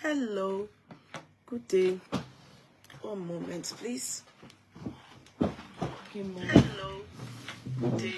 Hello, good day. One moment, please. Hello, good day.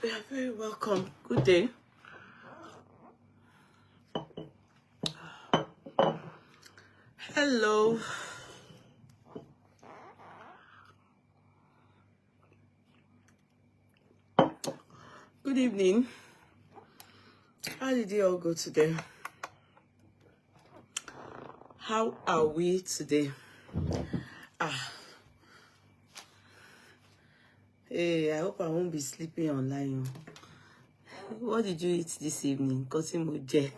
You are very welcome. Good day. Hello. Good evening. How did you all go today? How are we today? Hey, I hope I won't be sleeping online. What did you eat this evening? Kosimoje.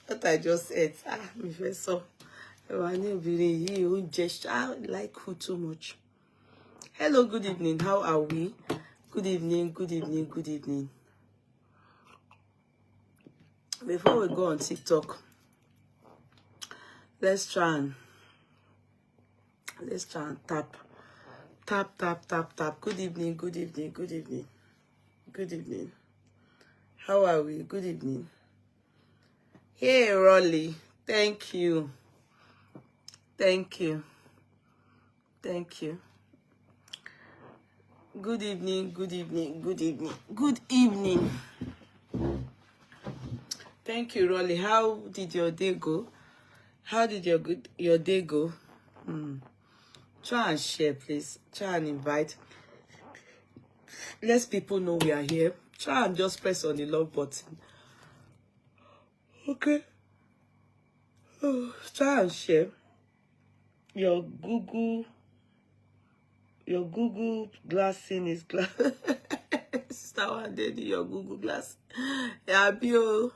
What I just ate. My first I like food too much. Hello, good evening. How are we? Good evening, good evening, good evening. Before we go on TikTok, let's try and tap. Good evening, good evening, good evening. Good evening. How are we? Good evening. Hey, Rolly. Thank you. Thank you. Thank you. Good evening, good evening, good evening, good evening. Thank you, Rolly. How did your day go? How did your day go? Try and share, please. Try and invite. Let people know we are here. Try and just press on the love button. Okay. Try and share. Your Google glassing is glass. Sister one day, your Google glass. Yeah, Bio.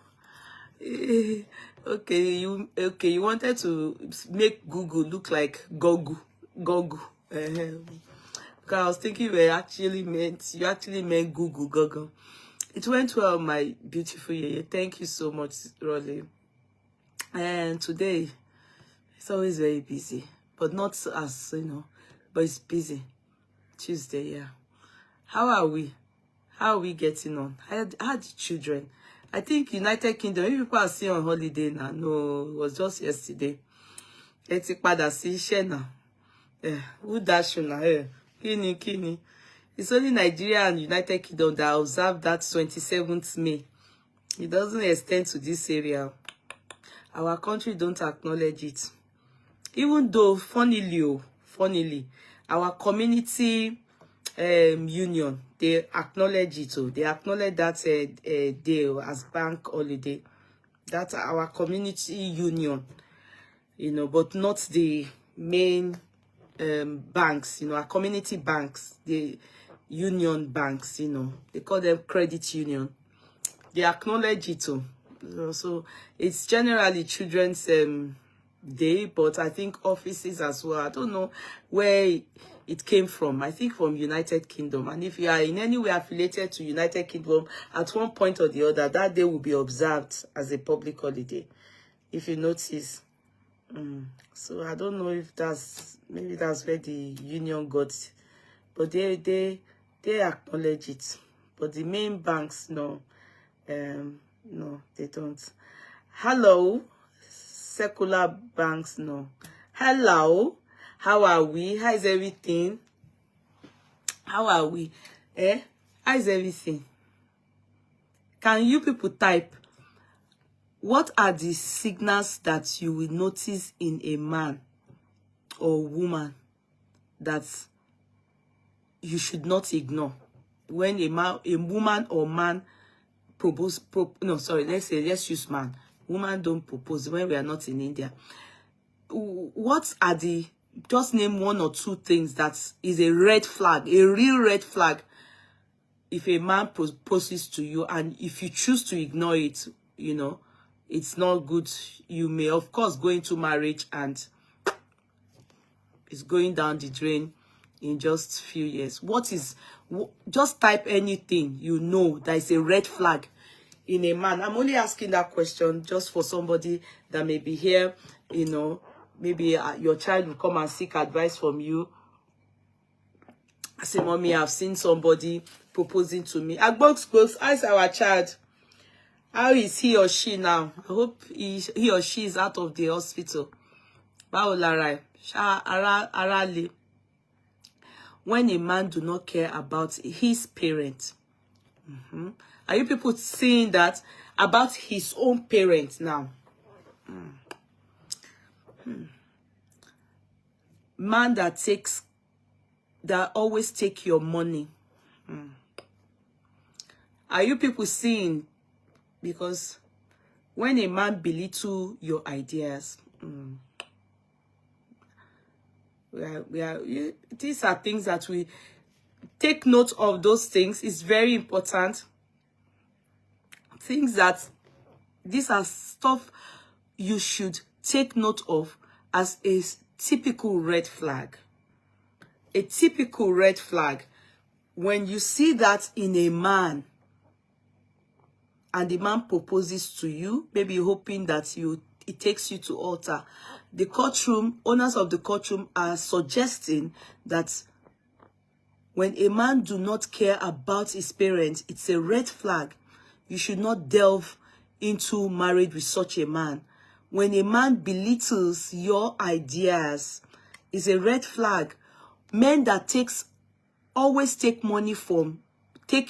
Okay, you wanted to make Google look like Gogu. Because I was thinking you actually meant Google. It went well, my beautiful Yeye. Thank you so much, Rolly. And today it's always very busy, but not as but it's busy. Tuesday, yeah. How are we? How are we getting on? How the children? I think United Kingdom, if people are still on holiday now. No, it was just yesterday. It's who dash you now? Kini. It's only Nigeria and United Kingdom that observe that 27th May. It doesn't extend to this area. Our country don't acknowledge it. Even though, funnily, our community union, they acknowledge it. They acknowledge that day as bank holiday. That's our community union, but not the main banks, our community banks, the union banks, they call them credit union. They acknowledge it too. So it's generally children's day, but I think offices as well. I don't know where it came from. I think from United Kingdom. And if you are in any way affiliated to United Kingdom, at one point or the other, that day will be observed as a public holiday. If you notice. So I don't know if maybe that's where the union got, but they acknowledge it. But the main banks, no, they don't. Hello, secular banks, no. Hello, how are we? How is everything? How are we? How is everything? Can you people type? What are the signals that you will notice in a man or woman that you should not ignore when a woman or man let's use man. Woman don't propose when we are not in India. What are just name one or two things that is a red flag, a real red flag, if a man proposes to you, and if you choose to ignore it, you know, it's not good. You may, of course, go into marriage and it's going down the drain in just few years. Just type anything you know that is a red flag in a man. I'm only asking that question just for somebody that may be here, you know, maybe your child will come and seek advice from you. I say, mommy, I've seen somebody proposing to me. Ask our child, how is he or she now? I hope he or she is out of the hospital. When a man do not care about his parents, are you people seeing that about his own parents now? Man that always take your money. Are you people seeing? Because when a man belittle your ideas, these are things that we take note of. Those things is very important. Things that these are stuff you should take note of as a typical red flag. A typical red flag. When you see that in a man, and the man proposes to you, maybe hoping that it takes you to altar, the courtroom, owners of the courtroom are suggesting that when a man do not care about his parents, it's a red flag. You should not delve into marriage with such a man. When a man belittles your ideas, it's a red flag. Men that always take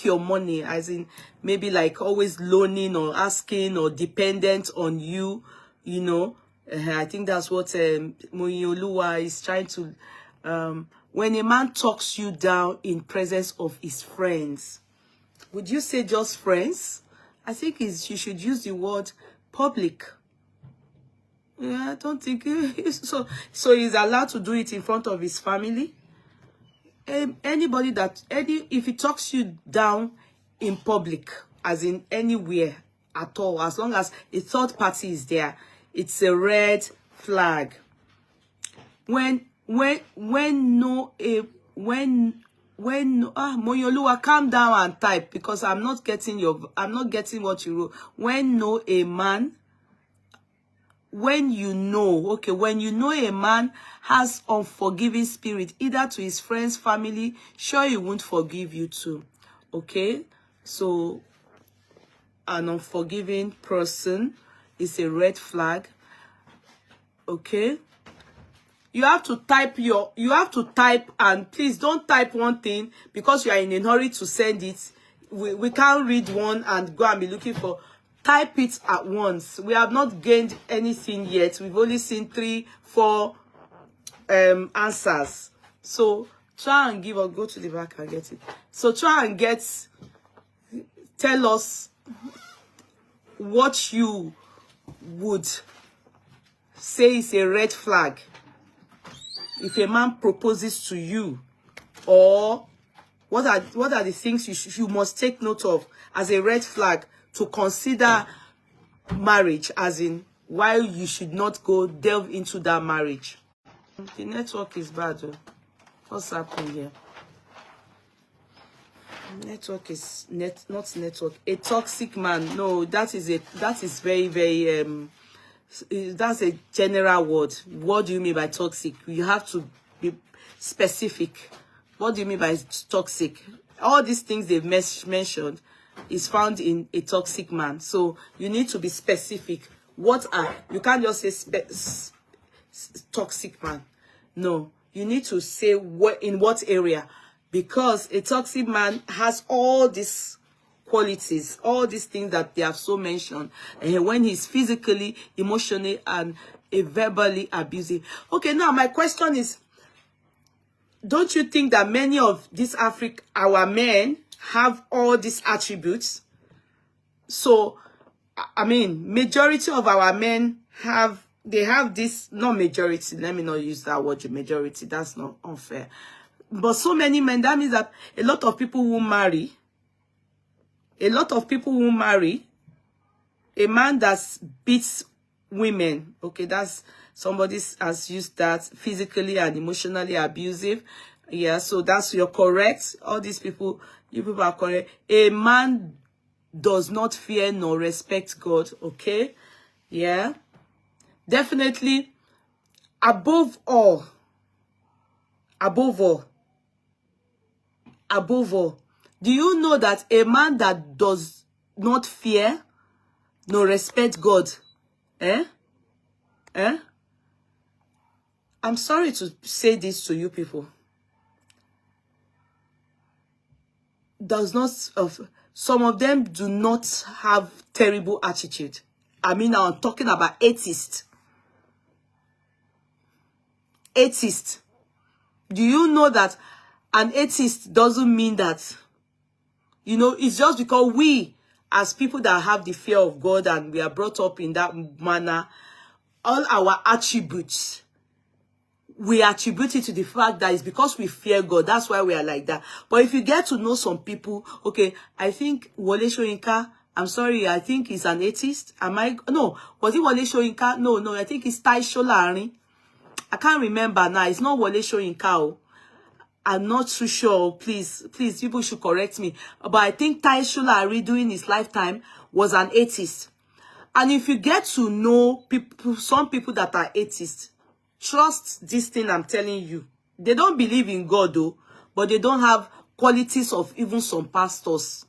your money, as in maybe like always loaning or asking or dependent on you, you know. I think that's what Moyoluwa is trying to. When a man talks you down in presence of his friends, would you say just friends? I think you should use the word public. Yeah, I don't think so. So he's allowed to do it in front of his family. Anybody if he talks you down in public, as in anywhere at all, as long as a third party is there, it's a red flag. Moyoluwa, calm down and type, because I'm not getting what you wrote. When you know a man has unforgiving spirit, either to his friends, family, sure he won't forgive you too. Okay? So an unforgiving person is a red flag. Okay? You have to type and please don't type one thing because you are in a hurry to send it. We can't read one and go and be looking for. Type it at once. We have not gained anything yet. We've only seen 3, 4 answers. So try and go to the back and get it. So try and tell us what you would say is a red flag if a man proposes to you, or what are the things you must take note of as a red flag to consider marriage, as in why you should not delve into that marriage. The network is bad. What's happening here? Network is not network. A toxic man. No, that is very, very that's a general word. What do you mean by toxic? You have to be specific. What do you mean by toxic? All these things they've mentioned is found in a toxic man. So you need to be specific. You can't just say toxic man. No, you need to say in what area, because a toxic man has all these qualities, all these things that they have so mentioned. And when he's physically, emotionally, and verbally abusive. Okay, now my question is, don't you think that many of these our men have all these attributes? So, I mean, majority of our men have this, not majority, let me not use that word, majority, that's not unfair. But so many men, that means that a lot of people will marry. A lot of people will marry A man that beats women, okay, that's somebody has used that, physically and emotionally abusive. Yeah, so that's, you're correct. All these people, you people are correct. A man does not fear nor respect God, okay? Yeah. Definitely, above all, above all, above all, do you know that a man that does not fear nor respect God, eh? Eh? I'm sorry to say this to you people. Does not some of them do not have terrible attitude. I mean, now I'm talking about atheists. Atheist. Do you know that an atheist doesn't mean that, you know, it's just because we, as people that have the fear of God and we are brought up in that manner, all our attributes, we attribute it to the fact that it's because we fear God. That's why we are like that. But if you get to know some people, okay, I think Wole Soyinka, I'm sorry, I think he's an atheist. No, was it Wole Soyinka? No, I think it's Taisho Larin. I can't remember now. It's not Wole Soyinka. I'm not too sure. Please, people should correct me. But I think Taisho Larin during his lifetime was an atheist. And if you get to know people, some people that are atheists, trust this thing I'm telling you. They don't believe in God though, but they don't have qualities of even some pastors.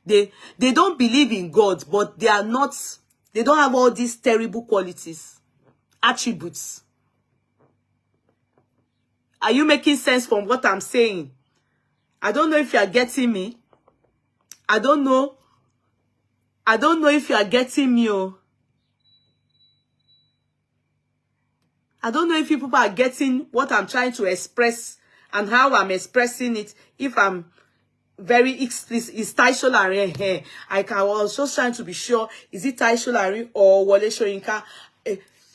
They don't believe in God, but they don't have all these terrible qualities, attributes. Are you making sense from what I'm saying? I don't know if you are getting me. I don't know if you are getting me. Oh. I don't know if people are getting what I'm trying to express and how I'm expressing it. If I'm very explicit, is Taisho Larin here? I was just trying to be sure. Is it Taisho Larin or Wole Soyinka?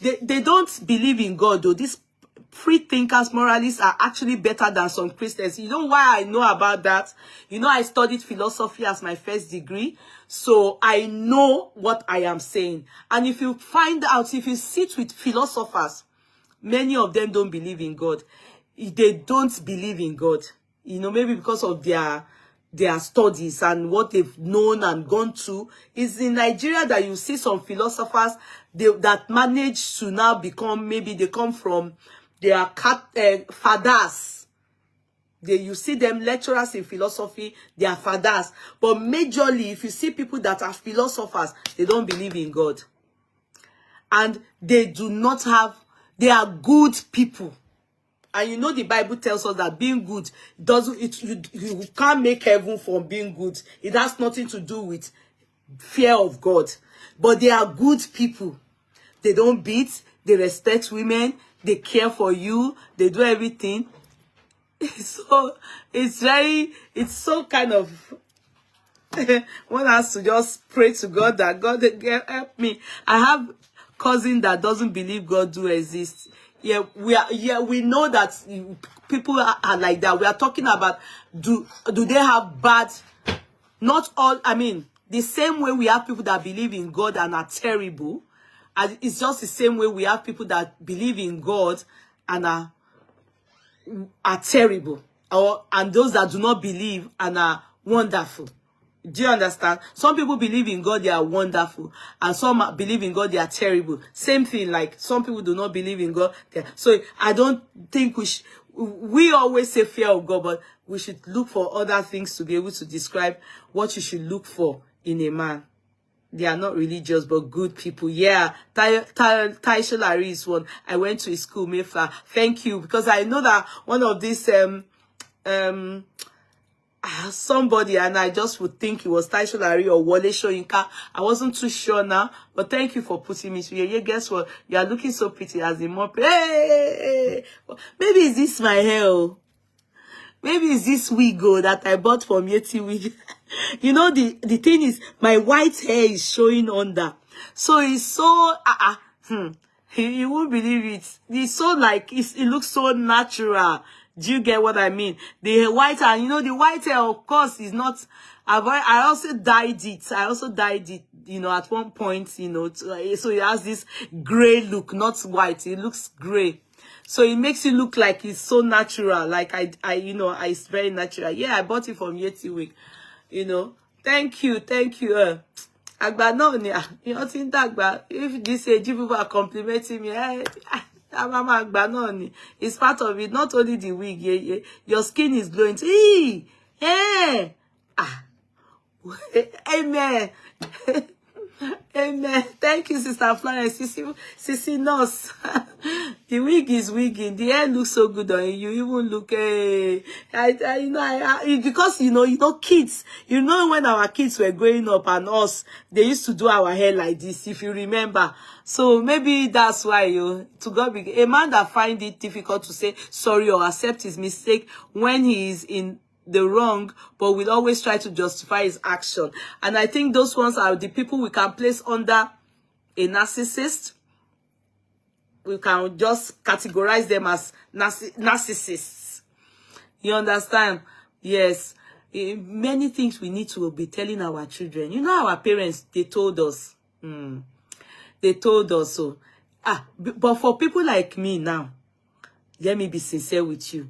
They don't believe in God though. These free thinkers, moralists are actually better than some Christians. You know why I know about that? You know, I studied philosophy as my first degree. So I know what I am saying. And if you find out, if you sit with philosophers, many of them don't believe in God. They don't believe in God. You know, maybe because of their studies and what they've known and gone to. It's in Nigeria that you see some philosophers that manage to now become, maybe they come from their fathers. You see them lecturers in philosophy, they are fathers. But majorly, if you see people that are philosophers, they don't believe in God. And they do not have, they are good people. And you know the Bible tells us that being good doesn't, you can't make heaven from being good. It has nothing to do with fear of God. But they are good people. They don't beat, they respect women, they care for you, they do everything. So it's so kind of one has to just pray to God that God help me. I have cousin that doesn't believe God do exist. Yeah, we know that people are like that. We are talking about do they have bad, not all, I mean, the same way we have people that believe in God and are terrible, and it's just the same way we have people that believe in God and are terrible, and those that do not believe and are wonderful. Do you understand? Some people believe in God, they are wonderful, and some believe in God, they are terrible. Same thing, like some people do not believe in God. So I don't think we always say fear of God, but we should look for other things to be able to describe what you should look for in a man. They are not religious, but good people. Yeah, Taisho Larin is one. I went to his school, Mayflower. Thank you, because I know that one of these somebody, and I just would think it was Taisho Larin or Wole Soyinka. I wasn't too sure now, but thank you for putting me through. Yeah, guess what? You are looking so pretty as a mop. Hey, maybe is this my hair? Maybe it's this wig that I bought from Yeti Wig. You know, the thing is, my white hair is showing under. So it's so, you won't believe it. It's so like, it looks so natural. Do you get what I mean? The white hair, you know, the white hair, of course, is not. I also dyed it. I also dyed it, you know, at one point, you know, so it has this gray look, not white. It looks gray. So it makes it look like it's so natural. Like you know, it's very natural. Yeah, I bought it from Yeti Week, you know. Thank you. Agba no ni, you know, think that, if this age people are complimenting me, Mama Agba no ni, it's part of it. Not only the wig, your skin is glowing. Amen. Amen. Thank you, Sister Florence. Sissy Nurse. The wig is wigging. The hair looks so good on you. You even look, because you know, kids. You know, when our kids were growing up and us, they used to do our hair like this, if you remember. So maybe that's why to God be a man that find it difficult to say sorry or accept his mistake when he is in the wrong, but will always try to justify his action. And I think those ones are the people we can place under a narcissist. We can just categorize them as narcissists. You understand? Yes. Many things we need to be telling our children. You know, our parents, they told us. They told us so. But for people like me now, let me be sincere with you.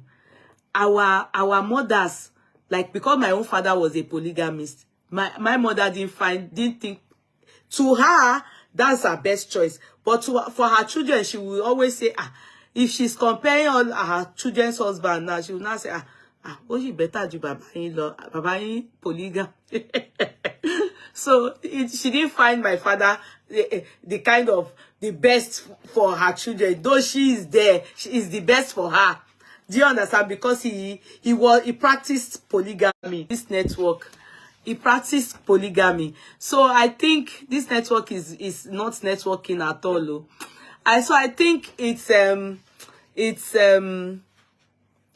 Our mothers, like, because my own father was a polygamist, my mother didn't think, to her, that's her best choice. But for her children, she will always say, if she's comparing all her children's husband now, she will not say, oh, she better do Baba polygam. So she didn't find my father the kind of the best for her children, though she is there, she is the best for her. Do you understand? Because he practiced polygamy. This network, he practiced polygamy. So I think this network is not networking at all. So I think it's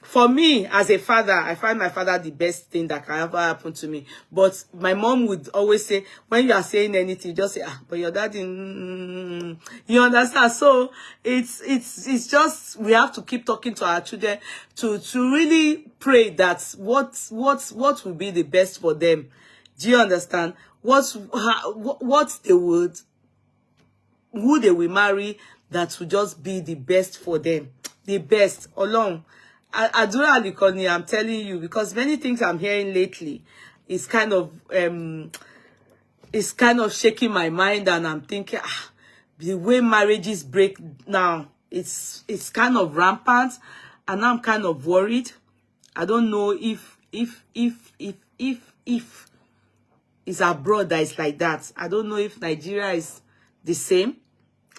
for me as a father, I find my father the best thing that can ever happen to me. But my mom would always say, when you are saying anything, just say, but your daddy, you understand? So it's just, we have to keep talking to our children to really pray that what will be the best for them. Do you understand? What they would, who they will marry that will just be the best for them, the best along. Adura Alikoni, I'm telling you, because many things I'm hearing lately is kind of shaking my mind, and I'm thinking, the way marriages break now, it's kind of rampant, and I'm kind of worried. I don't know if it's abroad that it's like that. I don't know if Nigeria is the same,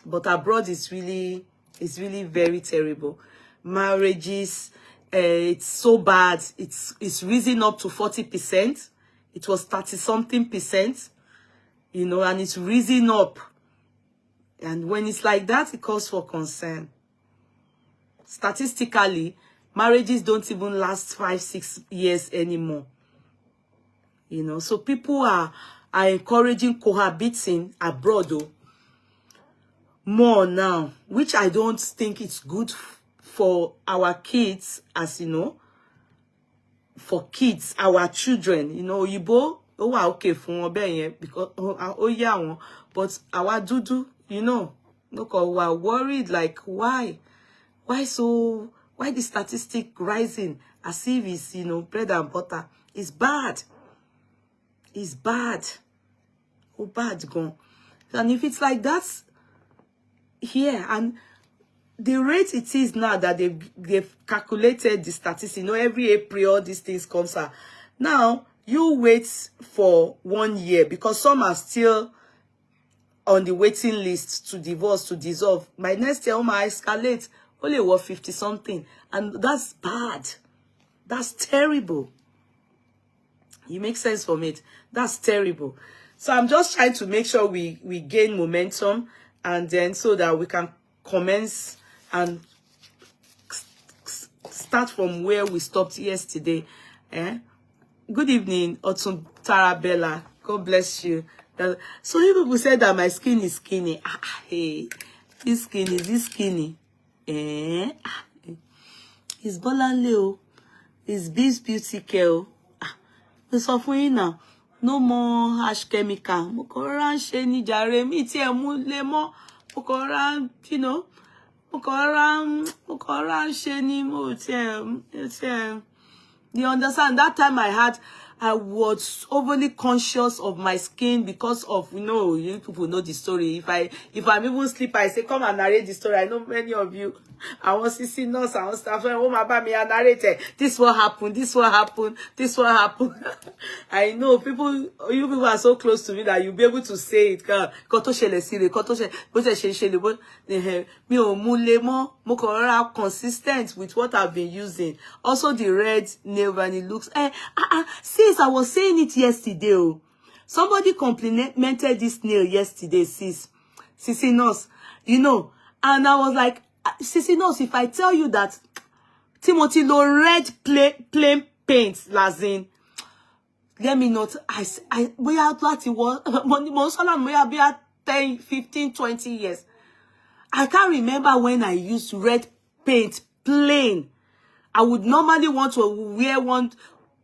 but abroad is really very terrible. Marriages, it's so bad. It's risen up to 40%. It was 30-something%, you know, and it's risen up. And when it's like that, it calls for concern. Statistically, marriages don't even last 5-6 years anymore. You know, so people are encouraging cohabiting abroad more now, which I don't think it's good for our kids, as you know, for kids, our children, you know, Yibo, okay for because but our dudu, you know, look, we're worried, like, why the statistic rising as if it's, you know, bread and butter? It's bad. It's bad. Oh, bad gone. And if it's like that here, and the rate it is now that they've calculated the statistics, you know, every April all these things comes out. Now you wait for 1 year, because some are still on the waiting list to divorce, to dissolve. My next year, my escalate only was 50-something, and that's bad. That's terrible. You make sense from it. That's terrible. So I'm just trying to make sure we gain momentum, and then so that we can commence and start from where we stopped yesterday. Good evening, Otun Tarabella. God bless you. So you people said that my skin is skinny. Hey, this skin is this skinny. It's Bolanle. It's Beast Beauty Care. Mo sọ fún yín now. No more harsh chemical. Mo kàn rọra ń ṣe ní jàre mi tí ẹ mú lé mọ́. Mo kàn rọra ń, you know. Mo kàn rọra ń ṣe ní mo tí ẹ. You understand? That time I was overly conscious of my skin because of, you know, you people know the story. If I'm even sleep, I say, come and narrate the story. I know many of you. I want to see nurse, I want stuff. Oh, my baby, I narrate. This what happened. This what happened. This what happened. I know you people are so close to me that you'll be able to say it. Koto shele sile, koto shele, but shele, mi o mule mo consistent with what I've been using. Also the red nail and it looks. Sis, I was saying it yesterday. Oh. Somebody complimented this nail yesterday, sis. Sissy Nurse, you know, and I was like, Sissy Nurse, if I tell you that Timothy lo red plain paint, lazin, let me not, we are glad it was, we are 10, 15, 20 years. I can't remember when I used red paint plain. I would normally want to wear one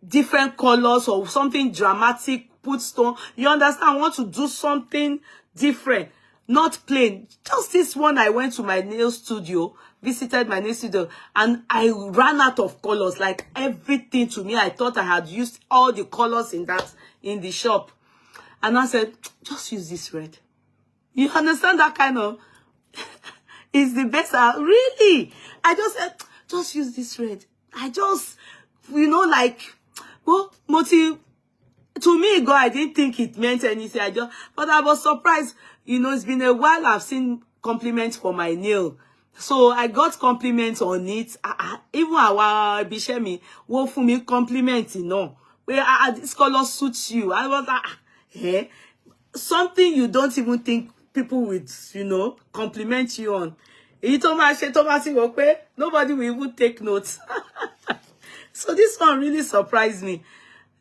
different colors or something dramatic, put stone. You understand? I want to do something different, not plain. Just this one, I went to my nail studio, visited my nail studio, and I ran out of colors. Like everything to me, I thought I had used all the colors in the shop. And I said, just use this red. You understand that kind of? It's the best. Really? I just said, just use this red. I just, you know, like, well, to me, God, I didn't think it meant anything. But I was surprised. You know, it's been a while I've seen compliments for my nail. So I got compliments on it. Even our Bishemi, wo for me compliment, you know, where this color suits you. I was like, something you don't even think people would, you know, compliment you on. Nobody will even take notes. So this one really surprised me,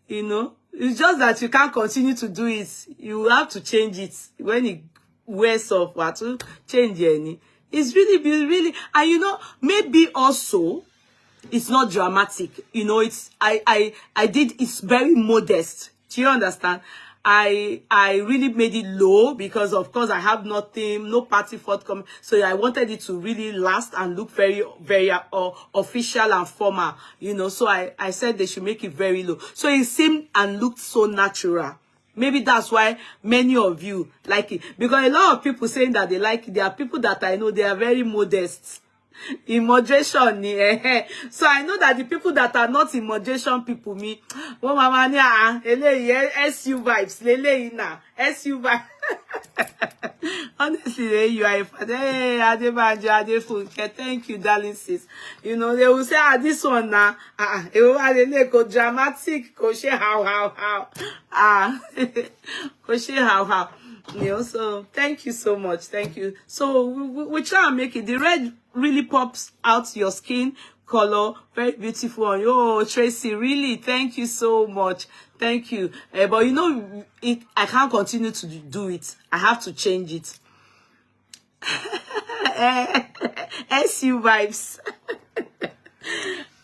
you know. It's just that you can't continue to do it. You have to change it when it wears off. What to change any? It's really, and you know, maybe also it's not dramatic. You know, it's it's very modest. Do you understand? I really made it low because of course I have nothing, no party forthcoming. So I wanted it to really last and look very, very official and formal, you know. So I said they should make it very low. So it seemed and looked so natural. Maybe that's why many of you like it. Because a lot of people saying that they like it. There are people that I know, they are very modest. In moderation, so I know that the people that are not in moderation, people me, oh mama SU vibes, lele na SU vibes. Honestly, you are a father. Hey, thank you, darling sis. You know they will say, this one now, it will go dramatic, go share how, go share how. You know, so thank you so much. Thank you. So we try and make it. The red really pops out your skin color. Very beautiful on you. Oh, Tracy, really, thank you so much. Thank you. But you know, I can't continue to do it. I have to change it. SU vibes.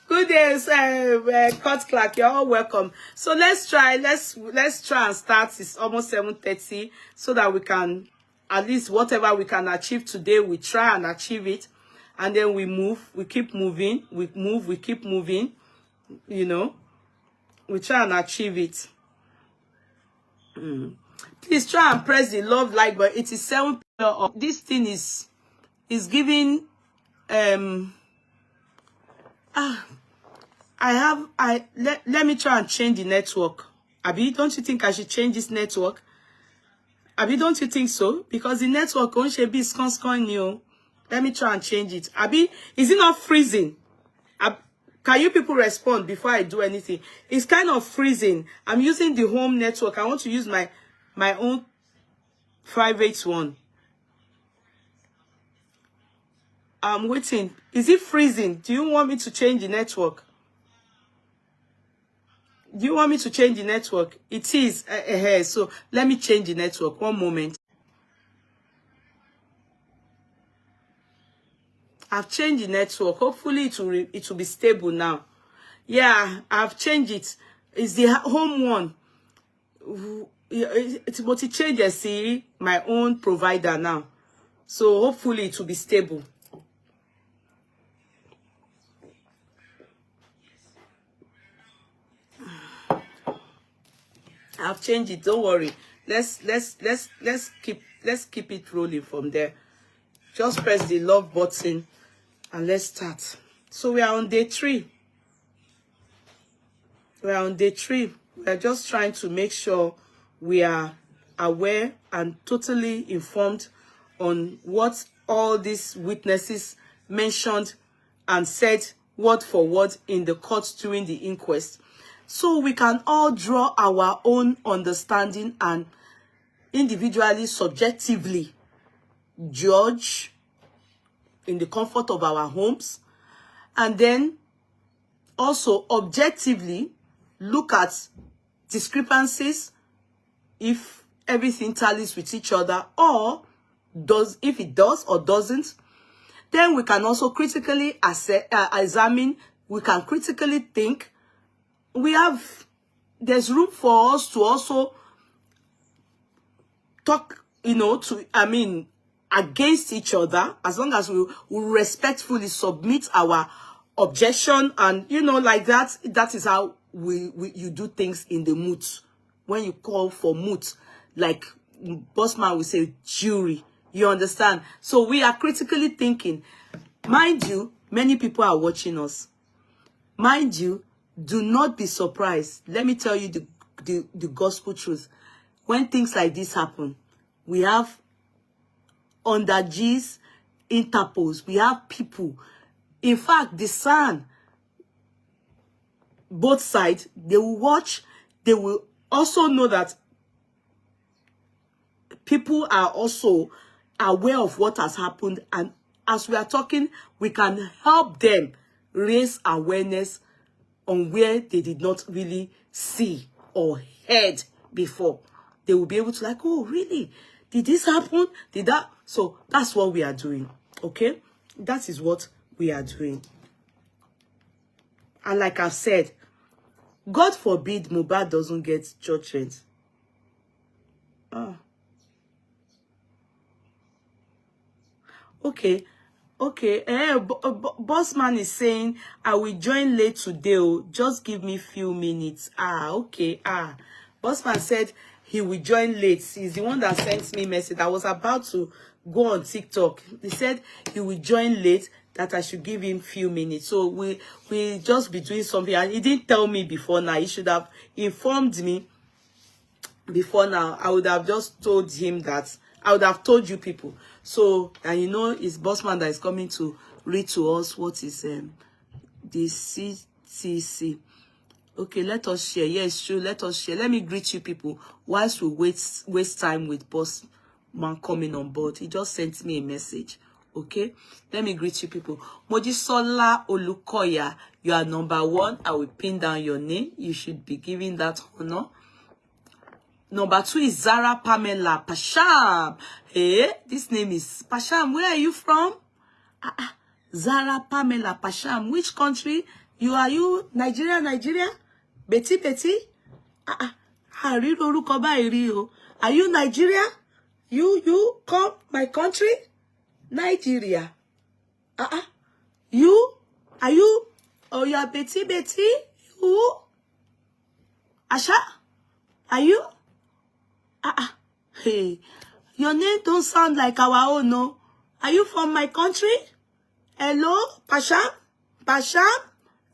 Good day, Cut Clark. You're all welcome. So let's try and start. It's almost 7:30, so that we can, at least whatever we can achieve today, we try and achieve it. And then we move, we keep moving, we move, we keep moving, you know. We try and achieve it. Please try and press the love like button. It is 7 p.m. This thing is giving let me try and change the network. Abi, don't you think I should change this network? Abi, don't you think so? Because the network on should be scan you. Let me try and change it. Abi, is it not freezing? Can you people respond before I do anything? It's kind of freezing. I'm using the home network. I want to use my own private one. I'm waiting. Is it freezing? Do you want me to change the network? Do you want me to change the network? It is. So let me change the network. One moment. I've changed the network. Hopefully it will be stable now. Yeah, I've changed it. It's the home one. It's what it changes, see, my own provider now. So hopefully it will be stable. I've changed it. Don't worry. Let's keep it rolling from there. Just press the love button and let's start. So we are on day 3. We are on day 3. We are just trying to make sure we are aware and totally informed on what all these witnesses mentioned and said word for word in the court during the inquest. So we can all draw our own understanding and individually, subjectively judge in the comfort of our homes, and then also objectively look at discrepancies if everything tallies with each other, or if it does or doesn't. Then we can also critically examine, we can critically think. There's room for us to also talk, against each other, as long as we respectfully submit our objection, and like that. That is how you do things in the moot. When you call for moot, like Bossman will say, jury. You understand? So we are critically thinking. Mind you, many people are watching us. Mind you, do not be surprised. Let me tell you the gospel truth. When things like this happen, we have under G's, Interpos, we have people. In fact, the Sun, both sides, they will watch. They will also know that people are also aware of what has happened. And as we are talking, we can help them raise awareness on where they did not really see or heard before. They will be able to like, oh, really? Did this happen? Did that? So that's what we are doing. Okay? That is what we are doing. And like I've said, God forbid Mohbad doesn't get judgment. Okay. Bossman is saying, I will join late today. Oh, just give me few minutes. Okay. Bossman said he will join late. He's the one that sent me message. I was about to go on TikTok. He said he will join late, that I should give him few minutes. So we just be doing something. And he didn't tell me before now. He should have informed me before now. I would have just told him that. I would have told you people. So, and it's Bossman that is coming to read to us what is the CTC. Okay, let us share. Yes, true. Let us share. Let me greet you people whilst we waste time with Bossman coming on board. He just sent me a message. Okay, let me greet you people. Mojisola Olukoya, you are number 1. I will pin down your name. You should be giving that honor. Number 2 is Zara Pamela Pasham. Hey, this name is Pasham. Where are you from? Zara Pamela Pasham. Which country? Are you Nigeria? Betty? Are you Nigeria? You come my country? Nigeria. You? Are you? Oh, you are Betty? Who? Asha? Are you? Hey, your name don't sound like our own, no? Are you from my country? Hello, Pasham?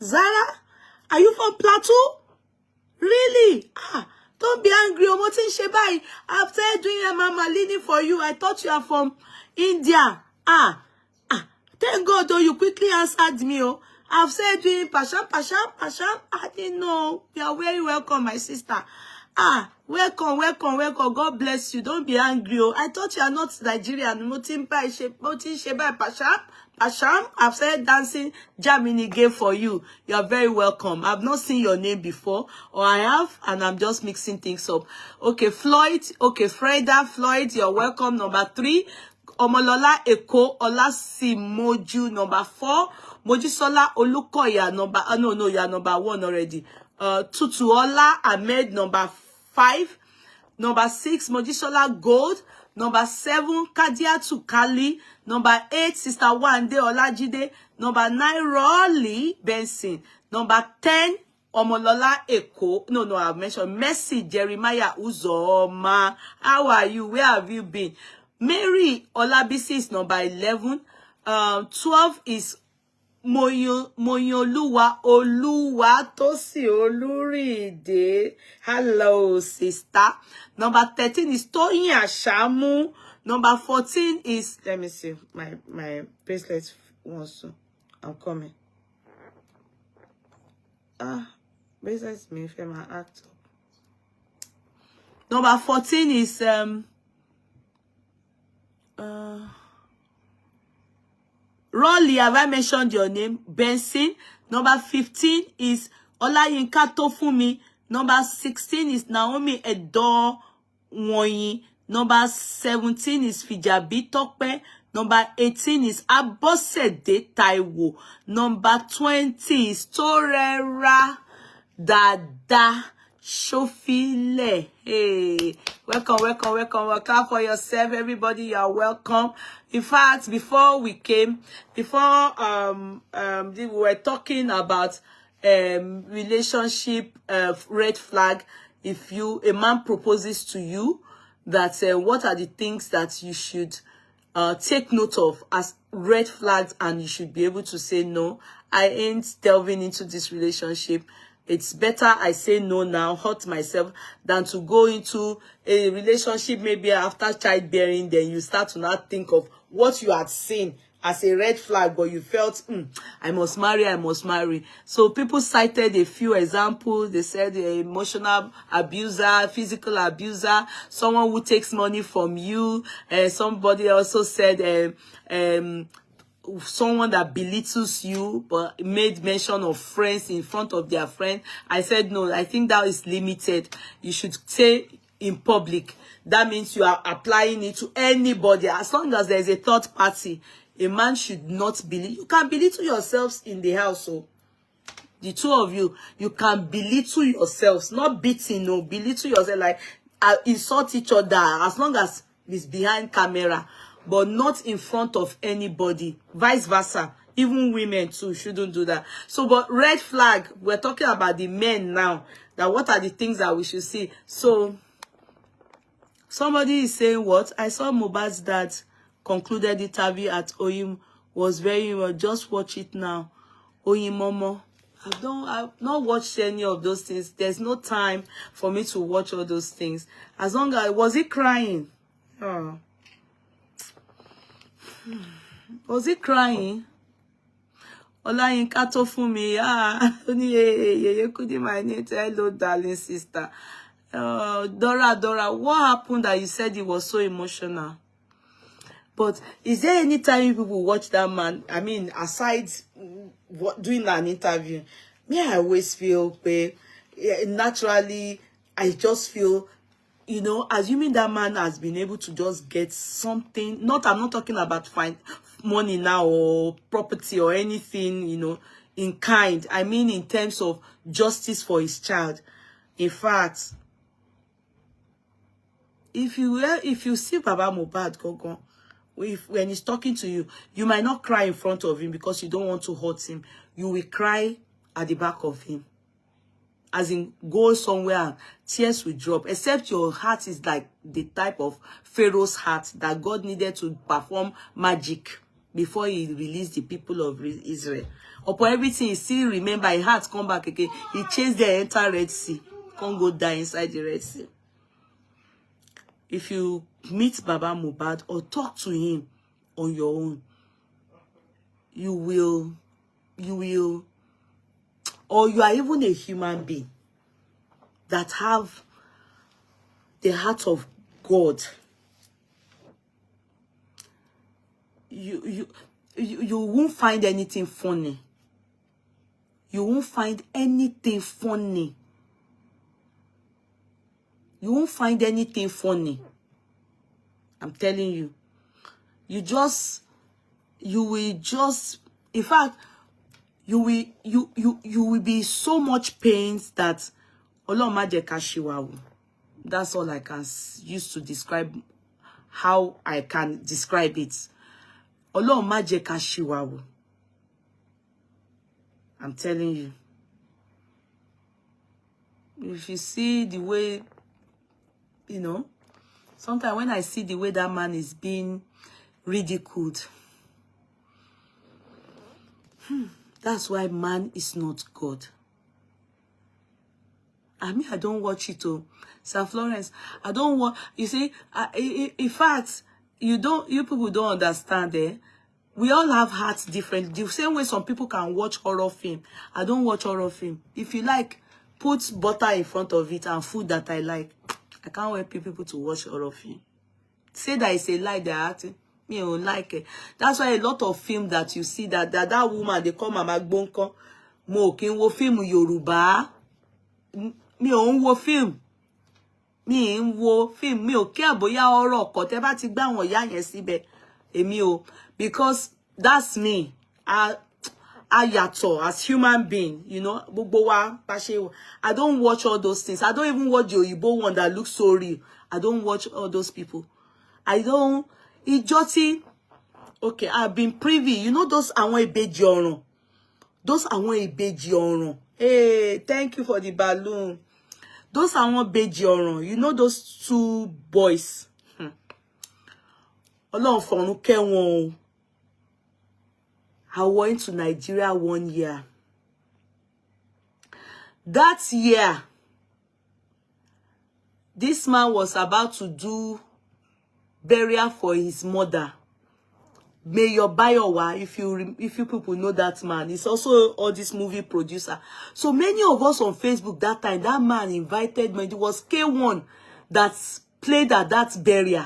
Zara? Are you from Plateau? Really? Don't be angry. I've started doing a mama leaning for you. I thought you are from India. Thank God, though, you quickly answered me. Oh, I've said doing Pasham. I didn't know. You are very welcome, my sister. Welcome. God bless you. Don't be angry. Oh, I thought you are not Nigerian. Pasham, I've started dancing Germany game for you. You are very welcome. I've not seen your name before, or I have, and I'm just mixing things up. Okay, Floyd. Okay, Freda, Floyd, you're welcome. Number 3. Omolola Eko Olasimoju, number 4. Mojisola Olukoya, number, no, you are number 1 already. Tutuola Ahmed, number 5. Number 6, Mojisola Gold. Number 7, Kadia Tukali. Number 8, Sister Wande Olajide. Number 9, Rolly Benson. Number 10, Omolola Eko. No, I've mentioned Mercy Jeremiah Uzoma. How are you? Where have you been? Mary Olabisi is number 11. 12 is Moyoluwa Oluwatosi Oluride. Hello, sister. Number 13 is Toyin Ashamu. Number 14 is, let me see, my bracelet wants to, I'm coming. Bracelets me for my act up. Number 14 is Rolly, have I mentioned your name? Benson. Number 15 is Olayinka Tofumi. Number 16 is Naomi Edo Wonyi. Number 17 is Fijabi Tope. Number 18 is Abosede Taiwo. Number 20 is Torera Dada Shofile. Hey, welcome. Clap for yourself, everybody. You are welcome. In fact, before we came, we were talking about relationship red flag. If a man proposes to you, that what are the things that you should take note of as red flags, and you should be able to say no. I ain't delving into this relationship. It's better I say no now, hurt myself, than to go into a relationship maybe after childbearing. Then you start to not think of what you had seen as a red flag, but you felt, I must marry. So people cited a few examples. They said emotional abuser, physical abuser, someone who takes money from you. Somebody also said someone that belittles you, but made mention of friends in front of their friend. I said, no, I think that is limited. You should say in public. That means you are applying it to anybody. As long as there's a third party, a man should not belittle. You can belittle yourselves in the house. So the two of you, you can belittle yourselves, not beating, no, belittle yourself, like insult each other, as long as it's behind camera, but not in front of anybody. Vice versa. Even women too shouldn't do that. So, but red flag, we're talking about the men now. That what are the things that we should see? So, somebody is saying what? I saw Mohbad's dad concluded the interview at Oyim was very well. Just watch it now. Oyim Momo. I've not watched any of those things. There's no time for me to watch all those things. As long as, was he crying? Oh. Was he crying? Olayinka Tofumi. Hello, darling sister. Dora, what happened that you said it was so emotional? But is there any time people watch that man? I mean, aside doing an interview, I always feel, naturally, I just feel, assuming that man has been able to just get something, I'm not talking about find money now or property or anything, in kind. I mean, in terms of justice for his child. In fact, if you see Baba Mohbad Gogo, when he's talking to you, you might not cry in front of him because you don't want to hurt him. You will cry at the back of him. As in, go somewhere and tears will drop. Except your heart is like the type of Pharaoh's heart that God needed to perform magic before he released the people of Israel. Upon everything, he still remember his heart come back again. He chased the entire Red Sea. Can't go die inside the Red Sea. If you meet Baba Mohbad or talk to him on your own, you will, or you are even a human being that have the heart of God. You won't find anything funny. You won't find anything funny. You won't find anything funny. I'm telling you. you will just, in fact, you will be so much pain that Ọlọ́run má jẹ́ ká ṣìwàhù. That's all I can use to describe how I can describe it. Ọlọ́run má jẹ́ ká ṣìwàhù. I'm telling you. If you see the way, you know, sometimes when I see the way that man is being ridiculed, that's why man is not God. I mean, I don't watch it too. Sir Florence, I don't want, you see, in fact, you people don't understand, eh? We all have hearts different. The same way some people can watch horror film. I don't watch horror film. If you like, put butter in front of it and food that I like. I can't wait people to watch horror film. Say that it's a lie they're acting. Me, I don't like it. That's why a lot of film that you see that woman, they call Mama Gbonko, mo kin wo film Yoruba. Me on wo film. Me ń wo film. Me o care bóyá horror ko tẹ́ bá ti gbà wọ́n ya yẹn síbẹ̀. Èmi o, because that's me. I yàtọ̀ as human being, you know. Gbogbo wa bá ṣe. I don't watch all those things. I don't even watch the Oyibo one that looks so real. I don't watch all those people. I don't. Ijoti. Okay, I've been privy. You know those àwọn ìbejì ọ̀ràn. Those àwọn ìbejì ọ̀ràn. Hey, thank you for the balloon. Those àwọn ìbejì ọ̀ràn. You know those two boys. Ọlọ́run fọ̀run kẹ́ wọn o. I went to Nigeria 1 year. That year, this man was about to do burial for his mother. Mayor Bayowa, if you people know that man, he's also all this movie producer. So many of us on Facebook that time, that man invited me. It was K1 that played at that burial.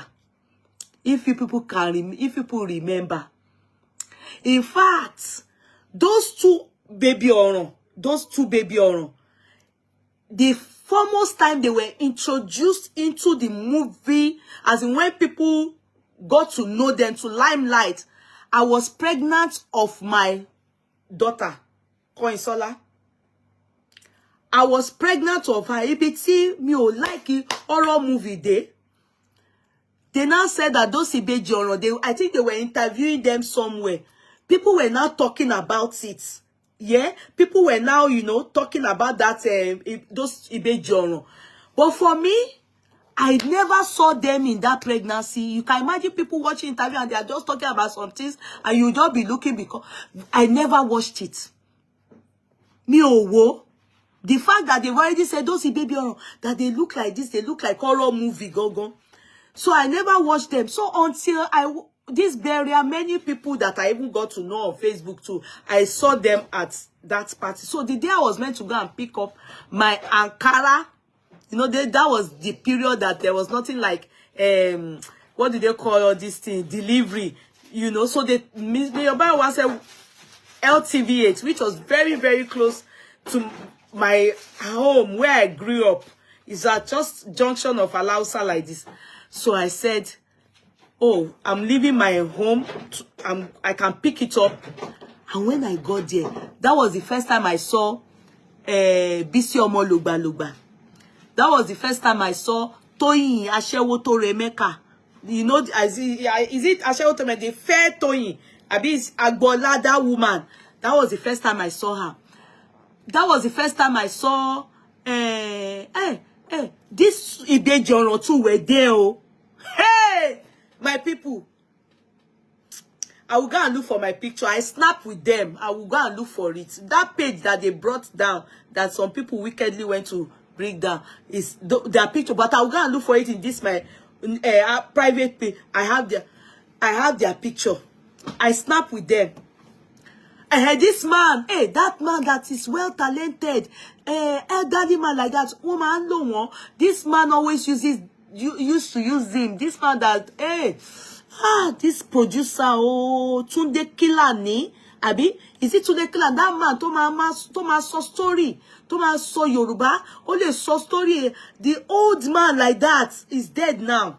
If you people remember. In fact, those two baby oron, the foremost time they were introduced into the movie, as in when people got to know them, to limelight, I was pregnant of my daughter, Koinsola. I was pregnant of her. EBT, me o like it, horror movie day. They now said that those Ibeji Oron, I think they were interviewing them somewhere. People were now talking about it. Yeah, people were now, you know, talking about that, those Ibeji Oron. But for me, I never saw them in that pregnancy. You can imagine people watching interview and they are just talking about some things and you just be looking because I never watched it. Me owo. The fact that they've already said those Ibeji Oron, that they look like this, they look like horror movie, go. So I never watched them. So until this burial, many people that I even got to know on Facebook too, I saw them at that party. So the day I was meant to go and pick up my Ankara, you know, that was the period that there was nothing like, what do they call all this thing? Delivery, you know. So the nearby was a LTV8, which was very, very close to my home where I grew up. It's at just junction of Alausa like this. So I said, oh, I'm leaving my home. I can pick it up. And when I got there, that was the first time I saw Bisi Omo Lugba. That was the first time I saw Toyin Asewo Toremeka. You know, is it Asewo Toremeka? The fair Toyin. Abi Agbola, that woman. That was the first time I saw her. That was the first time I saw this Ibeji Oron too were there. Oh. Hey, my people. I will go and look for my picture. I snap with them. I will go and look for it. That page that they brought down, that some people wickedly went to bring down, is their picture. But I will go and look for it in this my private page. I have their picture. I snap with them. This man, that man that is well talented, elderly man like that, woman, no one. This man always used to use him. This man that, this producer, Tunde Kilani, Abi, is it Tunde Kilani? That man, Thomas so story, Thomas so Yoruba, only so story. The old man like that is dead now.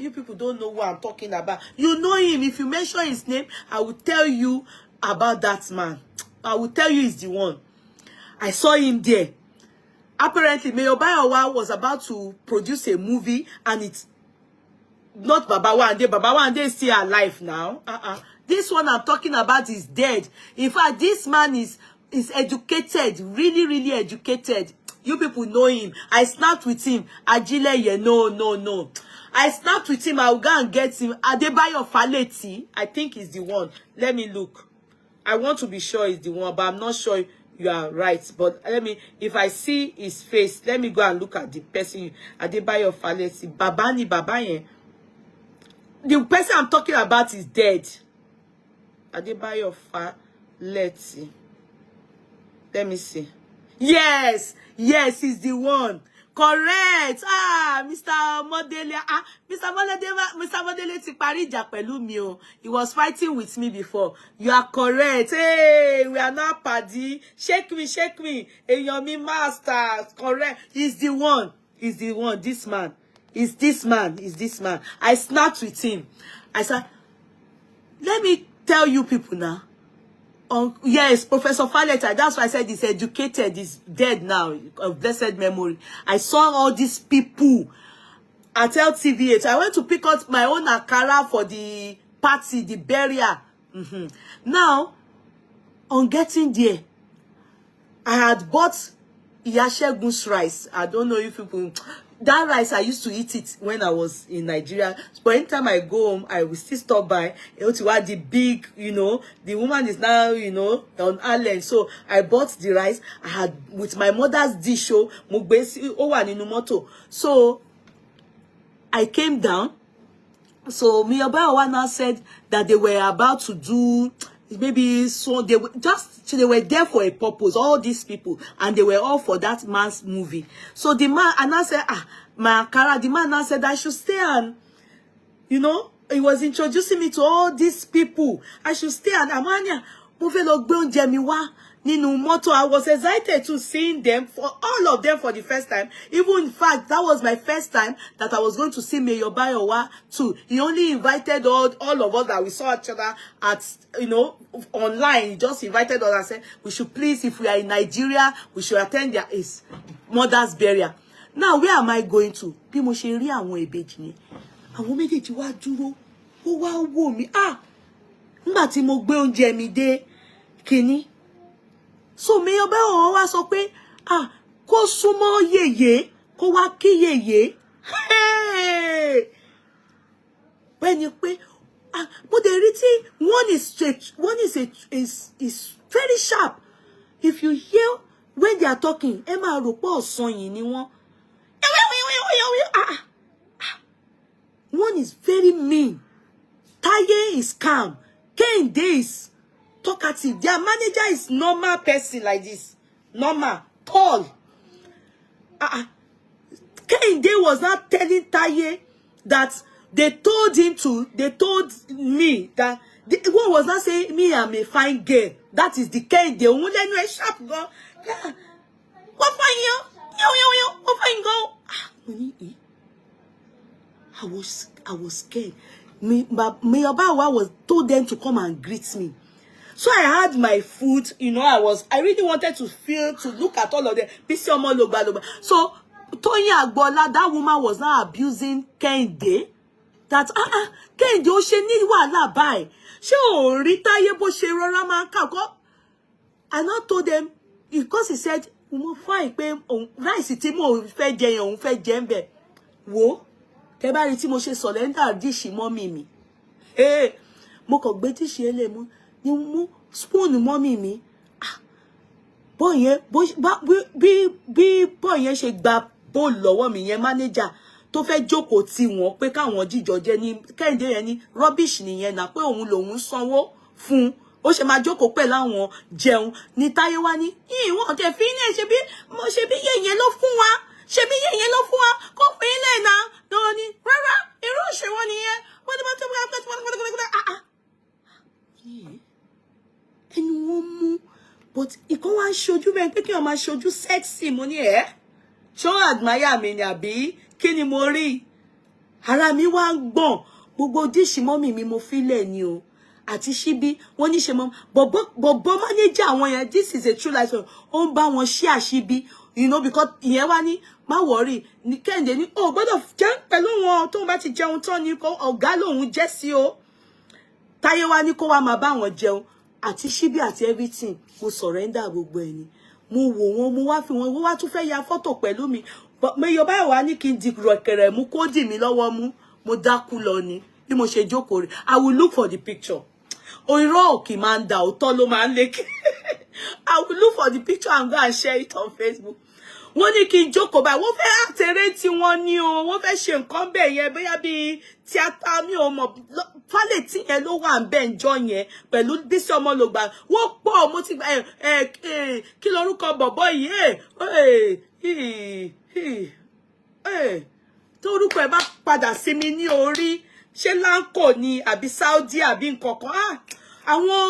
You people don't know what I'm talking about. You know him. If you mention his name, I will tell you about that man. I will tell you he's the one. I saw him there. Apparently, Mayor Bayowa was about to produce a movie, and it's not Baba Wande. Baba Wande is still alive now. This one I'm talking about is dead. In fact, this man is educated, really, really educated. You people know him. I snapped with him. Ajile, yeah, no. I snapped with him. I will go and get him. Adebayo Faleti, I think he's the one. Let me look. I want to be sure he's the one, but I'm not sure you are right. But let me, if I see his face, let me go and look at the person. Adebayo Faleti. Babani Babaye. The person I'm talking about is dead. Adebayo Faleti. Let me see. Yes, he's the one. Correct. Mr. Modele. Mr. Modele ti parí ìjà pẹ̀lú mi o. He was fighting with me before. You are correct. Hey, we are not paddy. Shake me. Èèyàn mi master. Correct. He's the one. This man. Is this man. I snapped with him. I said, let me tell you people now. Yes, Professor Faleta, that's why I said he's educated, he's dead now, of blessed memory. I saw all these people at LTVH. I went to pick out my own akara for the party, the burial. Now, on getting there, I had bought Iyashegun's rice. I don't know if people... That rice, I used to eat it when I was in Nigeria. But anytime I go home, I will still stop by. The big, the woman is now, on Ireland. So I bought the rice. I had with my mother's dish. So I came down. So Miyobawa now said that they were about to do... Maybe so they were there for a purpose, all these people, and they were all for that man's movie. So the man, and I said, the man now said I should stay, and he was introducing me to all these people. I should stay, and Amania, I was excited to seeing them, for all of them for the first time. Even in fact, that was my first time that I was going to see Mayor Bayowa too. He only invited all of us that we saw each other at, online. He just invited us and said, we should please, if we are in Nigeria, we should attend his mother's burial. Now, where am I going to? Bí mo ṣe rí àwọn ìbejì ni. Àwọn méjèèjì wá dúró. Ó wá wò mí. Nígbà tí mo gbé oúnjẹ mi dé kíní. So Mayor Bayowa wá sọ pé kó súnmọ́ yèyé, kó wá kí yèyé. When you pay, but the written one is straight, one is very sharp. If you hear when they are talking, Emma Ropo singing ni one. One is very mean. Taye is calm. Kehinde is talkative. Their manager is normal person like this. Normal. Tall. Kehinde was not telling Taye that they told me that one was not saying me I'm a fine girl. That is the Kehinde. Only sharp girl. What fine you? What fine girl? I was scared. Mayor Bayowa was told them to come and greet me. So I had my food, I really wanted to look at all of them. So Toyin Agbola, that woman was now abusing Kehinde. That Kehinde o ṣe ní wàhálà báyìí. Ṣé o rí Táyé bó ṣe rọra máa kàkọ́? And I told them, because he said, mo fine pé rice tí mo fẹ́ jẹ yẹn òun fẹ́ jẹ ńbẹ̀. Wo tẹ́ bá rí tí mo ṣe surrender dish mommy mi. Mo kàn gbé dish ele mo ni mo spoon mommy mi. Boy yẹn bí boy yẹn ṣe gba bowl lọ́wọ́ mi yẹn manager tó fẹ́ jókòó tí wọ́n pé káwọn jíjọ jẹ ní Kehinde yẹn ní rubbish nìyẹn na pé òun lòun sanwó fún ó ṣe máa jókòó pẹ̀lú àwọn jẹun ní Táyé wá ní ìwọ̀n tẹ̀ fi ilé ṣe bí yẹ̀yẹn ló fún wa ṣe bí yẹ̀yẹn ló fún wa kó fi ilé náà lọ́wọ́ ní rárá irú òṣè wọn nìyẹn ẹnu wọn mú but ìkan wá ṣojú bẹ́ẹ̀ pé kí wọ́n máa ṣojú sexy mo ní ṣó admire mi ni àbí kí ni mo rí ara mi wá ń gbọ̀n gbogbo díṣì mọ́mì mi mo fílẹ̀ ni o àti ṣíbí wọ́n ní ṣe mọ́ bọ̀bọ̀ manager àwọn yẹn this is a true life story ó ń bá wọn ṣí àṣíbí you know because ìyẹn wá ní má worry ní Kẹ́hìndé ní o gbọ́dọ̀ jẹun pẹ̀lú wọn tó bá ti jẹun tán ni ọ̀gá lòun jẹ́ sí o Táyé wá ní kó wá máa bá wọn jẹun àti ṣíbí àti everything mo surrender gbogbo ẹni mo wò wọn mo wá fi wọn wọ́n wá tún fẹ́ ya fọ́tò pẹ̀lú mi mo yọ báyìí wá ní kí n di rọ̀kẹ̀rẹ̀ mú kó dì mí lọ́wọ́ mú mo dákú lọ ni bí mo ṣe jókòó rẹ̀ I will look for the picture irọ́ òkì máa ń da òótọ́ ló máa ń lékè I will look for the picture and go and share it on Facebook wọ́n ní kí n jókòó báyìí wọ́n fẹ́ àtẹ̀rẹ́ tí wọ́n ní o wọ́n fẹ́ ṣe nǹkan bẹ́ẹ̀ yẹn bóyá bíi tíátà mi ò mọ̀ fálẹ̀tì yẹn ló wà ń bẹ́ẹ̀ ńjọ́ yẹn pẹ̀lú Bísí Ọmọlògbà wọ́n pọ̀ mo ti gba kí lorúkọ bọ̀bọ̀ yìí torúkọ ẹ̀ bá padà sí mi ní orí ṣé láńkò ni àbí Saudi àbí nǹkan kan àwọn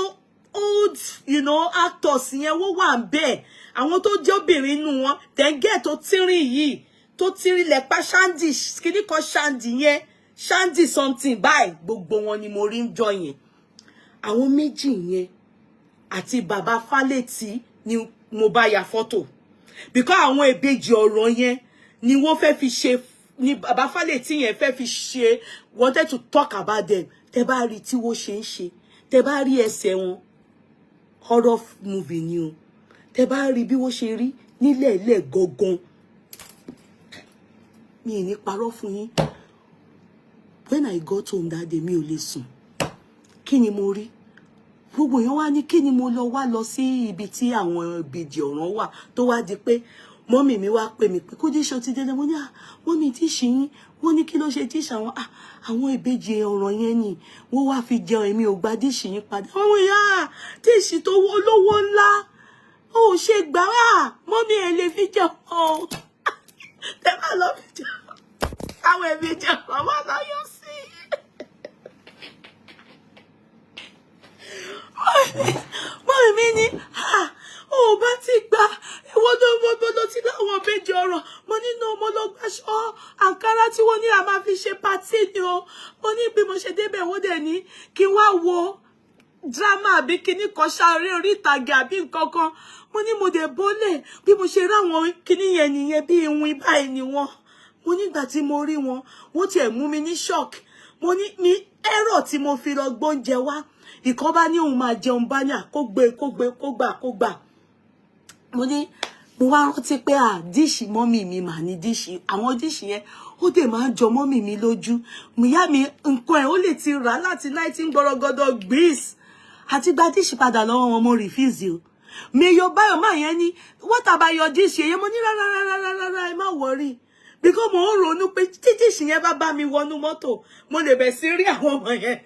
old actors yẹn wọ́n wà ń bẹ́ẹ̀ àwọn tó jẹ́ obìnrin inú wọn dẹ́gẹ́ tó tírín yìí tó tírín lẹ́pà ṣáǹdì kíní kan ṣáǹdì yẹn ṣáǹdì something báyìí gbogbo wọn ni mo rí ń jọ yẹn àwọn méjì yẹn àti bàbá Fálẹ̀tì ni mo bá ya fọ́tò because àwọn ìbejì ọ̀rọ̀ yẹn ni wọ́n fẹ́ fi ṣe ni bàbá Fálẹ̀tì yẹn fẹ́ fi ṣe wanted to talk about them tẹ́ bá rí tí wọ́n ṣe ń ṣe tẹ́ bá rí ẹsẹ̀ wọn horror movie ni o tẹ́ bá rí bí wọ́n ṣe rí nílẹ̀ ilẹ̀ gangan mi ì ní parọ́ fún yín when I got home that day mi ò lè sùn kí ni mo rí gbogbo èèyàn wá ní kí ni mo lọ sí ibi tí àwọn ìbejì ọ̀ràn wà tó wá di pé mọ́mì mi wá pè mí pé kó díṣọ́ ti dédé mo ní mọ́mì díṣì yín wọ́n ní kí ló ṣe díṣì àwọn ìbejì ọ̀ràn yẹn ni wọ́n wá fi jẹun èmi ò gba díṣì yín padà àwọn ìyá díṣì tó olówó ńlá ó ṣe gbà mọ́mì ẹ̀ lè fi jẹun ọ́ tẹ́ bá lọ fi jẹun àwọn ìbejì ọ̀ràn wà láyọ̀ sí mọ́mì mi ní ó bá ti gba ìwọ́n ló ti láwọn ìbejì ọ̀ràn mo nínú ọmọ ló gbàṣọ àǹkárá tí wọ́n ní a máa fi ṣe pàtí ni o mo ní bí mo ṣe débẹ̀ wọ́n dẹ̀ ní kí n wá wo drama àbí kíní kan ṣáré orí ìtàgé àbí nǹkan kan mo ní mo dẹ̀ bọ́lẹ̀ bí mo ṣe ráwọn kíní yẹn nìyẹn bí ìwìn báyìí ni wọ́n mo nígbà tí mo rí wọn wọ́n tiẹ̀ mú mi ní shock mo ní mi ẹ̀rọ tí mo fi lọ gbóúnjẹ wá ìkan bá ní òun máa jẹun bá ní kó gbà mo ní mo wá rántí pé díṣì mọ́mì mi mà ní díṣì àwọn díṣì yẹn ó dẹ̀ máa ń jọ mọ́mì mi lójú ìyá mi nǹkan ẹ̀ ó lè ti rà láti 19 gbọ́rọ̀gọ́dọ̀ gbìs àti gba díṣì padà lọ́wọ́ wọn mo refuse o Mayor Bayo máa yẹn ní what about your díṣì yẹn mo ní rárá ẹ má worry because mo ń ronú pé tí díṣì yẹn bá mi wọnú mọ́tò mo lè bẹ̀ sí rí àwọn ọmọ yẹn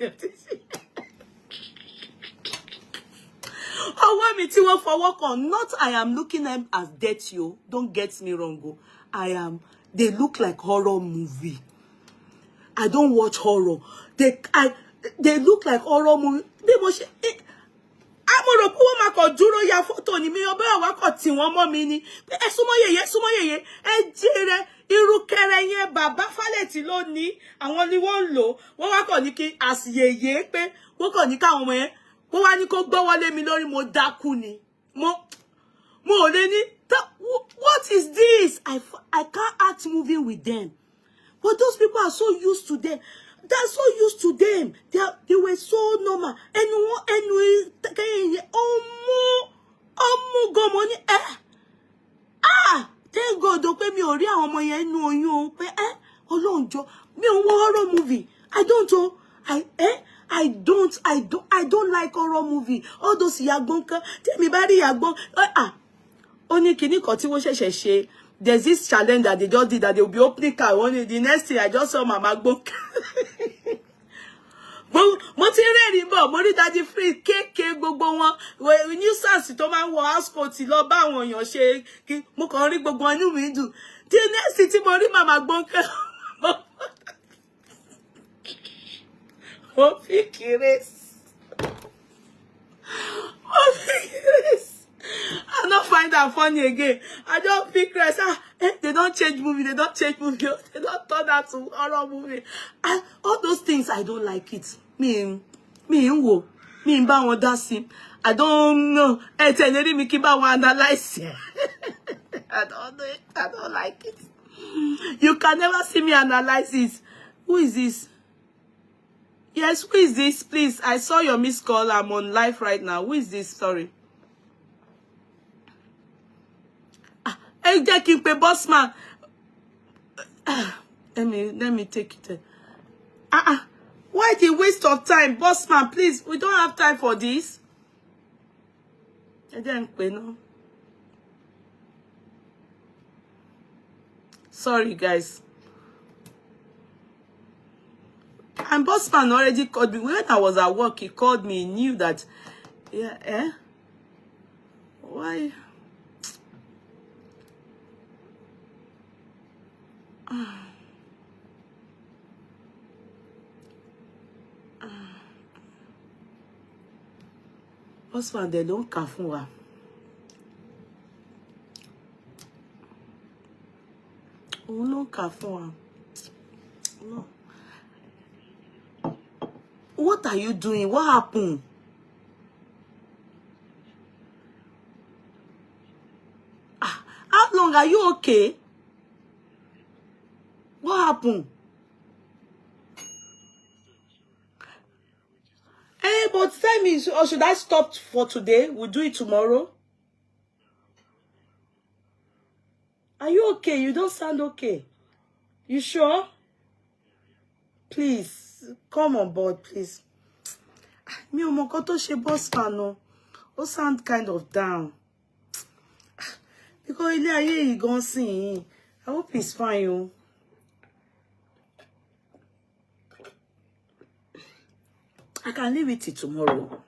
ọwọ́ mi tí wọ́n fọwọ́ kàn not I am looking them as dirty o don't get me wrong o they look like horror movie I don't watch horror they look like horror movie bí mo ṣe mo rò pé wọ́n máa kàn dúró ya fọ́tò ni mi ọbẹ̀ àwa kàn tí wọ́n mọ́ mi ni pé ẹ súnmọ́ yèyé ẹ jèrè irúkẹrẹ yẹn bàbá Fálẹ̀tì ló ní àwọn ni wọ́n ń lò wọ́n wá kàn ní kí àsìyèyé pé wọ́n kàn ní káwọn ọmọ yẹn wọ́n wá ní kó gbọ́wọ́ lé mi lórí mo dákú ni mo ò lè ní what is this I can't act moving with them but those people are so used to them they're so used to them they were so normal ẹnu kẹyìn ọmú gọmọ ní thank God pé mi ò rí àwọn ọmọ yẹn nínú oyún o pé Ọlọ́run jọ̀ọ́ mi ò wo horror movie I don't like horror movie all those ìyàgbọ́n kan tèmi bá rí ìyàgbọ́n ó ní kinní kan tí wọ́n ṣẹ̀ṣẹ̀ ṣe there's this challenge that they just did that they will be opening car one the next thing I just saw mama gbọ́n mo ti rẹ́rìn bọ̀ mo rí dájú free kéèké gbogbo wọn nuisance tó máa ń wọ house coat lọ bá àwọn èèyàn ṣe kí mo kàn rí gbogbo wọn inú mi dùn the next thing tí mo rí mama gbọ́n kan mo fi kéré I don't find that funny again. I don't pick rest. They don't change movie. They don't change movie. They don't turn that to horror movie. And all those things, I don't like it. Me, mba won dasi. I don't know. Hey, teneri mi kiba wan analyze it. I don't know it. I don't like it. You can never see me analyze it. Who is this? Yes, who is this? Please, I saw your missed call. I'm on live right now. Who is this? Sorry. Hey, Jackie, boss man. Let me take it. Why the waste of time, boss man? Please, we don't have time for this. I didn't pay no. Sorry, guys. And boss man already called me when I was at work. He called me. He knew that. Yeah. Why? Boss man, they don't care for her. Oh, no care for her. No. What are you doing? What happened? How long? Are you okay? What happened? Hey, but tell me, or should I stop for today? We'll do it tomorrow. Are you okay? You don't sound okay. You sure? Please, come on board, please. Mi ò mọ nǹkan tó ṣe boss man o. Ó sound kind of down. Because ilé ayé yìí gan sìn. I hope he's fine o. I can leave it till tomorrow.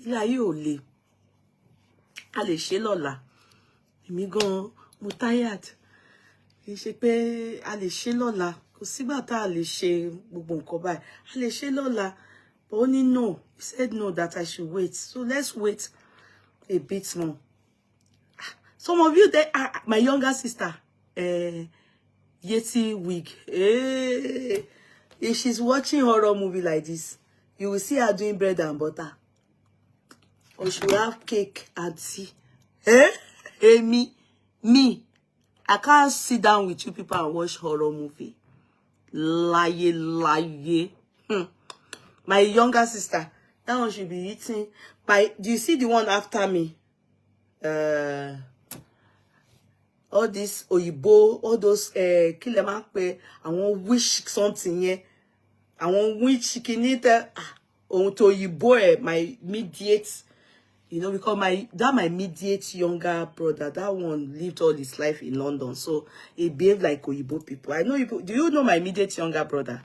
Ilé ayé ò le. A lè ṣe lọ́la. Èmi gan mo tired. Kì í ṣe pé a lè ṣe lọ́la. Kò sígbà tá a lè ṣe gbogbo nǹkan báyìí. A lè ṣe lọ́la. But only no. He said no, that I should wait. So let's wait a bit more. Some of you there, my younger sister, Yeti wig. If she's watching horror movie like this, you will see her doing bread and butter. Or she will have cake and tea. Me. I can't sit down with you people and watch horror movie. Lie. My younger sister, that one should be eating. Do you see the one after me? All this oyibo, all those kilemakpe, I want wish something here. I want wish kinita on to oyibo, my mediate, because my mediate younger brother, that one lived all his life in London, so he behaved like oyibo people. I know you. Do you know my immediate younger brother?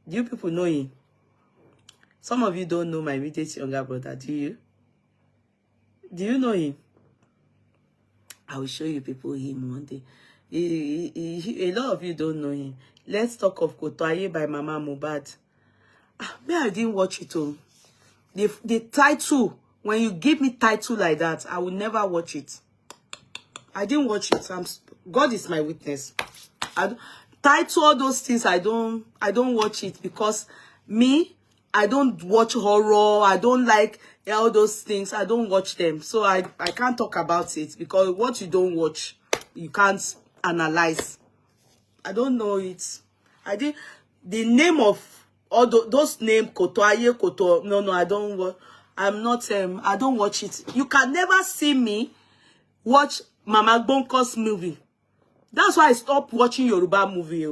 Do you people know him? Some of you don't know my immediate younger brother. Do you? Do you know him? I will show you people him one day. A lot of you don't know him. Let's talk of Kotoye by Mama Mohbad. Me, I didn't watch it all. The title, when you give me title like that, I will never watch it. I didn't watch it. God is my witness. Title, all those things, I don't watch it because me, I don't watch horror. I don't like all those things. I don't watch them. So I can't talk about it because what you don't watch, you can't analyze. I don't know it. The name of all those names, Kotoye, Koto. No, I don't watch. I don't watch it. You can never see me watch Mama Bonko's movie. That's why I stopped watching Yoruba movie.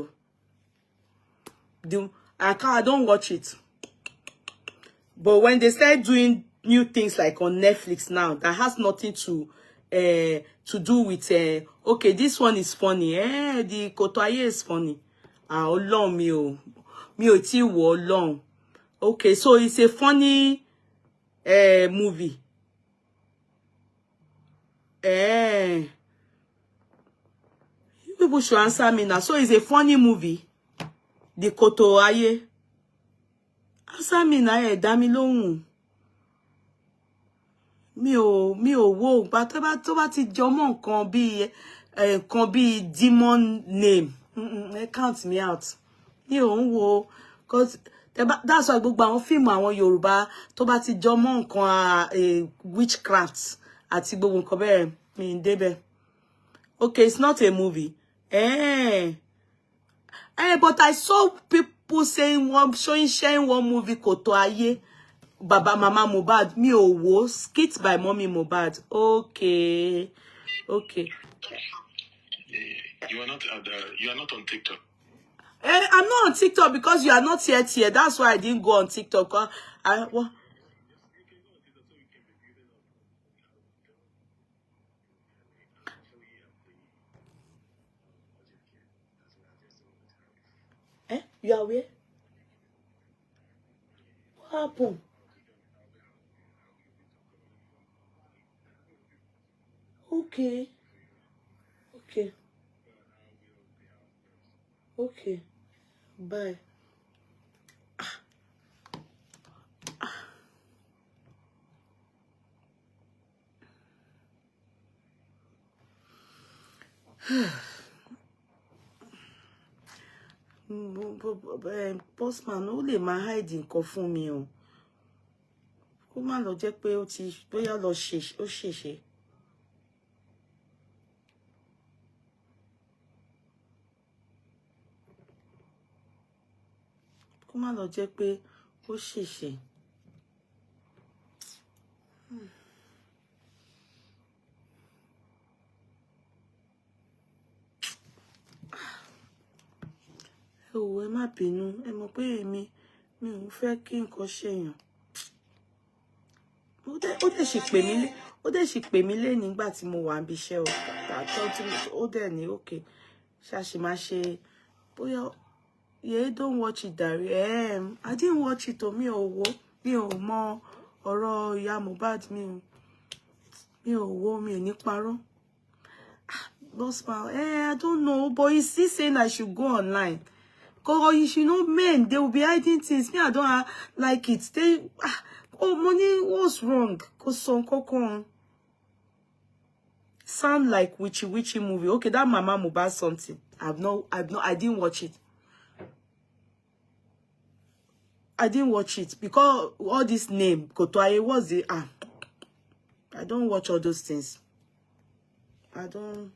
I don't watch it. But when they start doing new things like on Netflix now, that has nothing to do with okay, this one is funny. The Kotoye is funny. Long me o ti wo long. Okay, so it's a funny movie. You people should answer me now. So it's a funny movie. The Kotoye. Answer me now, dá mi lóhùn. Mi ò wo gba tó bá ti jọmọ́ nǹkan bí can be demon name. Count me out. Mi ò ń wo, cause that's why gbogbo àwọn fíìmù àwọn Yorùbá tó bá ti jọ mọ́ nǹkan witchcraft àti gbogbo nǹkan bẹ́ẹ̀ mi ń débẹ̀. Okay, it's not a movie. But I saw people saying sharing one movie Koto Aye, Baba Mama Mohbad. Mi ò wo skit by Mommy Mohbad. Okay. You are not on TikTok. I'm not on TikTok because you are not yet here. That's why I didn't go on TikTok. What? You are where? What happened? Okay. Bye. Postman ó lè máa hide nǹkan fún mi o. Kó má lọ jẹ́ pé ó ti bóyá lọ ṣèṣe. Kó má lọ jẹ́ pé ó ṣèṣe. Ẹ má bínú, ẹ mọ̀ pé mi ò fẹ́ kí nǹkan ṣèyàn. Ó dẹ̀ sì pè mí lé nígbà tí mo wà níbi iṣẹ́ ó dẹ̀ ní okay. Ṣáṣì máa ṣe bóyá don't watch it Dari. I didn't watch it o, mi ò wo, mi ò mọ ọ̀rọ̀ ìyá Mohbad, mi ò wo, mi ò ní parọ́. Bossman, I don't know, but he's still saying I should go online. Cause you should know men, they will be hiding things. Me, I don't like it. Money, what's wrong? Cause some cocoon sound like witchy movie. Okay, that Mama Mohbad something. I didn't watch it. I didn't watch it because all this name, Kotoye, was the I don't watch all those things. I don't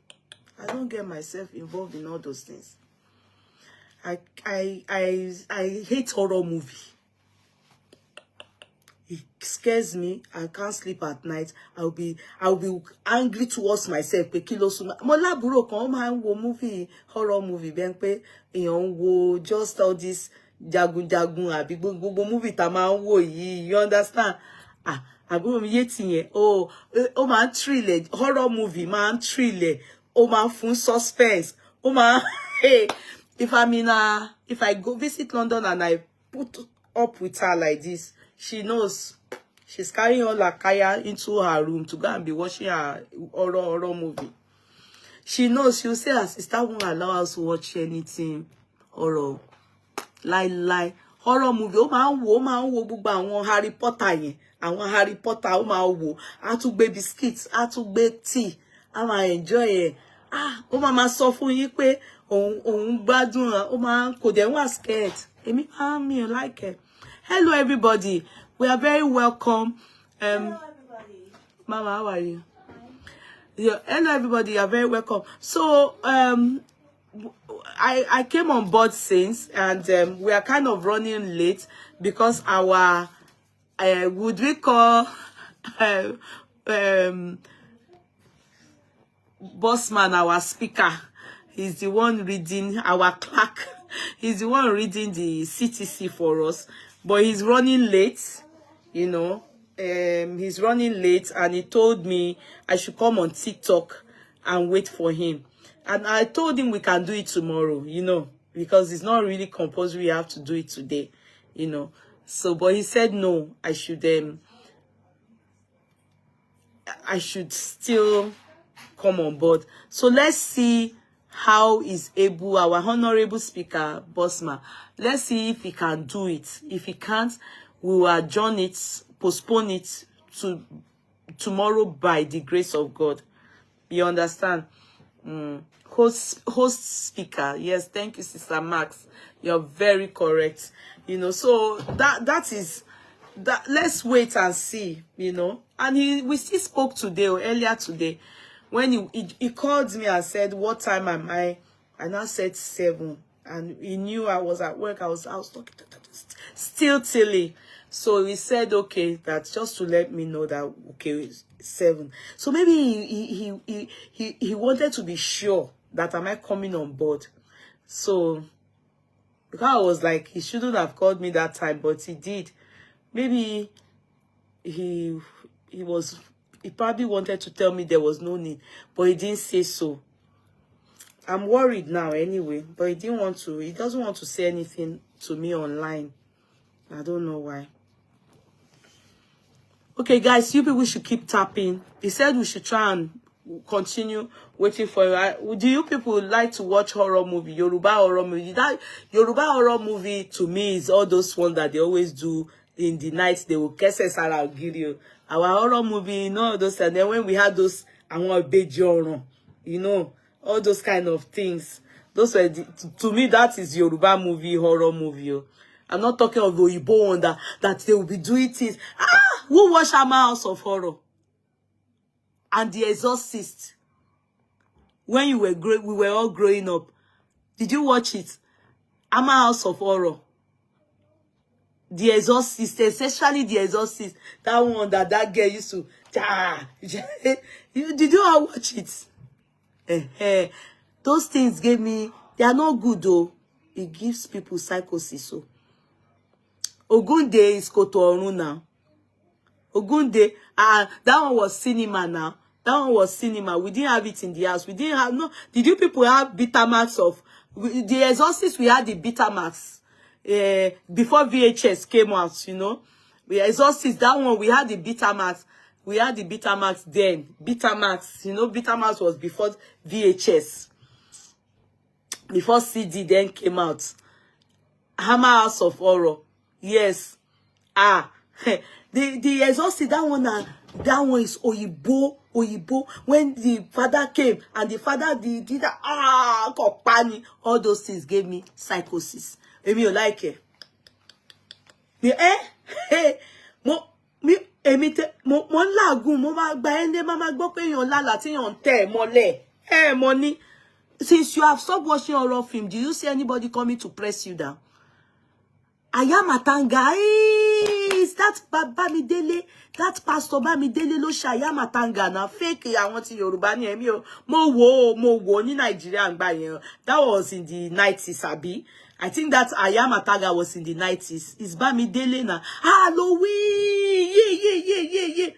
get myself involved in all those things. I hate horror movie. It scares me. I can't sleep at night. I'll be angry towards myself. Mo laburo kan o ma wo movie, horror movie ben pe èyàn wo just all this jagun àbí gbogbo movie ta ma wo yi, you understand? Àbúrò mi yé ti yẹn. O ma thriller, horror movie ma thriller. O ma fún suspense. O ma hey, if I go visit London and I put up with her like this, she knows she's carrying all her kaya into her room to go and be watching her horror movie. She knows, she'll say her sister won't allow us to watch anything horror. Lie. Horror movie, ó máa ń wo gbogbo àwọn Harry Potter yẹn. Àwọn Harry Potter ó máa wo. A tún gbé biscuits, a tún gbé tea. A máa enjoy it. Ó máa sọ fún yín pé òun gbádùn, ó máa kò dẹ̀ wá scared. Èmi mi like it. Hello everybody. We are very welcome. Hello everybody. Mama, how are you? Yeah, hello everybody, you are very welcome. So I came on board since, and we are kind of running late because our would we call bossman, our speaker, he's the one reading, our clerk, he's the one reading the CTC for us, but he's running late, you know. He's running late, and he told me I should come on TikTok and wait for him. And I told him we can do it tomorrow, you know, because it's not really compulsory we have to do it today, you know. So, but he said no, I should still come on board. So let's see how is able, our honorable speaker, Bossman. Let's see if he can do it. If he can't, we will adjourn it, postpone it to tomorrow by the grace of God. You understand? Host speaker. Yes, thank you, Sister Max. You're very correct. You know, so that is that. Let's wait and see. You know, and we still spoke today or earlier today when he called me and said, "What time am I?" And I said 7, and he knew I was at work. I was talking still tilly. So he said, okay, that's just to let me know that okay, it's 7. So maybe he wanted to be sure that am I coming on board. So because I was like, he shouldn't have called me that time, but he did. Maybe he probably wanted to tell me there was no need, but he didn't say so. I'm worried now anyway, but he doesn't want to say anything to me online. I don't know why. Okay, guys, you people should keep tapping. He said we should try and continue waiting for you. Do you people like to watch horror movie, Yoruba horror movie? That Yoruba horror movie to me is all those ones that they always do in the night. They will guess us I'll give you our horror movie, you know, those. And then when we had those, I want to you know, all those kind of things. Those were to me, that is Yoruba movie, horror movie. I'm not talking of Oyibo one that they will be doing things. Who watched Ama House of Horror and The Exorcist when you were we were all growing up? Did you watch it? Ama House of Horror, The Exorcist, especially The Exorcist, that one that girl used to. Did you all watch it? Those things gave me. They are not good though. It gives people psychosis. So Ogunde is Koto Orun now. Ogunde, that one was cinema now. That one was cinema. We didn't have it in the house. We didn't have, no. Did you people have Betamax of, The Exorcist, we had the Betamax. Before VHS came out, you know. The Exorcist, that one, we had the Betamax. We had the Betamax then. Betamax, you know, Betamax was before VHS. Before CD then came out. Hammer House of Horror. Yes. The Exorcist, that one is Oyibo. When the father came and the father did that, Kopani, all those things gave me psychosis. Emi you like it? Mo lagun, mo ma gba ende, mama gbọ́ pé èèyàn lálàá tí èèyàn tẹ̀ mọ́lẹ̀. Money. Since you have stopped watching horror film, do you see anybody coming to press you down? Ayamatanga, is that Bamidele, that Pastor Bamidele lo ṣe Ayamatanga na fake àwọn tí Yorùbá ni èmi o. Mo wo ní Nigeria ngba yẹn. That was in the 90s, abi. I think that Ayamatanga was in the 90s. It's Bamidele na. Halloween. Yeah.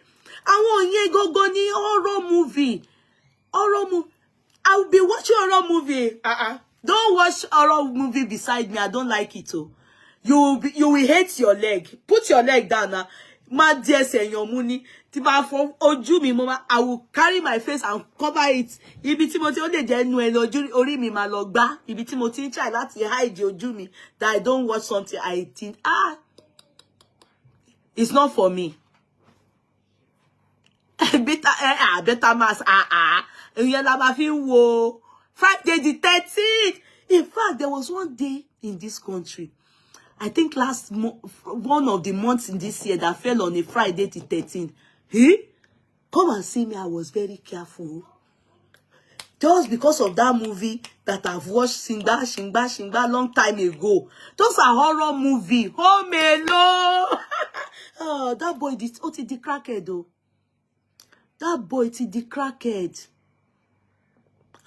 Àwọn yẹn gogo ni horror movie. I will be watching horror movie. Don't watch horror movie beside me. I don't like it too. You will hate your leg. Put your leg down now. Ma dear say your money. Tiba for ojú mi mama. I will carry my face and cover it. Ibi tí mo ti o le je nu ojú orí mi ma lọ gbá. Ibi tí mo ti try láti hide ojú mi that I don't watch something I think it's not for me. Better mass Ìyẹn la ma fi wo Friday the 13th. In fact, there was one day in this country, I think one of the months in this year, that fell on a Friday the 13th. Come and see me. I was very careful. Just because of that movie that I've watched Shingba long time ago. Those are horror movie. Oh, Melo. Oh, that boy did the crackhead though. That boy did the crackhead.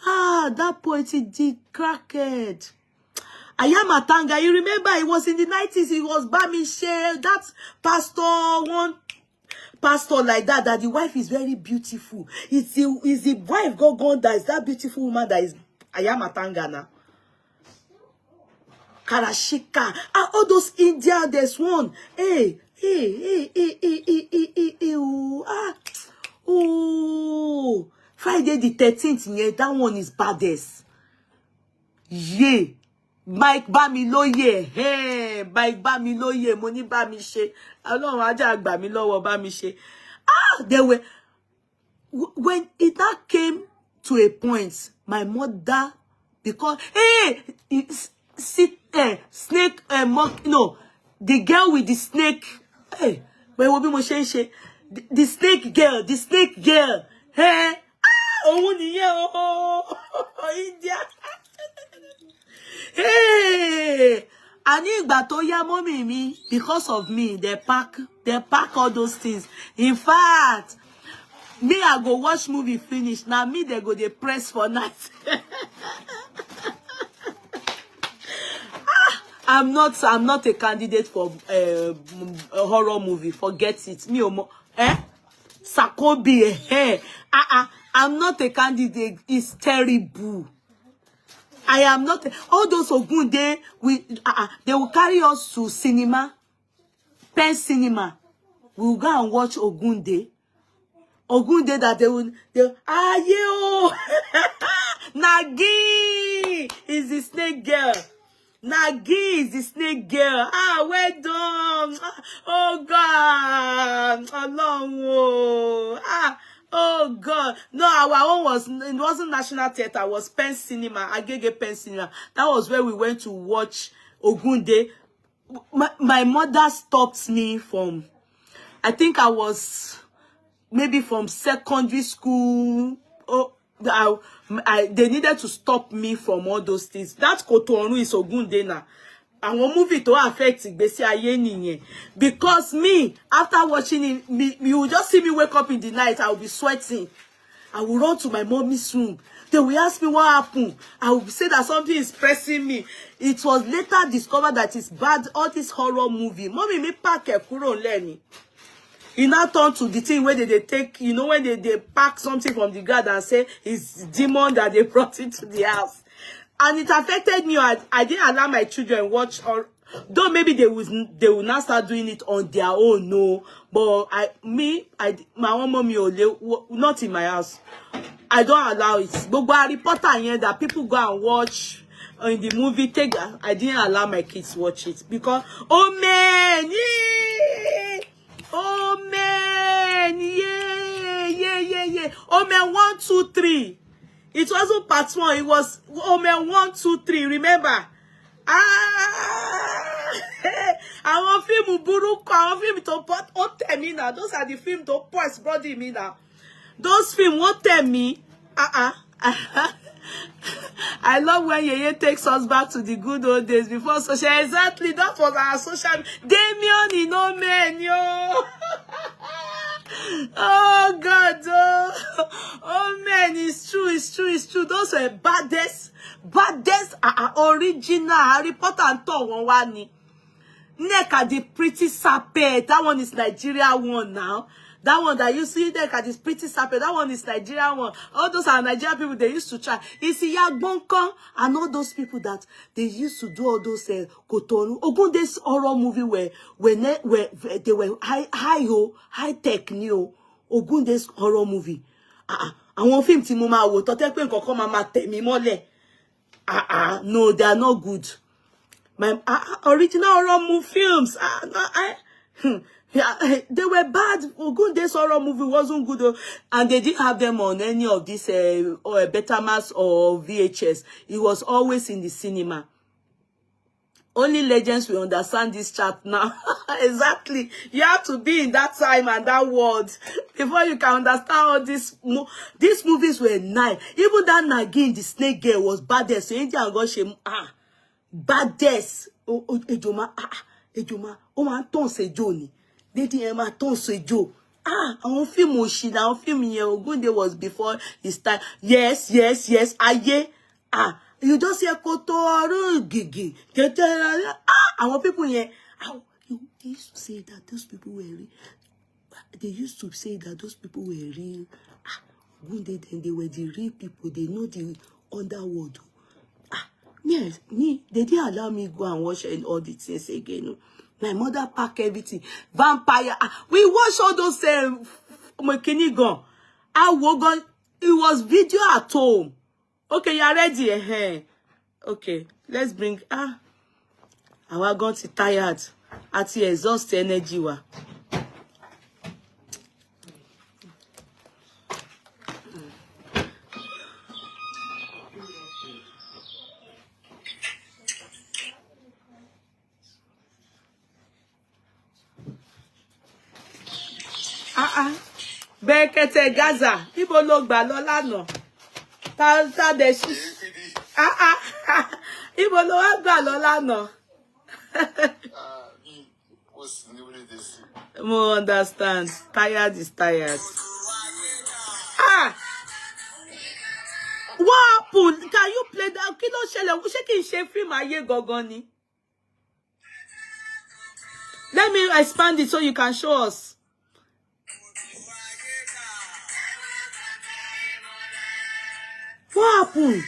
That boy did the crackhead. Ayamatanga, you remember it was in the 90s, it was Bamishe, that one pastor like that the wife is very beautiful. It's the wife gone that is that beautiful woman that is Ayamatanga now. Karashika. All those India, there's one. Friday the 13th, yeah, that one is baddest. Yeah. Mike Bamiloye, Mike Bamiloye, Moni Bamishe. Ọlọ́run aja gbà mí lọ́wọ́ Bamishe. There were, when it now came to a point, my mother, because snake no, the girl with the snake. Hey, where will be my shame? The snake girl, Hey, oh, India. Hey, I need Batoya mommy me because of me. They pack all those things. In fact, me I go watch movie finish. Now me they go they press for night. I'm not a candidate for a horror movie. Forget it. Me Sakobi I'm not a candidate. It's terrible. I am not. All those Ogunde, they will carry us to cinema, pen cinema. We will go and watch Ogunde. Ogunde that they will. Nagi is the snake girl. Nagi is the snake girl. Well done. Oh God. Oh God. No, our own it wasn't National Theatre, it was Pen Cinema. Agege Pen Cinema. That was where we went to watch Ogunde. My mother stopped me from, I think I was maybe from secondary school. They needed to stop me from all those things. That Kotoonu is Ogunde now. And one movie to affect Igbesi Aye niyen. Because me, after watching it, you will just see me wake up in the night. I will be sweating. I will run to my mommy's room. They will ask me what happened. I will say that something is pressing me. It was later discovered that it's bad. All this horror movie. Mommy, me pack a kuro learning. He now turned to the thing where they take, you know, when they pack something from the ground and say it's demon that they brought into the house. And it affected me. I didn't allow my children watch, or though maybe they will not start doing it on their own, no. But my own mommy, not in my house. I don't allow it. But reporter here that people go and watch in the movie, I didn't allow my kids watch it because, oh man, yeah. Oh man, yeah. Oh man, 1, 2, 3. It wasn't part 1. It was oh man 1, 2, 3. Remember? Àwọn fíìmù burúkú, àwọn fíìmù tó tẹ̀ mí now. Those are the films to post body me now. Those films won't tell me. I love when Yeye takes us back to the good old days before social. Exactly, that was our social. Damien, you know, man, yo. Oh God, oh man, it's true. Those were baddest, original Harry Potter and Tom one. Neka the pretty sape. That one is Nigeria one now. That one that you see there is pretty sape. That one is Nigeria one. All those are Nigerian people they used to try. It's Yagbonkan and all those people that they used to do all those Kotonu. Ogun this horror movie where they were high tech new. Ogun this horror movie. Àwọn film tí mo máa wò tó tẹ́ pé nǹkan kan máa tẹ̀ mí mọ́lẹ̀. No, they are not good. My original horror movie films. They were bad. Ogunde's horror movie wasn't good, and they didn't have them on any of these Betamax or VHS. It was always in the cinema. Only legends will understand this chat now. Exactly. You have to be in that time and that world before you can understand all this. These movies were nice. Even that Nagin, the snake girl, was baddest. So Indian got shame. Baddest. Ejoma. Ejoma. Oh man, ton se Johnny. Lady Emma ton se Joe. Our film Oshina, our film here. Ogunde was before his time. Yes. Aye. You just hear Koto Gigi. Our people here. They used to say that those people were real. They used to say that those people were real. Ogunde, then they were the real people. They know the underworld. Yes, they didn't allow me go and watch and all the things again. My mother packed everything. Vampire. We watched all those McKinney gun. It was video at home. Okay, you are ready? Okay, let's bring. Our guns are tired. At the exhaust energy. Bẹ́ẹ̀kẹ́tẹ̀ Gaza. Ibo ló gbà lọ lánàá. Ta de shi. Ibo ló wá gbà lọ lánàá. Mo understand. Tired is tired. What happened? Can you play that? Kí ló ṣẹlẹ̀? Ṣé kí n ṣe film ayé gangan ni? Let me expand it so you can show us. What happened?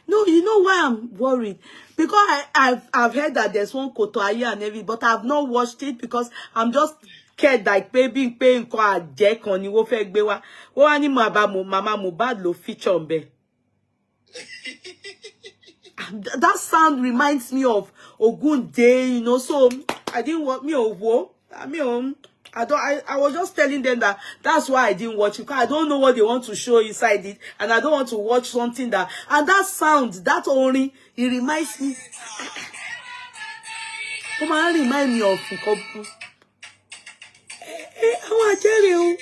No, you know why I'm worried? Because I've heard that there's one Kotoaye and everything, but I've not watched it because I'm just scared like baby paying kwa Jack on you fẹ́ gbé wá. Ó wá ní Mama Mohbad ló feature ńbẹ̀. That sound reminds me of Ogunde, you know, so I didn't want me over. I was just telling them that that's why I didn't watch it, because I don't know what they want to show inside it, and I don't want to watch something that, and that sound, that only, it reminds me. Come on, remind me of Nkobu. I want to tell you.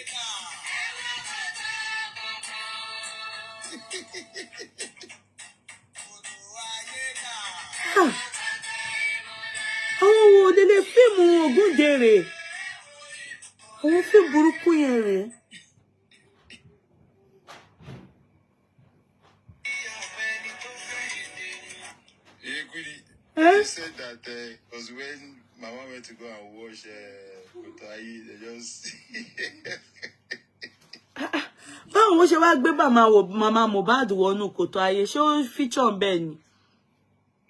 Oh, they film Ogunde re. Àwọn fíìmù burúkú yẹn rèé. They said that because when Mama went to go and watch Kotoaye, they just. Báwo wọ́n ṣe wá gbé Mama Mohbad wọnú Kotoaye? Ṣé ó feature ńbẹ̀ ni?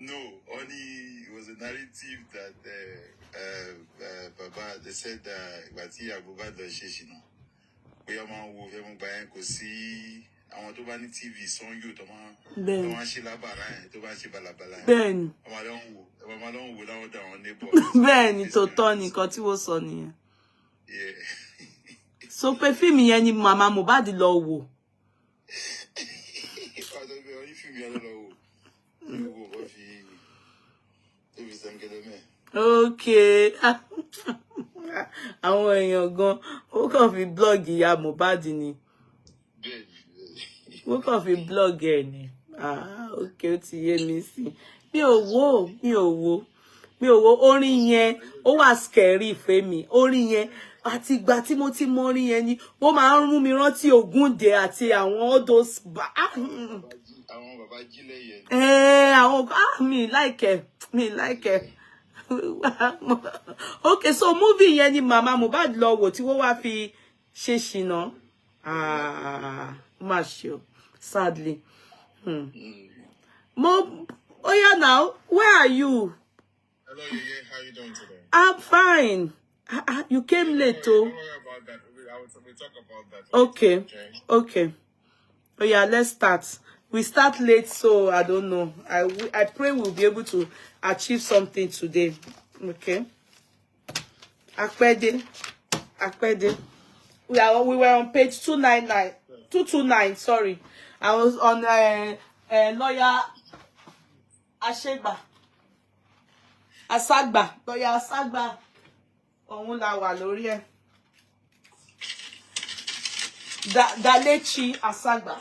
No, only it was a narrative that Baba, they said that Abuba does shishino. We are man who have been to see. I want to ban TV son you to man. Ben. To man she la bara, to man she balabala. Ben. Mama don't without down neighbor. Ben, tó tọ́ ni nǹkan tí wọ́n sọ nìyẹn. Yeah. So pé fíìmù yẹn ni Mama Mohbad lọ wò. Okay. Àwọn èèyàn gan ó kàn fi blog ìyá Mohbad ni. Ó kàn fi blog ẹ̀ ni. Okay, ó ti yé mi sí. Mi ò wò orin yẹn ó wà scary fẹ́ mi. Orin yẹn àti ìgbà tí mo ti mọ orin yẹn ni ó máa ń mú mi rántí Ògúndé àti àwọn all those àwọn bàbá jílẹ̀ yẹn. Àwọn me like it. Okay, so movie yẹn ni Mama Mohbad lọ wò tí wọ́n wá fi ṣe ṣìnà. Má ṣe o, sadly. Oh yeah, now, where are you? Hello, yeah, how you doing today? I'm fine. You came late, oh. Don't worry about that. We'll talk about that. Okay. Oh yeah, let's start. We start late, so I don't know. I pray we'll be able to achieve something today. Okay. Akpede. We were on page 229, sorry. I was on lawyer Asagba. Lawyer Asagba. Òun la wà lórí ẹ̀. Dalechi Asagba.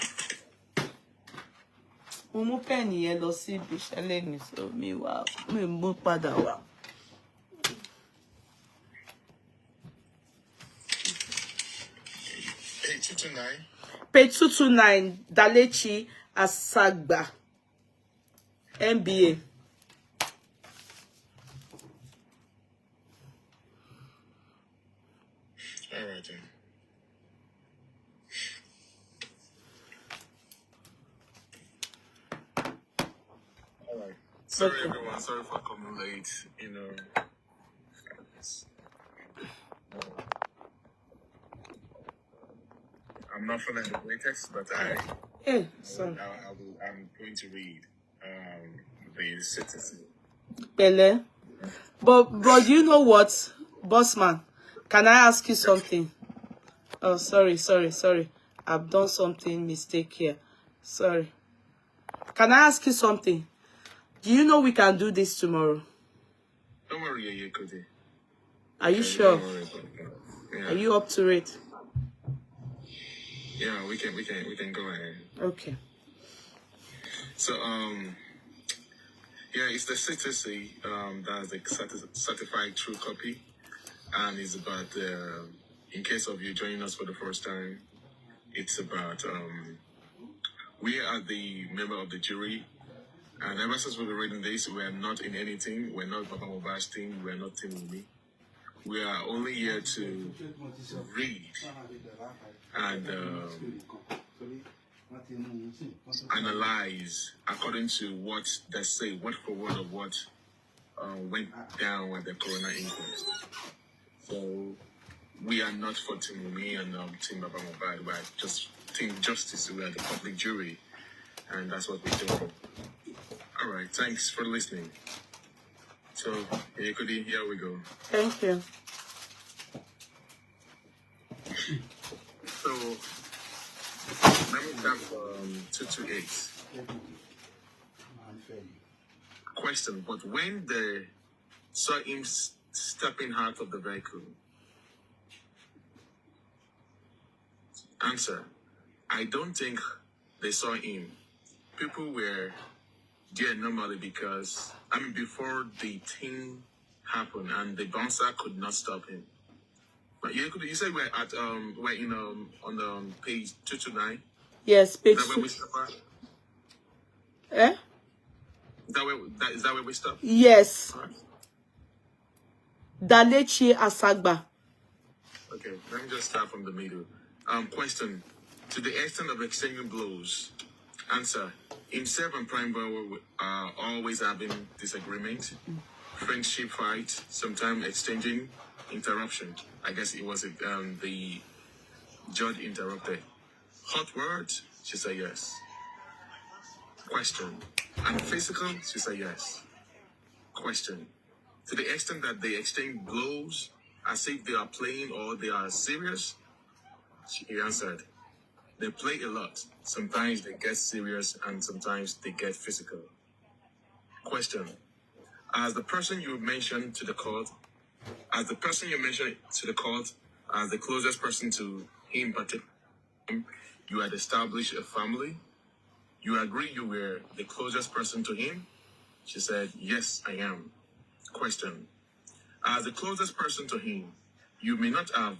Mo mú pẹ́ẹ̀nì yẹn lọ sí ibi iṣẹ́ lẹ́nu, so mi mú padà wá. Page 229. Page 229, Dalechi Asagba, MBA. All right, then. All right. Sorry, everyone. Sorry for coming late. I'm not feeling the greatest, but I'm going to read the CTC. Pele. But you know what, Bossman? Can I ask you something? Oh, sorry. I've done something mistake here. Sorry. Can I ask you something? Do you know we can do this tomorrow? Don't worry, yeah, Cody. Are you sure? Yeah. Are you up to it? Yeah, we can go ahead. Okay. So yeah, it's the CTC that's the certified true copy, and it's about in case of you joining us for the first time, it's about we are the member of the jury, and ever since we've been reading this, we are not in any team. We're not Papa Moba's team. We're not Team Wunmi. We are only here to read and analyze according to what they say, word for word of what went down at the coroner inquest. So we are not for Team Wunmi and Team Papa Moba. We are just Team Justice. We are the public jury, and that's what we do. All right, thanks for listening. So, here we go. Thank you. So, let me start from 228. Question, but when they saw him stepping out of the vehicle? Answer, I don't think they saw him. People were there normally because, before the thing happened and the bouncer could not stop him. But you said we're at we're in on the page 229. Yes, page. Is that where we stop at? Eh? Is that where we stop? Yes. Right. Dalechi Asagba. Okay, let me just start from the middle. Question: to the extent of exchanging blows. Answer: himself and Prime Boy are always having disagreement, friendship fight, sometimes exchanging interruption. I guess it was the judge interrupted. Hot words? She said yes. Question: and physical? She said yes. Question: to the extent that they exchange blows as if they are playing or they are serious? He answered, they play a lot. Sometimes they get serious and sometimes they get physical. Question: as the person you mentioned to the court, as the closest person to him, but you had established a family, you agree you were the closest person to him? She said, yes, I am. Question: as the closest person to him, you may not have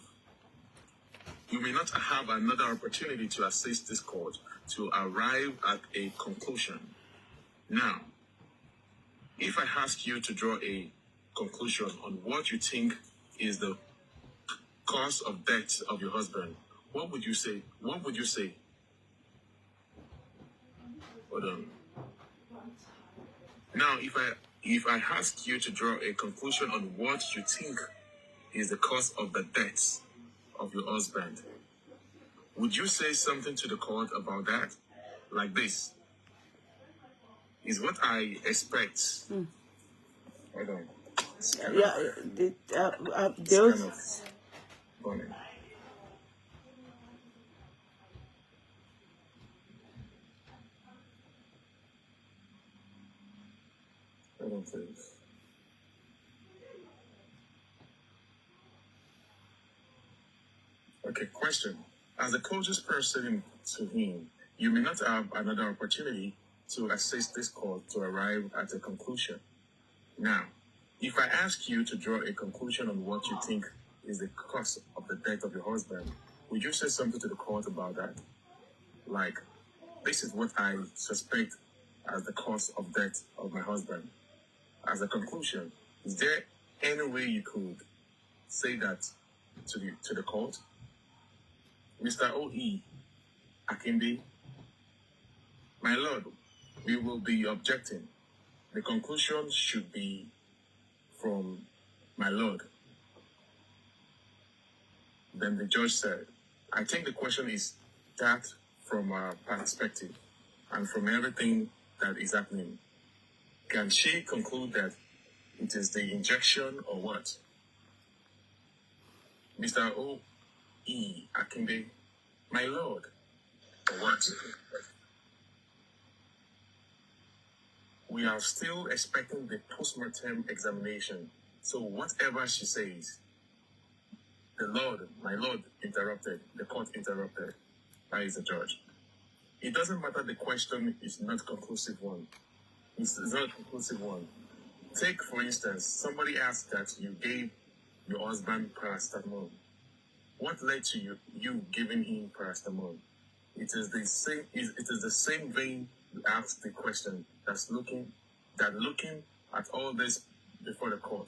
another opportunity to assist this court to arrive at a conclusion. Now, if I ask you to draw a conclusion on what you think is the cause of death of your husband, what would you say? What would you say? Hold on. Now, if I ask you to draw a conclusion on what you think is the cause of the death of your husband, would you say something to the court about that? Like this? Is what I expect. Hold on. Yeah, Kind of funny. I don't think. Okay, question. As the closest person to him, you may not have another opportunity to assist this court to arrive at a conclusion. Now, if I ask you to draw a conclusion on what you think is the cause of the death of your husband, would you say something to the court about that? Like, this is what I suspect as the cause of death of my husband. As a conclusion, is there any way you could say that to the court? Mr. O.E. Akinde, my lord, we will be objecting. The conclusion should be from my lord. Then the judge said, I think the question is that from our perspective and from everything that is happening, can she conclude that it is the injection or what? Mr. O.E. Akinde, my lord, or what? we are still expecting the post-mortem examination. So whatever she says, my Lord interrupted, the court interrupted. That is the judge. It doesn't matter, the question is not conclusive one. It's not a conclusive one. Take, for instance, somebody asked that you gave your husband paracetamol. What led to you giving him paracetamol? It is the same vein you ask the question looking at all this before the court.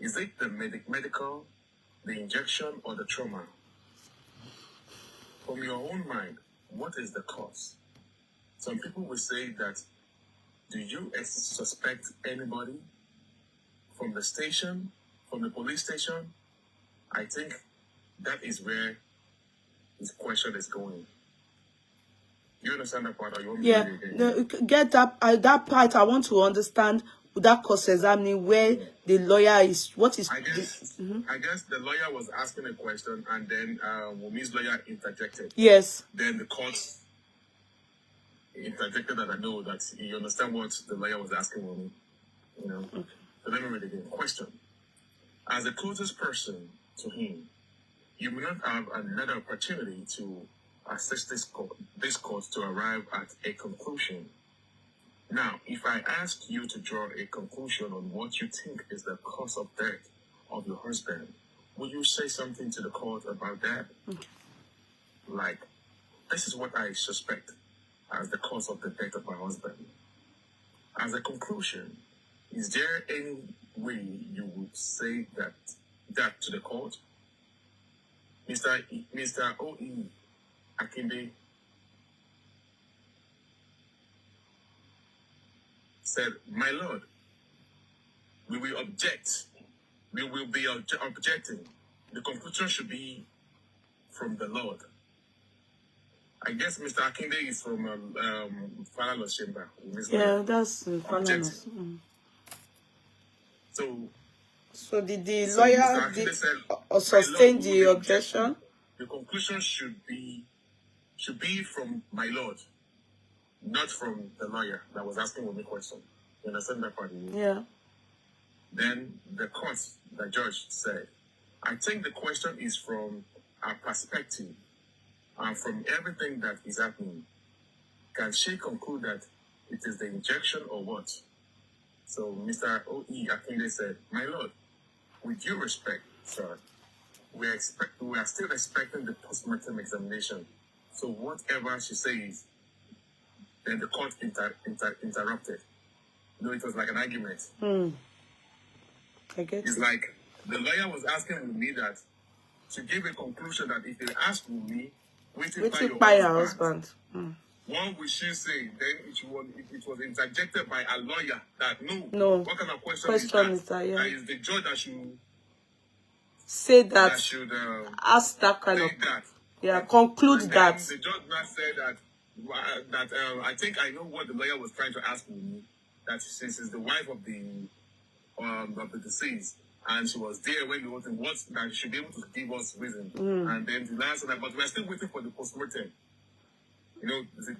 Is it the medical, the injection, or the trauma? From your own mind, what is the cause? Some people will say that, do you suspect anybody from the station, from the police station? I think that is where this question is going. You understand that part, or you want me to read it again? Get that part. I want to understand that course examining where the lawyer is. What is? I guess the lawyer was asking a question, and then Wunmi's lawyer interjected. Yes. Then the court interjected, and I know that you understand what the lawyer was asking Wunmi. You know. Okay. So let me read it again. Question: as the closest person to him, you may not have another opportunity to assist this court to arrive at a conclusion. Now, if I ask you to draw a conclusion on what you think is the cause of death of your husband, will you say something to the court about that? Okay. Like, this is what I suspect as the cause of the death of my husband. As a conclusion, is there any way you would say that to the court? Mr. O.E. Akinde said, my Lord, we will object. We will be objecting. The conclusion should be from the Lord. I guess Mr. Akinde is from Falalos Chamber. Yeah, that's Falalos. So did the lawyer sustain the objection? The conclusion should be from my Lord, not from the lawyer that was asking me a question. You understand that part? Yeah. Then the judge said, I think the question is from our perspective and from everything that is happening. Can she conclude that it is the injection or what? So Mr. O.E. Akinde said, my Lord, with due respect, sir, we are still expecting the postmortem examination. So whatever she says, then the court interrupted. You know, it was like an argument. It's like the lawyer was asking me that to give a conclusion that if they ask me, waiting by your husband. What would she say? Then it was interjected by a lawyer that no. What kind of question is that? Yeah. Is the judge that should say that? That should ask that kind of that. Yeah, conclude that. The judge not said that I think I know what the lawyer was trying to ask me. That since she's the wife of the deceased, and she was there when we were watching, that she should be able to give us reason. And then the last that, but we're still waiting for the postmortem. You know, the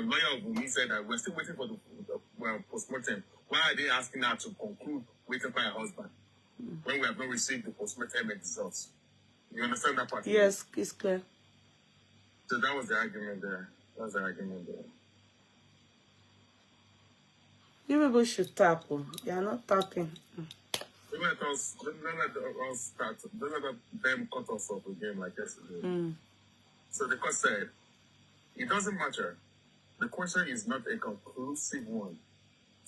lawyer of Wunmi said that we're still waiting for the postmortem. Why are they asking her to conclude waiting for her husband when we have not received the postmortem results? You understand that part? Yes, it's clear. So that was the argument there. You people should tap. You are not tapping. Don't let us start. Don't let them cut us off again like yesterday. So the court said, it doesn't matter. The question is not a conclusive one.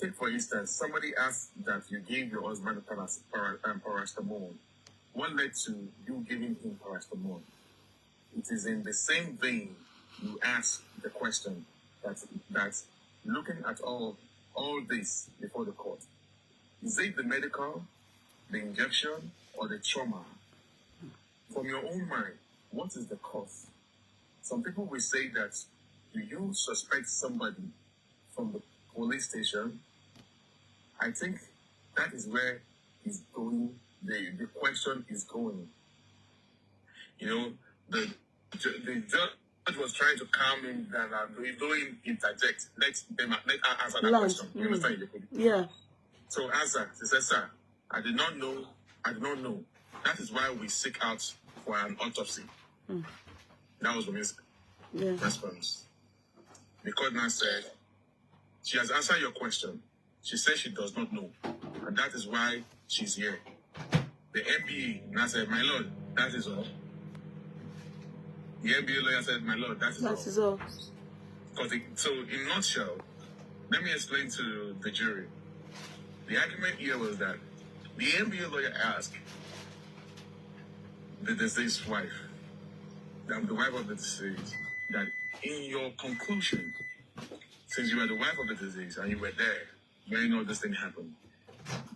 Take, for instance, somebody asked that you gave your husband paracetamol. What led to you giving him paracetamol? It is in the same vein you ask the question that looking at all this before the court. Is it the medical, the injection, or the trauma? From your own mind, what is the cause? Some people will say that, do you suspect somebody from the police station? I think that is where it's going. The question is going. You know, the judge was trying to calm him down and doing interject. Let her answer that Land. question. You understand? Yeah. So answer. She said, sir, I did not know. I did not know. That is why we seek out for an autopsy. That was Wunmi's response. The court now said, she has answered your question. She says she does not know. And that is why she's here. The MBA now said, my lord, that is all. The MBA lawyer said, my lord, that is all. So, in a nutshell, let me explain to the jury. The argument here was that the MBA lawyer asked the deceased wife, the wife of the deceased, that in your conclusion, since you were the wife of the deceased and you were there when all this thing happened,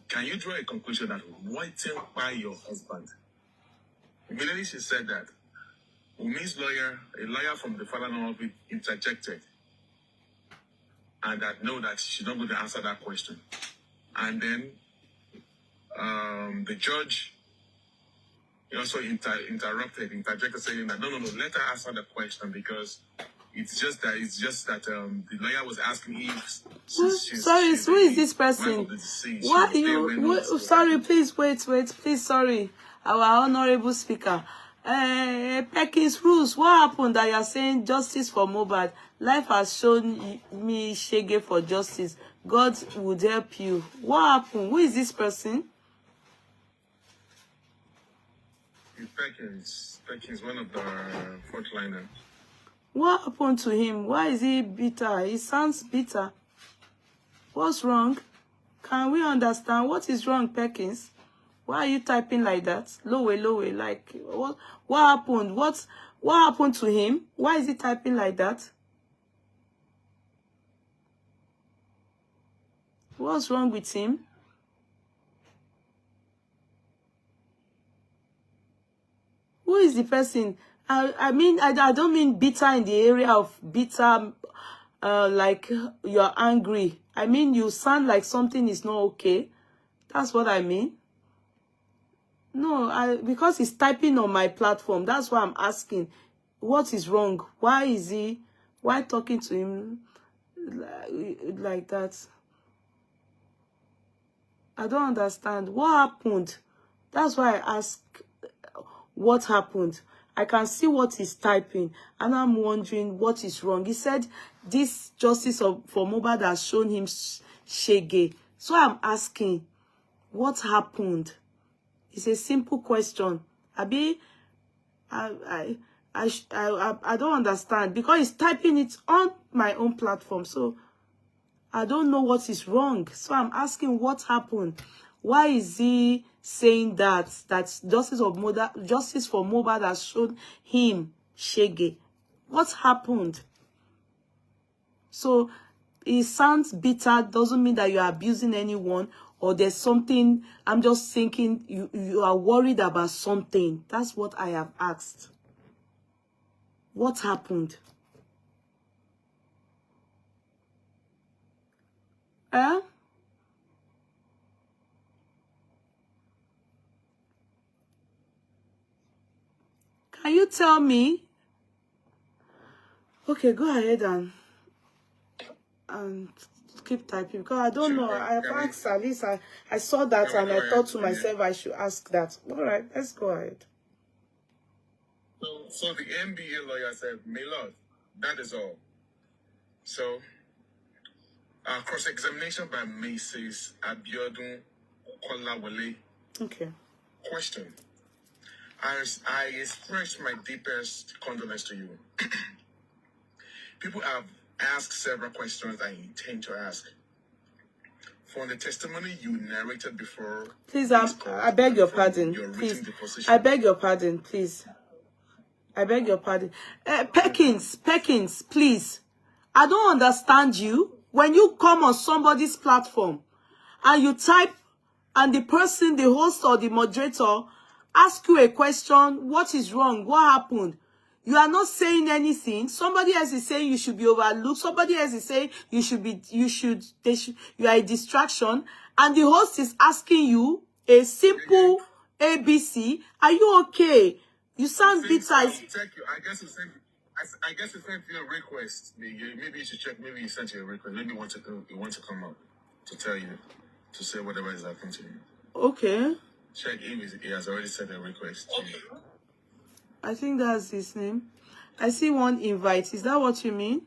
can you draw a conclusion that waiting by your husband? Immediately she said that Wunmi's lawyer, a lawyer from the father-in-law of it, interjected, and that no, that she's not going to answer that question. And then the judge also interjected, saying that no, let her answer the question because it's just that the lawyer was asking if sorry, who is this person? Why are you? Sorry, please wait, please. Sorry, our honorable speaker. Perkins rules. What happened that you are saying justice for Mohbad? Life has shown me shege for justice. God would help you. What happened? Who is this person? Perkins, one of the frontliners. What happened to him? Why is he bitter? He sounds bitter. What's wrong? Can we understand what is wrong, Perkins? Why are you typing like that? Low way, like what happened? What happened to him? Why is he typing like that? What's wrong with him? Who is the person? I mean, I don't mean bitter in the area of bitter, like you're angry. I mean, you sound like something is not okay. That's what I mean. No, because he's typing on my platform. That's why I'm asking, what is wrong? Why talking to him like that? I don't understand. What happened? That's why I ask what happened. I can see what he's typing, and I'm wondering what is wrong. He said this justice for Mohbad has shown him shege. So I'm asking, what happened? It's a simple question. Abi, I don't understand because he's typing it on my own platform. So I don't know what is wrong. So I'm asking what happened. Why is he saying that justice for Mohbad has shown him shege? What happened? So it sounds bitter, doesn't mean that you are abusing anyone or there's something. I'm just thinking you are worried about something. That's what I have asked. What happened? Can you tell me? Okay, go ahead and keep typing because I don't know. I have asked at least I saw that and I thought to myself I should ask that. All right, let's go ahead. So the MBA lawyer said, "My lord, that is all." So cross-examination by Mrs. Abiodun Kolawole. Okay. Question. I express my deepest condolence to you. People have asked several questions I intend to ask. From the testimony you narrated before... Please, I beg your pardon. Please. I beg your pardon, please. I beg your pardon. Perkins, please. I don't understand you. When you come on somebody's platform and you type and the person, the host or the moderator ask you a question, what is wrong? What happened? You are not saying anything. Somebody else is saying you should be overlooked. Somebody else is saying you are a distraction. And the host is asking you a simple ABC. Are you okay? You sound bitter. Thank you. I guess you said I guess he sent you a request. Maybe you should check. Maybe he sent you a request. Maybe he wants to come up to tell you, to say whatever is happening to you. Okay. Check if he has already sent a request to you. I think that's his name. I see one invite. Is that what you mean?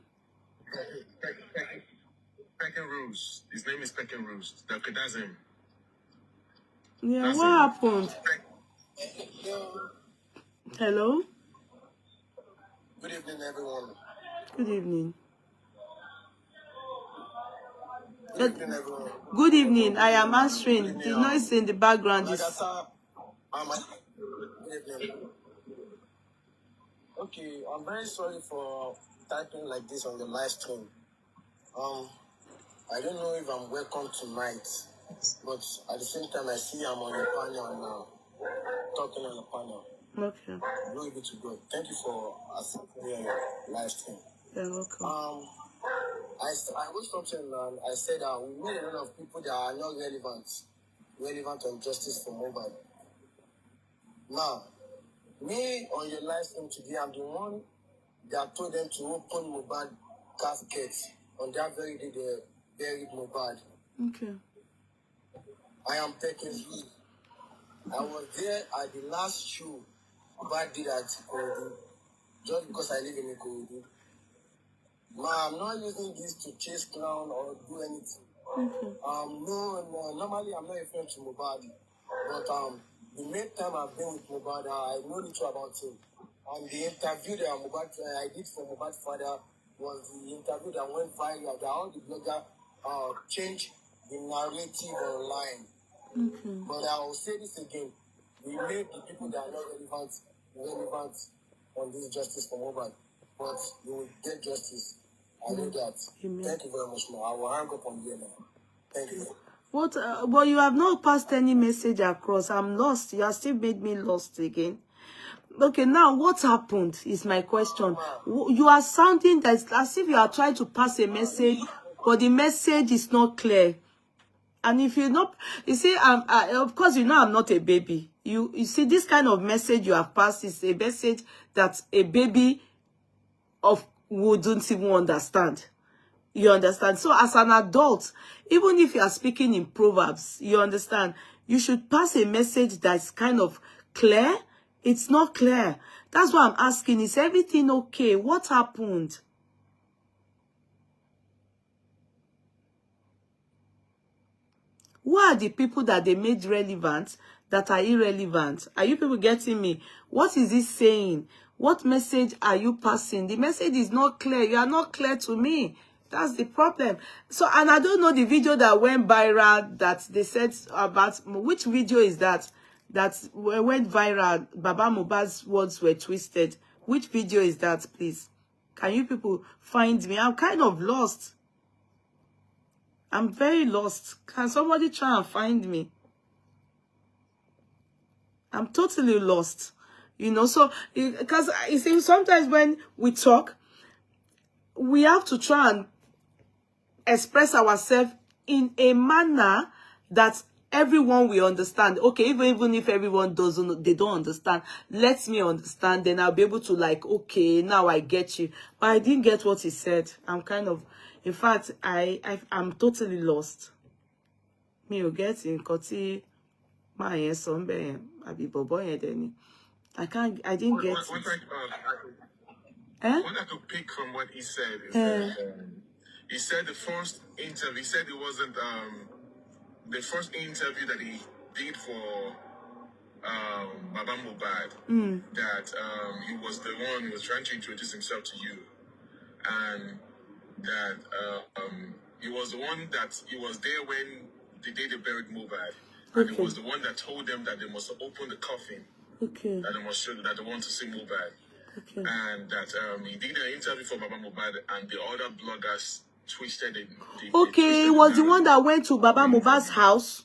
Peckin Rose. His name is Peckin Rose. Okay, that's him. Yeah, That's what him. happened? Hello? Good evening, everyone. Good evening. Good evening, everyone. Good evening. I am answering. The noise in the background is... Good evening. Okay, I'm very sorry for typing like this on the live stream. I don't know if I'm welcome tonight, but at the same time, I see I'm on the panel now, talking on the panel. Okay. Glory be to God. Thank you for accepting me on your live stream. You're welcome. I wrote something and I said we know a lot of people that are not relevant on justice for mobile. Now, me on your live stream today, I'm the one that told them to open mobile caskets on that very day they buried mobile. Okay. I am taking heed. I was there at the last show Mobile did at Ikorodu, just because I live in Ikorodu. I'm not using this to chase clown or do anything. No, normally I'm not a friend to Mobile, but the main time I've been with Mobile, I know little about him. And the interview that I did for Mobile father was the interview that went viral. That all the bloggers changed the narrative online. But I will say this again: we made the people that are not relevant on this justice for mobile, but you will get justice. I know that. Amen. Thank you very much, more. I will hang up on you now. Thank you. What? But you have not passed any message across. I'm lost. You have still made me lost again. Okay, now what happened is my question. You are sounding that as if you are trying to pass a message, but the message is not clear. And if you're not, you see, of course, you know I'm not a baby. You see, this kind of message you have passed is a message that a baby wouldn't even understand. You understand? So as an adult, even if you are speaking in Proverbs, you understand, you should pass a message that's kind of clear. It's not clear. That's why I'm asking, is everything okay? What happened? Who are the people that they made relevant that are irrelevant? Are you people getting me? What is this saying? What message are you passing? The message is not clear. You are not clear to me. That's the problem. So, and I don't know the video that went viral that they said about, which video is that? That went viral, Baba Mohbad's words were twisted. Which video is that, please? Can you people find me? I'm kind of lost. I'm very lost. Can somebody try and find me? I'm totally lost. You know, so, because you see, sometimes when we talk, we have to try and express ourselves in a manner that everyone will understand. Okay, even if everyone doesn't, they don't understand, let me understand, then I'll be able to like, okay, now I get you. But I didn't get what he said. I'm kind of, in fact, I'm totally lost. Me ò get nǹkan tí máa yẹn sọ ńbẹ̀ yẹn, àbí bọ̀bọ́ yẹn dẹ̀ ni. I didn't get it. I wanted to pick from what he said. He said the first interview, he said it wasn't the first interview that he did for Baba Mohbad, that he was the one who was trying to introduce himself to you, and that he was the one that he was there when the day they buried Mohbad, and he was the one that told them that they must open the coffin, that they must show that they want to see Mohbad, and that he did an interview for Baba Mohbad, and the other bloggers twisted it. He was the one that went to Baba Mohbad's house.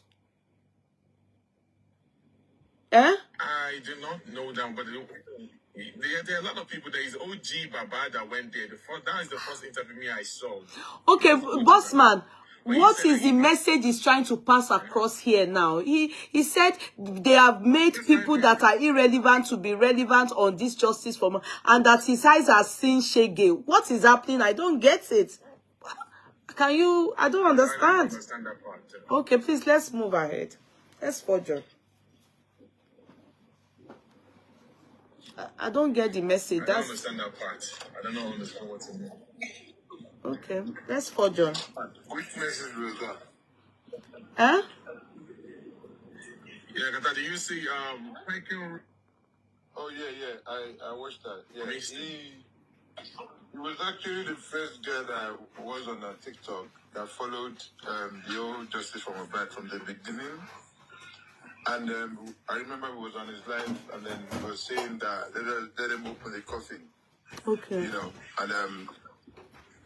Eh? I do not know that, but there are a lot of people. There is OG Baba that went there. That is the first interview I saw. Okay, boss man, What is the message he's trying to pass across here now? He said they have made people that are irrelevant to be relevant on this justice for, and that his eyes are seeing shege. What is happening? I don't get it. Can you? I don't understand. I don't understand that part. Okay, please, let's move ahead. Let's forge on. I don't get the message. I don't understand that part. I don't understand what's in there. Okay, let's forge on. Which message was that? Huh? Yeah, Kata, do you see Oh yeah, I watched that. Yeah, he was actually the first guy that was on a TikTok that followed the old Justice from Abad from the beginning. And I remember he was on his live, and then he was saying that let him open the coffin. Okay. You know, and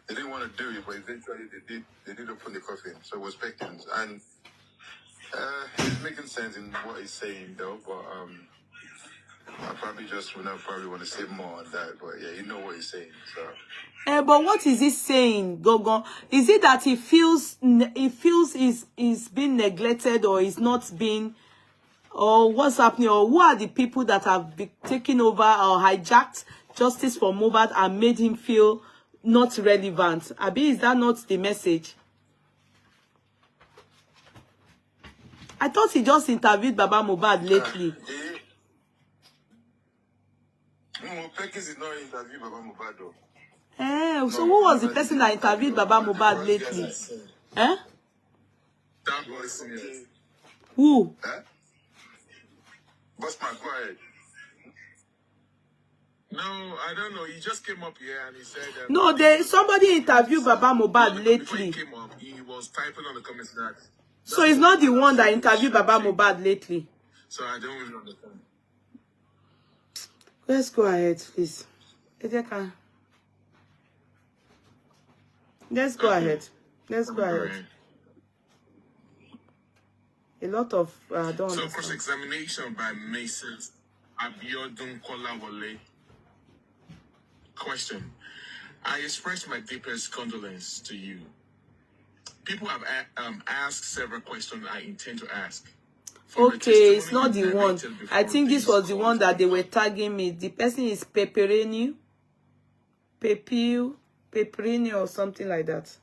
they didn't want to do it, but eventually they did open the coffin. So it was Perkins, and he's making sense in what he's saying though, but I probably just would not probably want to say more on that, but yeah, you know what he's saying. So. But what is he saying, Gogo? Is it that he feels is being neglected, or is not being, or what's happening, or who are the people that have been taken over or hijacked justice for Mohbad and made him feel not relevant? Abi, is that not the message? I thought he just interviewed Baba Mohbad lately. No, Perkins did not interview Baba Mohbad though. So who was the person that interviewed Baba Mohbad lately? that was Who? Bossman, go ahead. No, I don't know. He just came up here and he said No, somebody interviewed Baba Mohbad before he lately. came up, he was typing on the comments that. So he's not the one that interviewed Baba Mohbad lately. So I don't really understand. Let's go ahead, please. Let's go ahead. Let's go ahead. A lot of don't So understand. cross-examination by Mrs. Abiodun Kolawole. Question. I express my deepest condolence to you. People have asked several questions I intend to ask. Okay, it's not the one. I think this was the one that they were tagging me. The person is Peperini or something like that.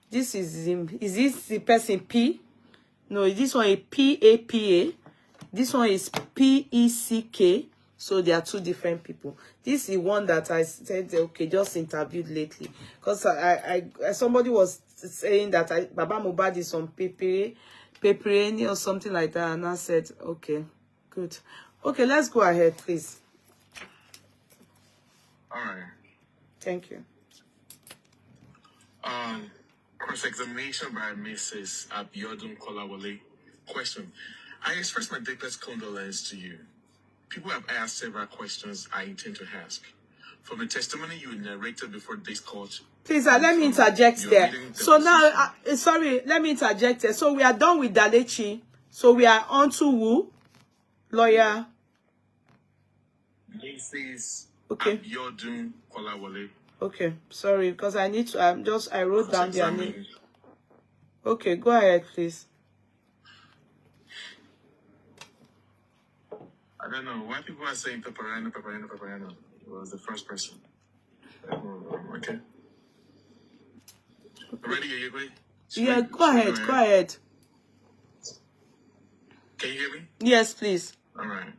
This is him. Is this the person P? No, this one is PAPA. This one is PECK. So they are two different people. This is the one that I said, okay, just interviewed lately. Because somebody was saying that Baba Mohbad is on Peperini or something like that. And I said, okay, good. Okay, let's go ahead, please. All right. Thank you. Cross-examination by Mrs. Abiodun Kolawole. Question. I express my deepest condolence to you. People have asked several questions I intend to ask. From the testimony you narrated before this court. Please, let me interject there. So now, sorry, let me interject there. So we are done with Dalechi. So we are on to who? Lawyer. Mrs. Okay. Abiodun Kolawole. Okay, sorry, because I need to, I wrote down their name. Okay, go ahead, please. I don't know why people are saying Peperino. It was the first person. Okay. Ready? Are you ready? Yeah, go ahead, go ahead. Can you hear me? Yes, please. All right.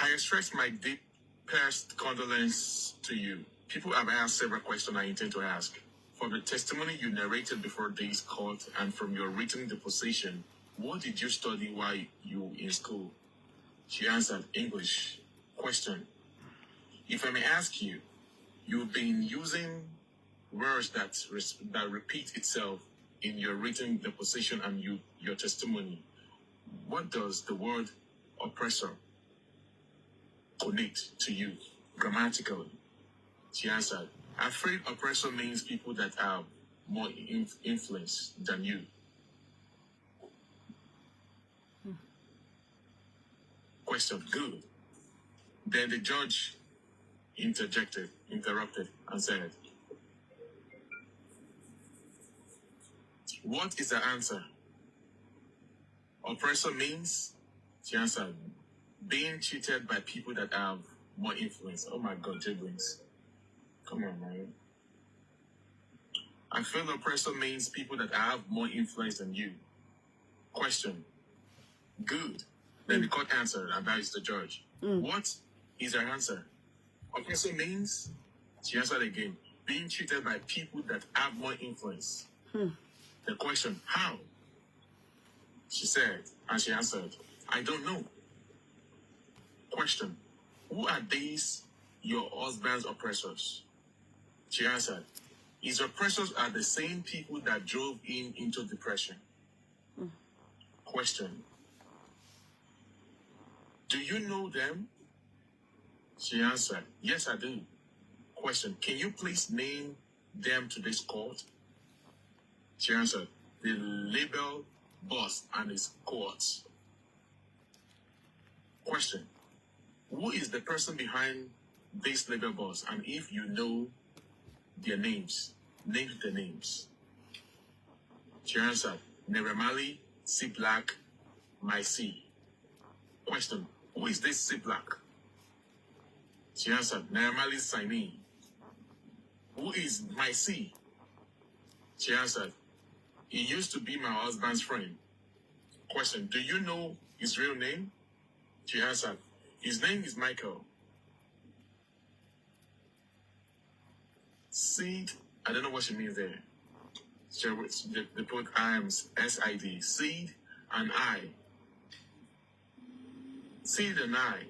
I express my deepest condolence to you. People have asked several questions I intend to ask. From the testimony you narrated before this court and from your written deposition, what did you study while you were in school? She answered, English. Question. If I may ask you, you've been using words that repeat itself in your written deposition and your testimony. What does the word oppressor connect to you grammatically? She answered, afraid oppressor means people that are more influenced than you. Question. Good. Then the judge interjected. interrupted and said, "What is the answer?" Oppressor means, she answered, being cheated by people that have more influence. Oh my God, Jiblings. Come on, man. I feel oppressor means people that have more influence than you. Question. Good. Then the court answered, and that is the judge. What is her answer? Oppressor means, she answered again, being treated by people that have more influence. The question, how? She said, and she answered, I don't know. Question, who are these your husband's oppressors? She answered, his oppressors are the same people that drove him into depression. Question, do you know them? She answered, yes, I do. Question, can you please name them to this court? She answered, the label boss and his cohorts. Question, who is the person behind this label boss? And if you know their names, name the names. She answered, Neremali, C Black, my C. Question, who is this C Black? She answered, Neremali's signee. Who is my C? She answered, he used to be my husband's friend. Question, do you know his real name? She answered, his name is Michael. Seed, I don't know what she means there. They put IAMS, SID, seed and I. Seed and I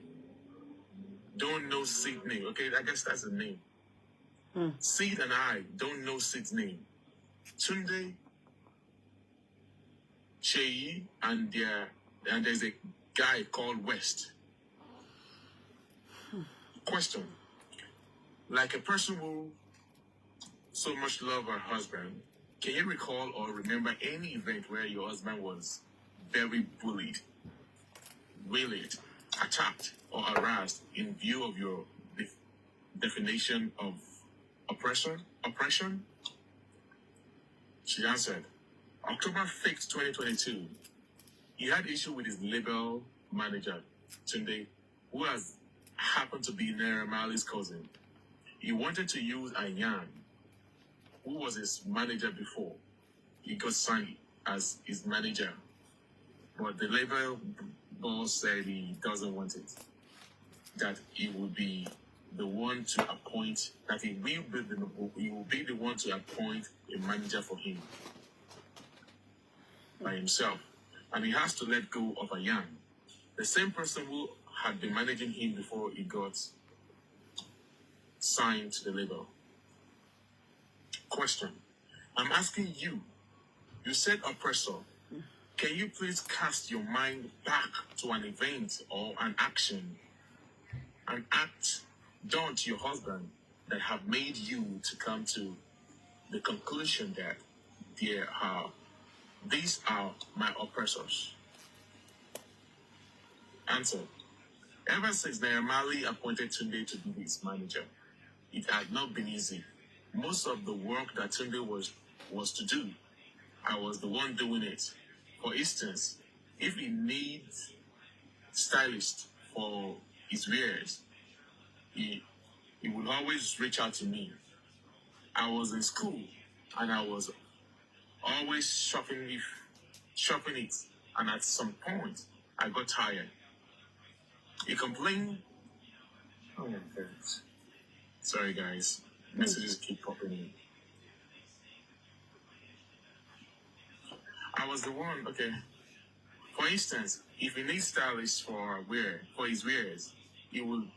don't know seed name. Okay, I guess that's the name. Seed and I don't know seed's name. Tunde, Sheyi, and there's a guy called West. Question, like a person who so much love her husband, can you recall or remember any event where your husband was very bullied, wailed, attacked, or harassed in view of your definition of oppression? She answered, October 5th, 2022, he had issue with his label manager, Tunde, who has happened to be Neremali's cousin. He wanted to use Ayan, who was his manager before. He got signed as his manager, but the label boss said he doesn't want it. That he will be the one to appoint, that he will be the one to appoint a manager for him by himself. And he has to let go of Ayan, the same person who had been managing him before he got signed to the label. Question, I'm asking you, you said oppressor. Can you please cast your mind back to an event or an action, an act done to your husband that have made you to come to the conclusion that these are my oppressors? Answer, ever since Neremali appointed Tunde to be his manager, it had not been easy. Most of the work that Tunde was to do, I was the one doing it. For instance, if he needs stylist for his wares, he would always reach out to me. I was in school and I was always shopping it, and at some point I got tired. He complained. Oh my God. Sorry guys, messages keep popping in. I was the one, okay. For instance, if he needs stylists for his wares, he would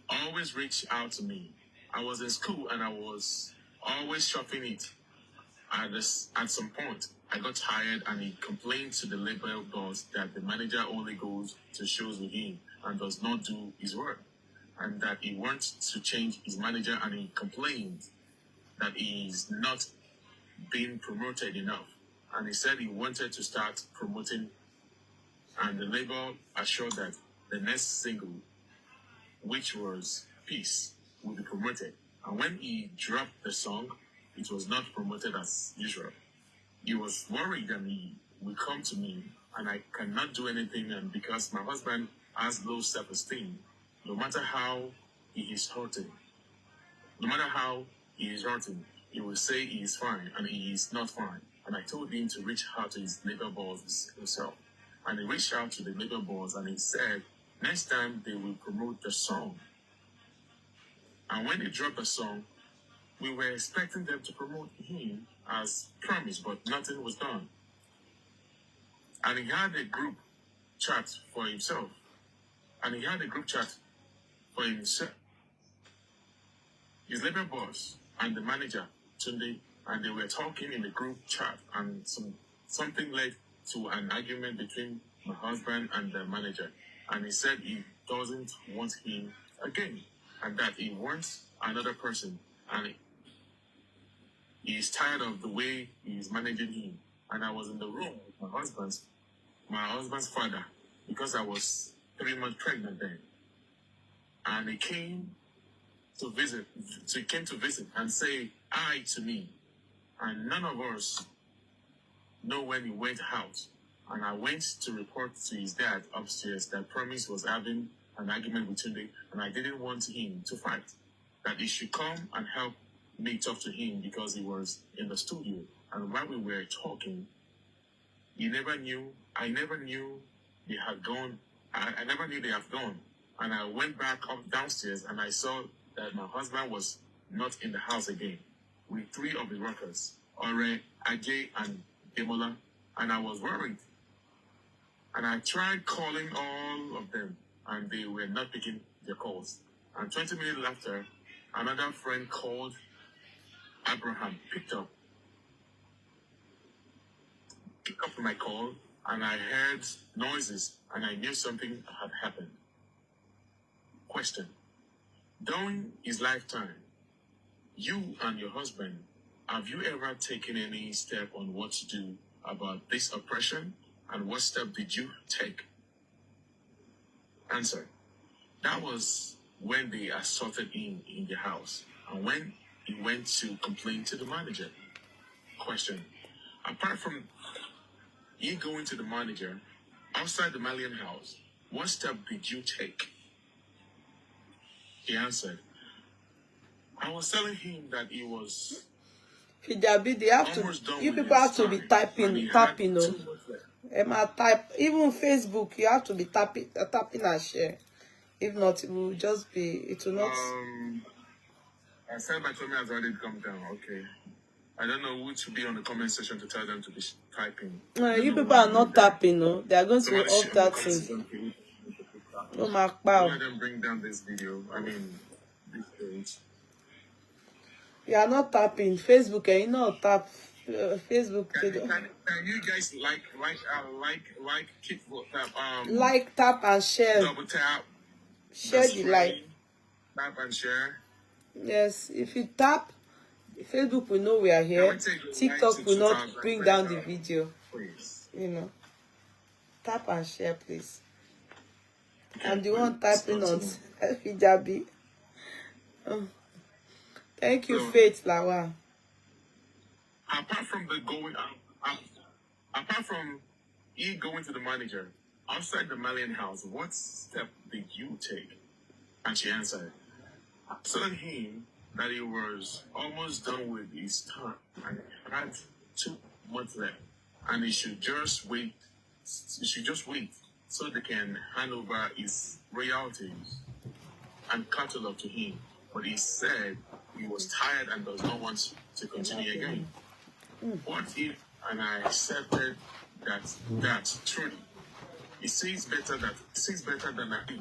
always reach out to me. I was in school and I was always shopping it. At some point, I got tired and he complained to the label boss that the manager only goes to shows with him and does not do his work, and that he wants to change his manager, and he complained that he's not being promoted enough. And he said he wanted to start promoting, and the label assured that the next single, which was Peace, would be promoted. And when he dropped the song, it was not promoted as usual. He was worried and he would come to me and I cannot do anything. And because my husband has low self-esteem, no matter how he is hurting, he will say he is fine and he is not fine. And I told him to reach out to his neighbor boss himself. And he reached out to the neighbor boss and he said, next time they will promote the song. And when they dropped the song, we were expecting them to promote him as promised, but nothing was done. And he had a group chat for himself. His labor boss and the manager, Tunde, and they were talking in the group chat, and something led to an argument between my husband and the manager. And he said he doesn't want him again, and that he wants another person, and he's tired of the way he's managing him. And I was in the room with my husband's father, because I was 3 months pregnant then. And he came to visit and say hi to me. And none of us know when he went out. And I went to report to his dad upstairs that Promise was having an argument with Tunde, and I didn't want him to fight. That he should come and help me talk to him because he was in the studio. And while we were talking, I never knew they had gone. I never knew they had gone. And I went back up downstairs and I saw that my husband was not in the house again with 3 of the workers, Ore, Ajay, and Demola. And I was worried. And I tried calling all of them, and they were not picking their calls. And 20 minutes after, another friend called Abraham, picked up my call, and I heard noises, and I knew something had happened. Question. During his lifetime, you and your husband, have you ever taken any step on what to do about this oppression? And what step did you take? Answer. That was when they assaulted him in the house, and when he went to complain to the manager. Question. Apart from he going to the manager, outside the Malian house, what step did you take? He answered, I was telling him that he was Fijabi, they have to, you people have to be tapping, no. Type, even Facebook, you have to be tapping and share. If not, it will just be, it will not. I said my comment has already come down. Okay. I don't know who to be on the comment section to tell them to be typing. You people are not tapping, no. They are going to off that thing. Oh my God. Let them bring down this video. I mean, this page. You are not tapping. Facebook, you know, tap. Facebook. Can you guys keep tap like, tap and share. Double tap. Share the like. Tap and share. Yes, if you tap, Facebook will know we are here. TikTok will not bring down the video. Please. You know. Tap and share, please. And the one typing on Fijabi. Oh. Thank you, Faith Lawa. Apart from he going to the manager outside the Malian house, what step did you take? And she answered, I told him that he was almost done with his term and had 2 months left, and he should just wait. So they can hand over his royalties and catalog to him. But he said he was tired and does not want to continue again. What if, and I accepted that truly, he sees better than I do,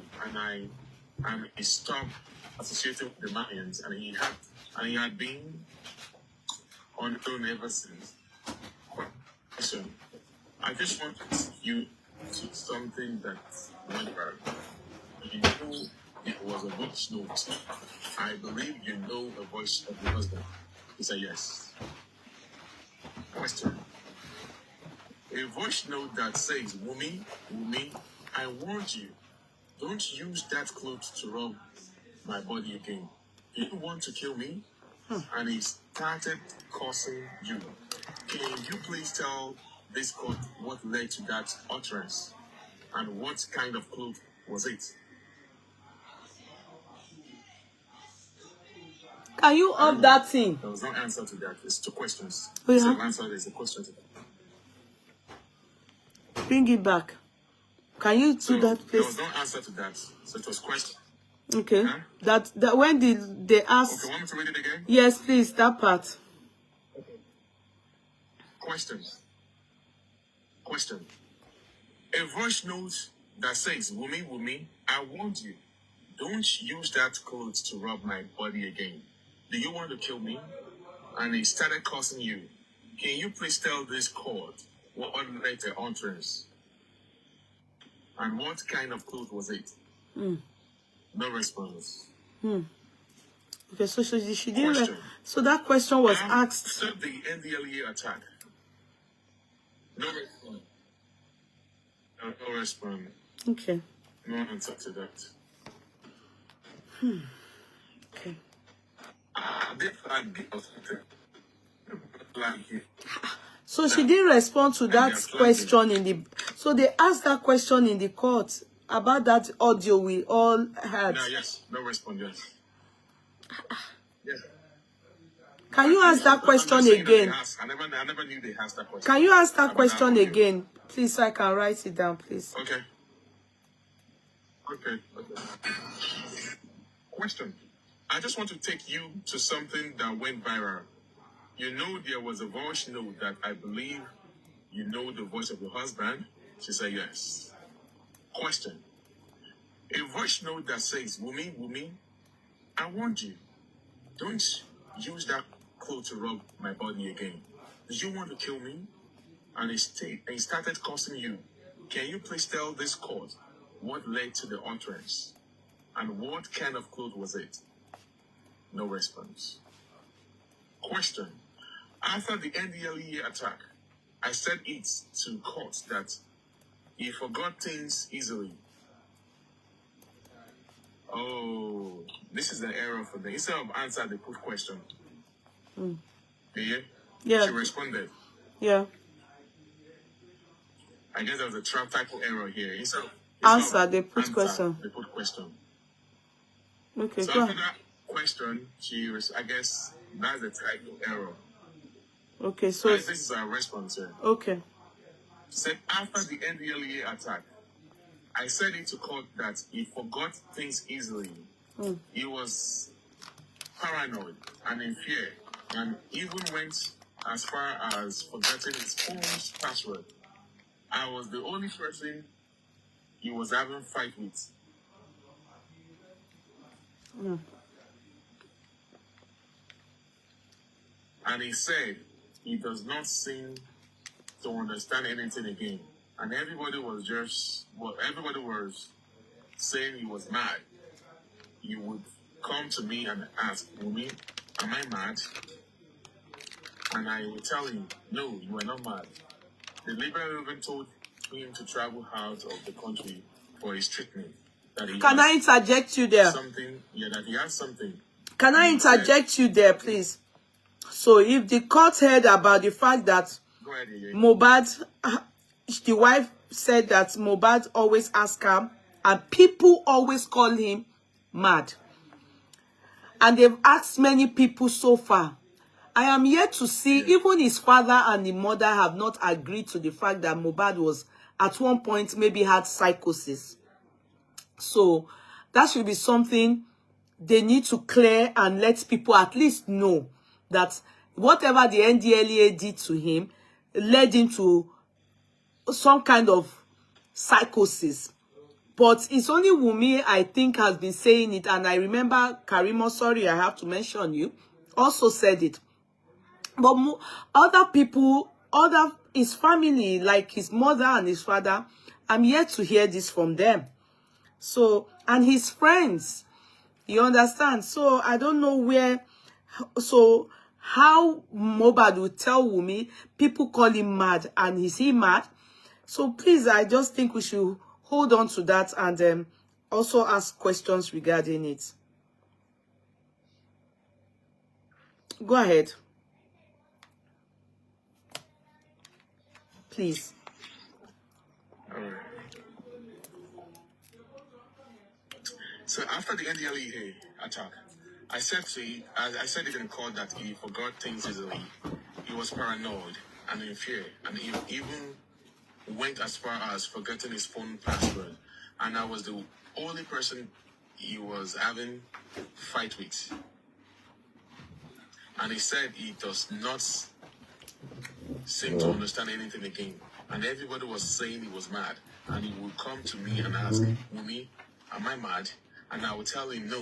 and he stopped associating with the Mayans, and he had been on the phone ever since. So I just want you to something that went wrong. You know it was a voice note. I believe you know the voice of your husband. He said yes. Question. A voice note that says, Wunmi, I warned you. Don't use that cloth to rub my body again. you want to kill me? And he started cursing you. Can you please tell this court what led to that utterance? And what kind of cloth was it? Can you up that thing? There was no answer to that. It's two questions. Oh, yeah? So the answer is a question to that. Bring it back. Can you do that, There please? was no answer to that. So it was question. Okay. Huh? That when they ask. Okay, want me to read it again? Yes, please, that part. Question. A voice note that says, Wunmi, I want you. Don't use that clothes to rub my body again. Do you want to kill me? And he started cursing you. Can you please tell this court what led the utterance? And what kind of cloth was it? No response. Okay, so she didn't. Question. So that question was asked. After the NDLEA attack. No response. No response. Okay. No answer to that. Okay. This flag of flag here. So she didn't respond to that flagging. question in the. So they asked that question in the court about that audio we all heard. No, yes. No response, yes. Yes. Can you ask that question I'm just saying that they again? asked. I never knew they asked that question. Can you ask that I question mean, again, please, so I can write it down, please? Okay. Question. I just want to take you to something that went viral. You know, there was a voice note that I believe you know the voice of your husband. She said yes. Question. A voice note that says, Wunmi, I want you. Don't use that cloth to rub my body again. Do you want to kill me? And he started cursing you. Can you please tell this court what led to the utterance? And what kind of cloth was it? No response. Question. After the NDLEA attack, I said it to court that he forgot things easily. Oh, this is an error for them. Instead of answer, they put question. Yeah? Yeah. She responded. Yeah. I guess there was a typo error here. Instead of Answer, they put answer, question. They put question. Okay, So go after ahead. that question, I guess that's the typo error. Okay, so This is our response here. okay. Said after the NDLEA attack, I said it to court that he forgot things easily. He was paranoid and in fear, and even went as far as forgetting his phone's password. I was the only person he was having fight with. And he said he does not seem to understand anything again. And everybody was saying he was mad. He would come to me and ask, Wunmi, am I mad? And I would tell him, no, you are not mad. The Liberal even told him to travel out of the country for his treatment. That he Can I interject you there? that he has something. Can I interject you there, please? So if the court heard about the fact that Go ahead, Yeye. Mohbad, the wife said that Mohbad always asks her, and people always call him mad. And they've asked many people so far. I am yet to see, even his father and the mother have not agreed to the fact that Mohbad was, at one point, maybe had psychosis. So that should be something they need to clear and let people at least know that whatever the NDLEA did to him led him to some kind of psychosis. But it's only Wunmi, I think, has been saying it. And I remember Karimo, sorry, I have to mention you, also said it. But other people, his family, like his mother and his father, I'm yet to hear this from them. So, and his friends, you understand? So, I don't know where, so how Mohbad would tell Wunmi, people call him mad, and is he mad? So, please, I just think we should hold on to that and also ask questions regarding it. Go ahead. Please. All right. So after the NDLEA attack, I said it in court that he forgot things easily. He was paranoid and in fear, and he even went as far as forgetting his phone password. And I was the only person he was having fight with. And he said he does not seem to understand anything again. And everybody was saying he was mad. And he would come to me and ask, Wunmi, am I mad? And I would tell him, no,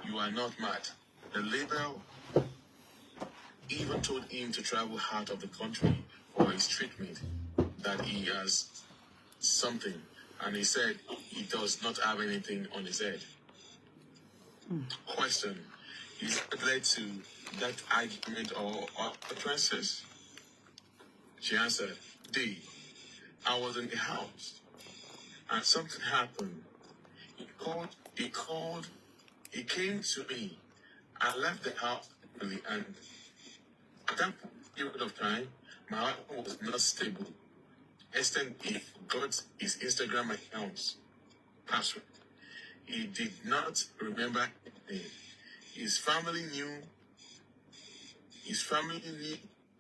you are not mad. The label even told him to travel out of the country for his treatment, that he has something. And he said he does not have anything on his head. Question. Is it led to that argument or utterances? She answered, D, I was in the house and something happened. He came to me. I left the house early, and at that period of time, my husband was not stable. Extend he got his Instagram account's password. He did not remember anything. His family knew,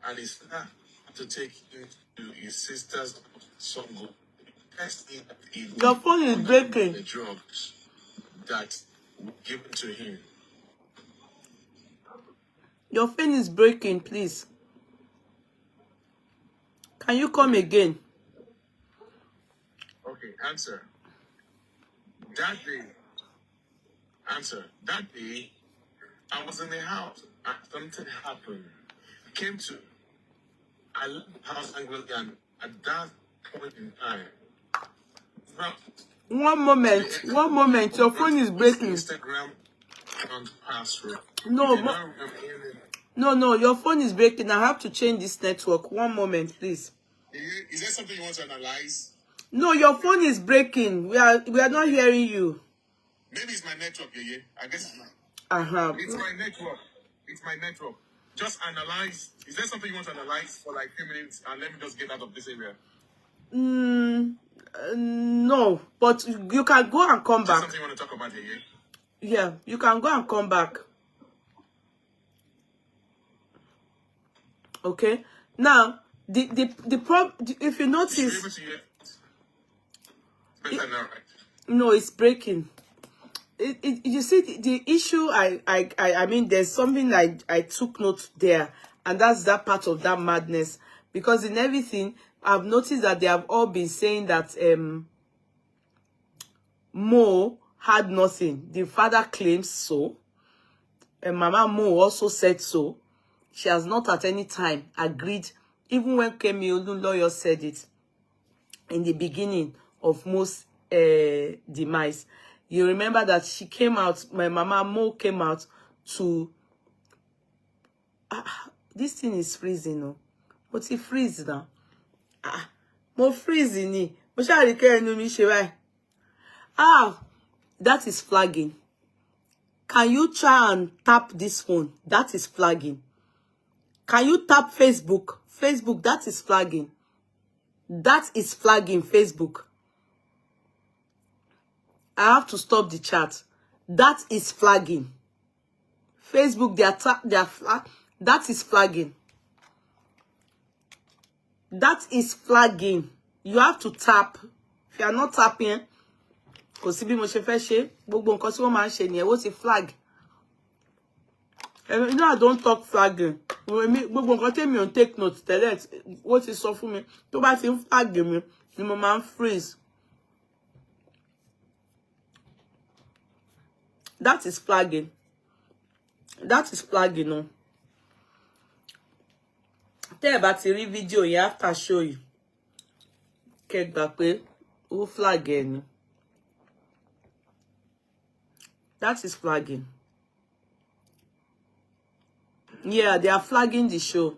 and his father had to take him to his sister's Songo. Your phone is breaking. The drugs that were given to him. Your phone is breaking, please. Can you come again? Okay, answer. That day, I was in the house and something happened. I left the house angrily, and at that point in time, One moment. Your phone is breaking. Instagram account password. No, your phone is breaking. I have to change this network. One moment, please. Is there something you want to analyze? No, your phone is breaking. We are not hearing you. Maybe it's my network, yeah. I guess it's It's my network. Just analyze. Is there something you want to analyze for like a few minutes, and let me just get out of this area? No, but you can go and come back. Something you want to talk about here? Yeah, you can go and come back. Okay. Now, the problem, if you notice, Better now, right? no, it's breaking. You see, the issue, I mean, there's something I took note there, and that's that part of that madness. Because in everything, I've noticed that they have all been saying that Mo had nothing. The father claims so. And Mama Mo also said so. She has not at any time agreed, even when Kemi Olun lawyer said it in the beginning of Mo's demise. You remember that she came out, my Mama Mo came out to... this thing is freezing, no? What's it freeze now? Mo freezing ni. Mo sha ri ke enu mi se báyìí. That is flagging. Can you try and tap this phone? That is flagging. Can you tap Facebook? Facebook, that is flagging. That is flagging, Facebook. I have to stop the chat. That is flagging. Facebook, they are flag. That is flagging. That is flagging. You have to tap. If you are not tapping, kò sí bí mo ṣe fẹ́ ṣe, gbogbo nǹkan tí wọ́n máa ń ṣe nìyẹn, wọ́n ti flag. You know I don't talk flagging. Gbogbo nǹkan tí mi ò take note tẹ́lẹ̀, wọ́n ti sọ fún mi. Tó bá ti ń flag mi, ni mo máa ń freeze. That is flagging. That is flagging, no. Tẹ́ ẹ bá ti rí fídíò yẹn after show you. Kẹ́ gbà pé ó flag ẹ ni. That is flagging. Yeah, they are flagging the show.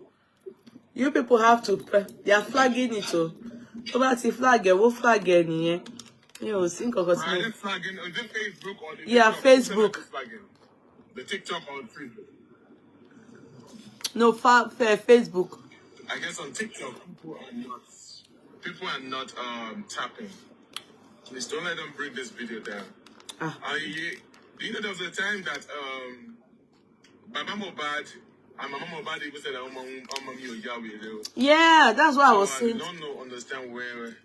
You people have to... They are flagging it too. Tó bá ti flag ẹ, wó flag ẹ nìyẹn. You know, think of Are they flagging? Is it Facebook or the yeah, TikTok? Facebook. The TikTok or Facebook? No, Facebook. I guess on TikTok, people are not tapping. Please don't let them bring this video down. Do you know there was a time that Baba Mohbad and Mama Mohbad even said that yeah, that's what I was saying. I don't understand where.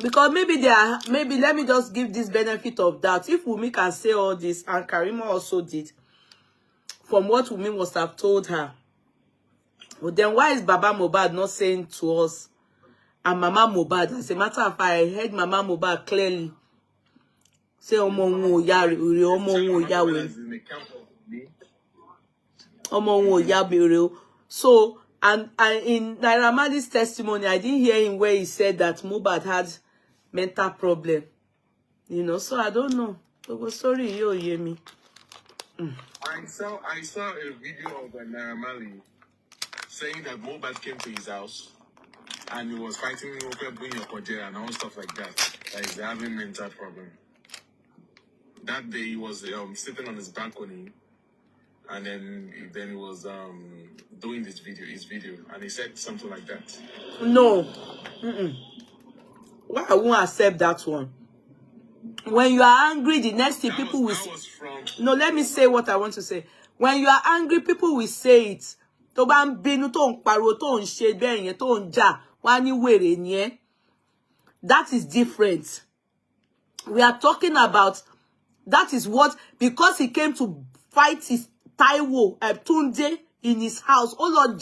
Because maybe they are, maybe let me just give this benefit of doubt. If Wunmi can say all this, and Karima also did, from what Wunmi must have told her, well, then why is Baba Mohbad not saying to us and Mama Mohbad? As a matter of fact, I heard Mama Mohbad clearly say, Omo won ya re, Omo won ya we. Omo won ya be. So, and in Naira Marley's testimony, I didn't hear him where he said that Mohbad had mental problem. You know, so I don't know. So sorry, you hear me. I saw a video of Naira Marley saying that Mohbad came to his house and he was fighting over bringing your Kojera and all stuff like that. That he's having mental problem. That day he was sitting on his balcony, and then he was doing his video, and he said something like that. No. Why I won't accept that one? When you are angry, the next thing people will say. No, let me say what I want to say. When you are angry, people will say it. Tó bá ń bínú tó ń pariwo tó ń ṣe bẹ́ẹ̀ yẹn tó ń jà wá ní wèrè ni ẹ́. That is different. We are talking about that is what, because he came to fight his Taiwo Tunde in his house. Oh Lord,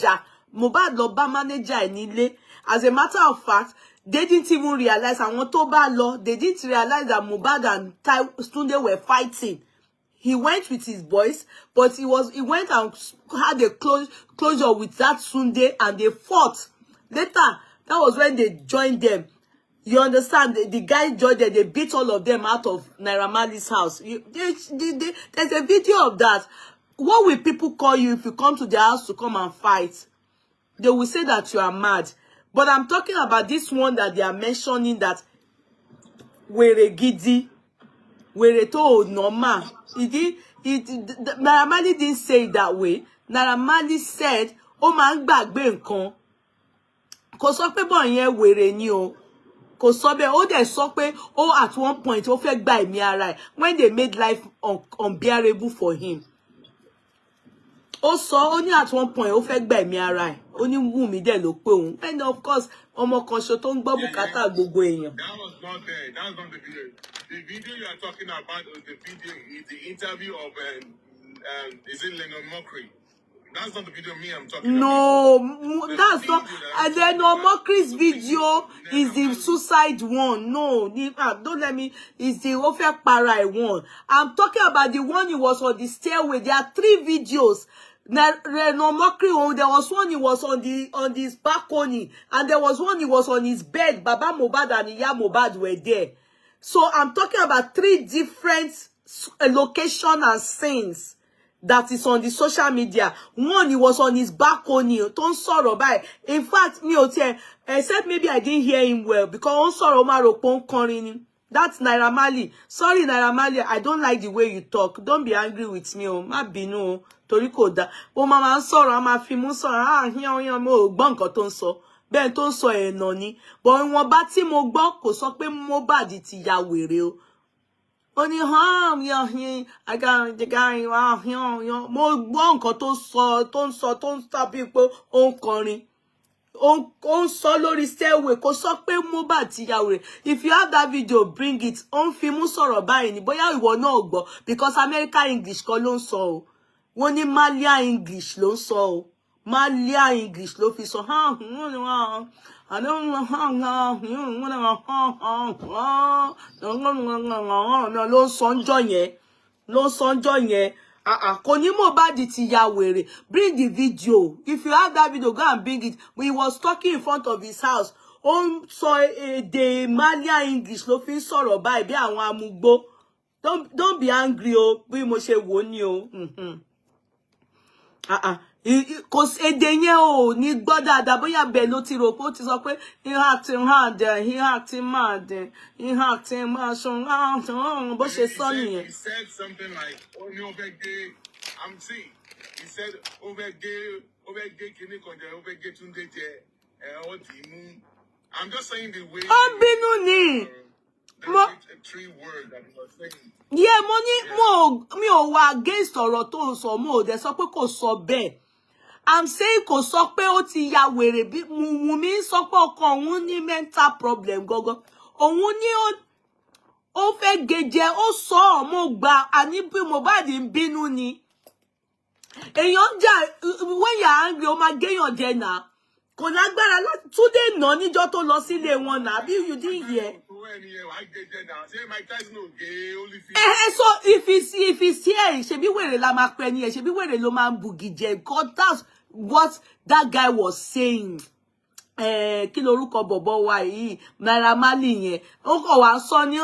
Mohbad lọ bá manager ẹ̀ nílé. As a matter of fact, they didn't even realize, and tó bá lọ, they didn't realize that Mohbad and Tunde were fighting. He went with his boys, but he went and had a closure with that Tunde, and they fought. Later, that was when they joined them. You understand? The guy joined them. They beat all of them out of Naira Marley's house. There's a video of that. What will people call you if you come to their house to come and fight? They will say that you are mad. But I'm talking about this one that they are mentioning, that were gidi, were to normal. Naira Marley didn't say it that way. Naira Marley said, "Oh man, gbàgbé nǹkan." Kò sọ pé bọ́ yẹn wèrè ni o. Kò sọ bẹ́ẹ̀, ó dẹ̀ sọ pé, oh, at one point, ó fẹ́ gba ẹ̀mí ara ẹ̀, when they made life unbearable for him. Ó sọ, ó ní at one point, ó fẹ́ gba ẹ̀mí ara ẹ̀, ó ní Wunmi dẹ̀ ló pé òun. And of course, ọmọ kan ṣo tó ń gbọ́ bùkátà gbogbo èèyàn. That was not there. That was not the video. The video you are talking about is the interview of, is it Lennon Mockery? That's not the video I'm talking about. No, that's not. And then Mockery's video is the suicide one. No, don't let me. It's the Ofe Parai one. I'm talking about the one he was on the stairway. There are 3 videos. No Mockery one. There was one he was on his balcony, and there was one he was on his bed. Baba Mohbad and Iya Mohbad were there. So I'm talking about 3 different locations and scenes that is on the social media. One, he was on his balcony. Don't sorrow by. In fact, me except maybe I didn't hear him well, because on sorrow maropon korini. That's Naira Marley. Sorry, Naira Marley, I don't like the way you talk. Don't be angry with me. Ma binu torí kò dá. O mama sorrow, ma fi mu sorrow. Yan mo gbọ́ nǹkan tó ń sọ. Bẹ́ẹ̀ tó ń sọ ẹ̀nà ni. But wọ́n bá tí mo gbọ́ kò sọ pé Mohbad ti ya wèrè o. Only I got the guy, mo gbọ́ nǹkan tó ń sọ people on kọrin. On sọ lórí stairway, kò sọ pé Mohbad ti ya wèrè. If you have that video, bring it. On fi mú sọ̀rọ̀ báyìí ni, bóyá ìwọ náà gbọ́, because American English kọ́ ló ń sọ o. Wọ́n ní Malian English ló ń sọ o. Malian English ló fi sọ. I don't know how ló sọ́njọ́ yẹn. Kò ní Mohbad ti ya wèrè. Bring the video. If you have that video, go and bring it. He was talking in front of his house. Ó sọ the Malian English ló fi sọ̀rọ̀ báyìí bí àwọn amúgbó. Don't be angry o, bí mo ṣe wò ni o. Kò èdè yẹn o ní gbọ́ dáadáa, bóyá bẹ́ẹ̀ ló ti rò pé ó ti sọ pé he acting hard, he acting mad, he acting mad, bó ṣe sọ nìyẹn. He said something like, oh, no, I'm seeing. He said, I'm just saying the way. Three words that you are saying. Yeah, money mi ò wà against ọ̀rọ̀ tó ń sọ mo dẹ̀ sọ pé kò sọ bẹ́ẹ̀. I'm saying kò sọ pé ó ti ya wèrè bí Wunmi sọ pé ọkọ òun ní mental problem gogo. Òun ní ó fẹ́ gèjè ó sọ mo gbà àní bí Mohbad ń bínú ni. Èèyàn jà when you are angry ó máa géyàn jẹ náà. Kò lágbára láti Túndé nà níjọ́ tó lọ sílé wọn náà bí you didn't hear. So if he's here, ṣebí wèrè la máa pè ní ẹ, ṣebí wèrè ló máa bugi jẹ. God, that's what that guy was saying. Kí lorúkọ bọ̀bọ̀ wa yìí, Naira Marley yẹn. Ó kàn wá sọ ní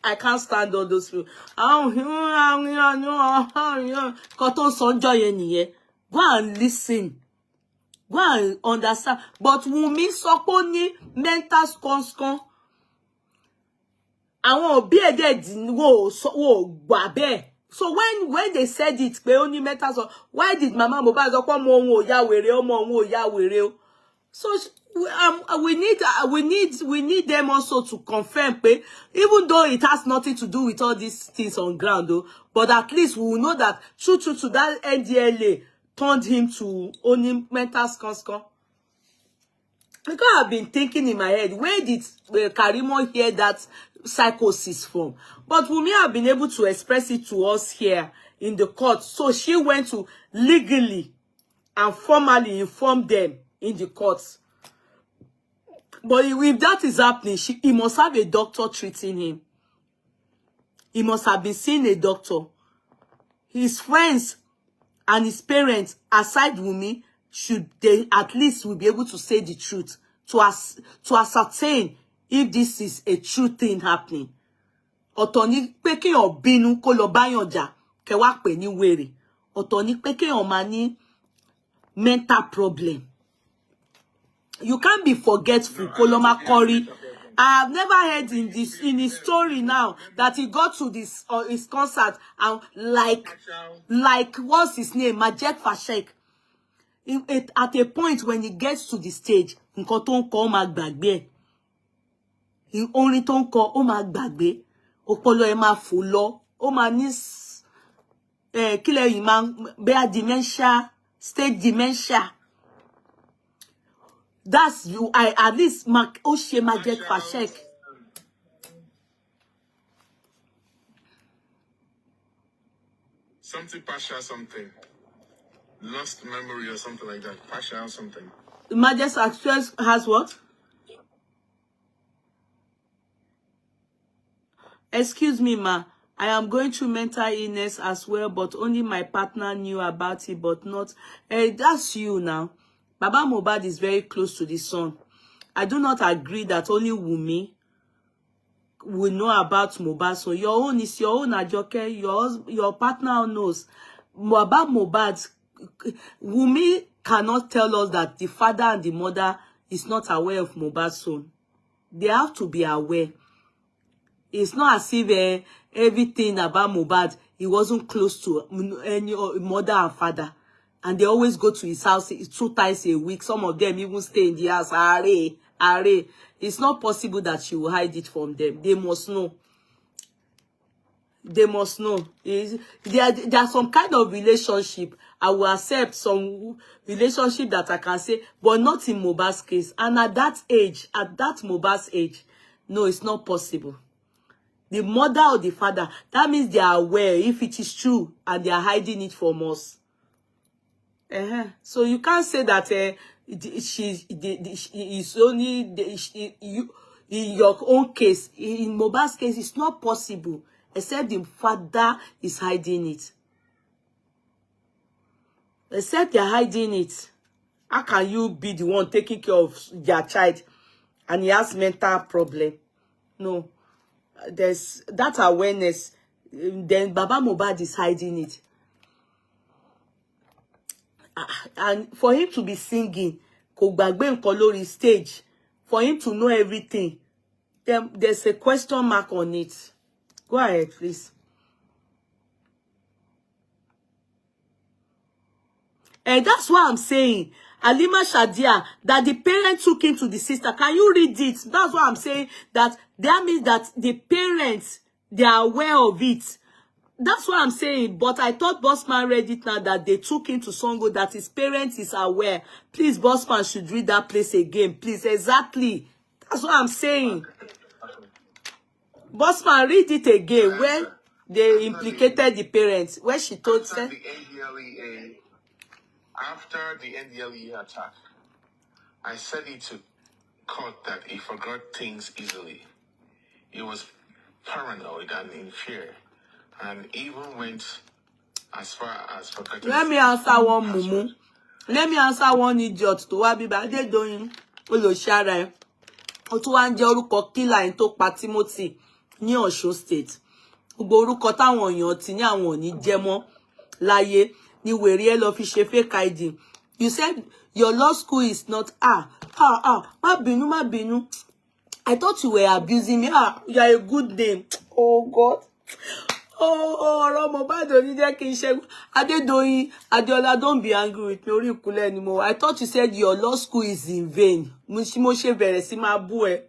I can't stand all those people. Kò tó sọ́njọ́ yẹn nìyẹn. Go and listen. Go and understand. But Wunmi sọ pé ó ní mental sconce. Àwọn òbí ẹ̀ dẹ̀ wò gbà bẹ́ẹ̀. So when they said it, pé ó ní mental sconce, why did Mama Mohbad sọ pé ọmọ òun ò ya wèrè, ọmọ òun ò ya wèrè o? So we need them also to confirm pé, even though it has nothing to do with all these things on ground though, but at least we will know that true to that NDLA turned him to only mental sconce. Because I've been thinking in my head, where did Karimo hear that psychosis from? But Wunmi have been able to express it to us here in the court. So she went to legally and formally inform them in the courts. But if that is happening, he must have a doctor treating him. He must have been seeing a doctor. His friends and his parents, aside Wunmi, they at least will be able to say the truth to ascertain if this is a true thing happening. Ọ̀tọ̀ ni pé kéèyàn bínú kó lọ báyàn jà kẹ́ wá pè ní wèrè. Ọ̀tọ̀ ni pé kéèyàn máa ní mental problem. You can't be forgetful. Koloma Kori. I have never heard in his story now that he got to this his concert and like what's his name? Majek Fashek. At a point when he gets to the stage, nǹkan tó ń kọ ó máa gbàgbé. Orin tó ń kọ ó máa gbàgbé. Ọpọlọ ẹ̀ máa fò lọ. Ó máa ní kí lẹ́yìn máa bẹ́ẹ̀ dementia, stage dementia. That's you. I at least Oshe Majek Fashek. Something partial, something. Lost memory or something like that. Partial something. Majek Fashek has what? Excuse me, ma. I am going through mental illness as well, but only my partner knew about it, but not. That's you now. Baba Mohbad is very close to the son. I do not agree that only Wunmi will know about Mohbad. So your own is your own, Ajoke. Your partner knows. Baba Mohbad, Wunmi cannot tell us that the father and the mother is not aware of Mohbad's son. They have to be aware. It's not as if everything about Mohbad, he wasn't close to any mother and father. And they always go to his house 2 times a week. Some of them even stay in the house. Are. It's not possible that you will hide it from them. They must know. They must know. There's some kind of relationship. I will accept some relationship that I can say, but not in Mohbad's case. And at that age, at that Mohbad's age, no, it's not possible. The mother or the father, that means they are aware if it is true and they are hiding it from us. So you can't say that it's only in your own case. In Mohbad's case, it's not possible, except the father is hiding it. Except they're hiding it. How can you be the one taking care of their child and he has mental problem? No. There's that awareness. Then Baba Mohbad is hiding it. And for him to be singing, kò gbàgbé nǹkan lórí stage, for him to know everything, there's a question mark on it. Go ahead, please. And that's what I'm saying. Alima Shadia, that the parent took him to the sister. Can you read it? That's what I'm saying. That means that the parents, they are aware of it. That's what I'm saying. But I thought Bossman read it now, that they took him to Songo, that his parents is aware. Please, Bossman should read that place again. Please, exactly. That's what I'm saying. Bossman, read it again, where they implicated the parents, where she told them. After the NDLEA attack, I said it to court that he forgot things easily. He was paranoid and in fear, and even went as far as forgetting. Let me answer one mumu. Let me answer one idiot to what they doing. Olo share. O tún wá ń jẹ́ orúkọ killer in tó pa Timothy ní Ọ̀ṣun state. Gbogbo orúkọ táwọn èèyàn ti ní àwọn ò ní jẹ́ mọ́ láyé ni wèrè ẹ lọ fi ṣe fake ID. You said your law school is not má bínú. I thought you were abusing me. You are a good name. Oh God. ọ̀rọ̀ Mohbad ò ní jẹ́ kí n ṣe Adédoyin Adéọlá, don't be angry with me, orí ìkúnlẹ̀ anymore. I thought you said your law school is in vain. Mo ṣe bẹ̀rẹ̀ sí máa bú ẹ.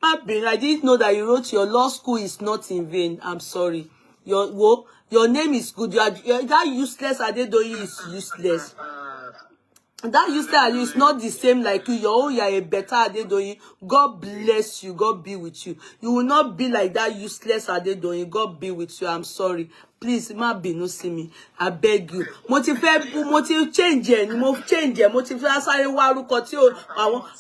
Má bínú, I didn't know that you wrote your law school is not in vain. I'm sorry. Your name is good. That useless Adedoyin is useless. That useless is not the same like you. You are a better Adedoyin. God bless you. God be with you. You will not be like that useless Adedoyin. God be with you. I'm sorry. Please, má bínú sí mi. I beg you. Mo ti change ẹ ni mo change ẹ. Mo ti fẹ́ sáré wá orúkọ tí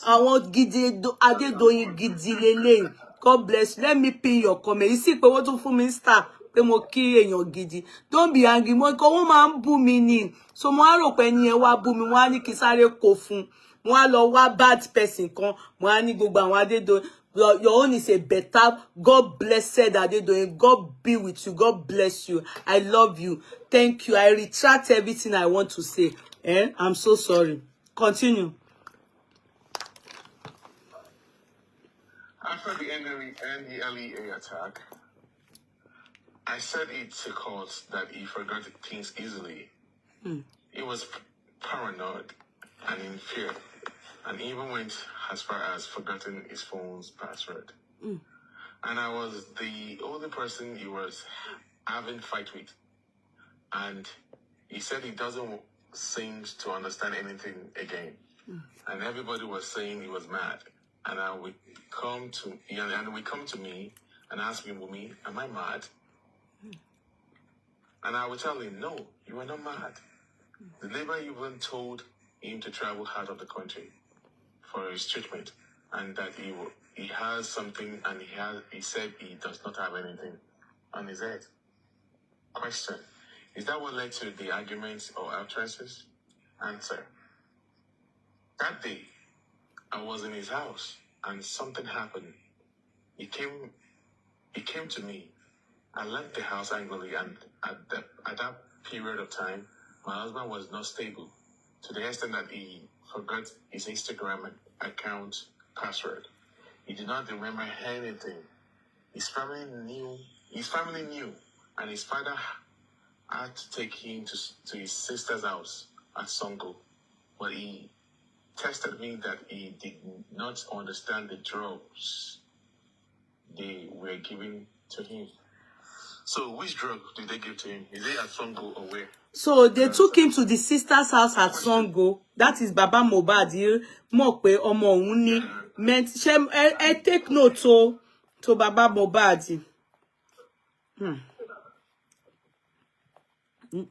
àwọn gidi Adedoyin gidi lélẹ́yìn. God bless you. Let me pin your comment. You see pé wọ́n tún fún mi star. Mo kí èèyàn gidi. Don't be angry. Mo ko wọ́n máa ń bú mi ni. So mo á rò pé ẹni yẹn wá bú mi, wọ́n á ní kí sáré kó fún. Mo á lọ wá bad person kan. Mo á ní gbogbo àwọn Adédoyin. Your own is a better, God blessed Adedoyin. God be with you. God bless you. I love you. Thank you. I retract everything I want to say. I'm so sorry. Continue. After the NDLEA attack, I said it to court that he forgot things easily. He was paranoid and in fear, and even went as far as forgetting his phone's password. And I was the only person he was having fight with. And he said he doesn't seem to understand anything again. And everybody was saying he was mad. And I would come to me and ask me, Wunmi, am I mad? And I would tell him, no, you are not mad. The labor even told him to travel out of the country for his treatment, and that he has something, and he said he does not have anything on his head. Question: is that what led to the arguments or utterances? Answer: that day, I was in his house, and something happened. He came to me. I left the house angrily, and at that period of time, my husband was not stable, to the extent that he forgot his Instagram account password. He did not remember anything. His family knew, and his father had to take him to his sister's house at Songo. But he tested me that he did not understand the drugs they were giving to him. So which drug did they give to him? Is it at Songo or where? So they took him to the sister's house at Songo. That is Baba Mohbad. Mọ̀ pé ọmọ òun ni meant take note to Baba Mohbad.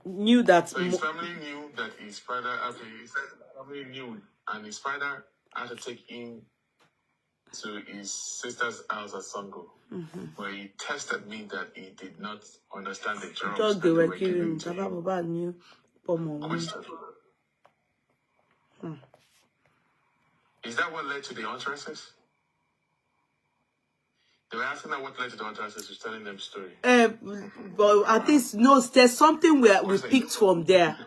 Knew that. So his family knew that his father, after he said his family knew, and his father had to take him to his sister's house at Songo, where he tested me that he did not understand the drugs They were giving to Baba him. Mohbad knew. Question: is that what led to the utterances? They were asking that what led to the utterances. Was telling them story. But at least no, there's something we picked from there.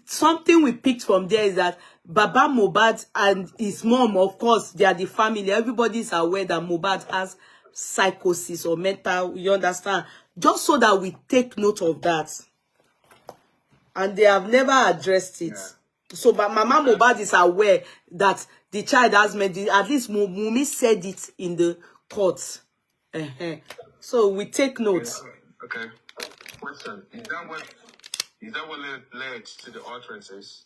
Something we picked from there is that Baba Mohbad and his mom, of course, they are the family. Everybody is aware that Mohbad has psychosis or mental, you understand? Just so that we take note of that. And they have never addressed it. So, but Mama Mohbad is aware that the child has made it. At least Wunmi said it in the court. So we take notes. Okay. Question: is that what led to the utterances?